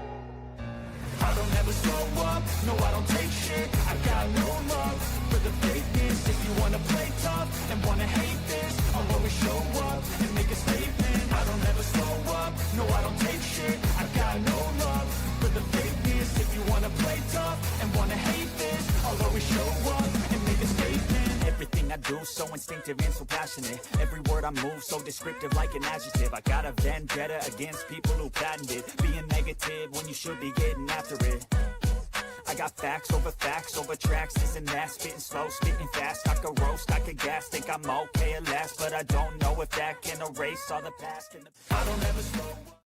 I don't ever slow up, no I don't take shit. I got no love for the fakeness. If you wanna play tough and wanna hate this, I'll always show up and make a statement. I don't ever slow up, no I don't take shit. I got no love for the fakeness. If you wanna play tough and wanna hate this, I'll always show up and make a statement. Everything I do so instinctive and so passionate. Every word I move so descriptive like an adjective. I got a vendetta against people who patented being negative when you should be getting after it. I got facts over tracks, this and that. Spitting slow, spitting fast. I could roast, I could gas. Think I'm okay at last, but I don't know if that can erase all the past. I don't ever slow up.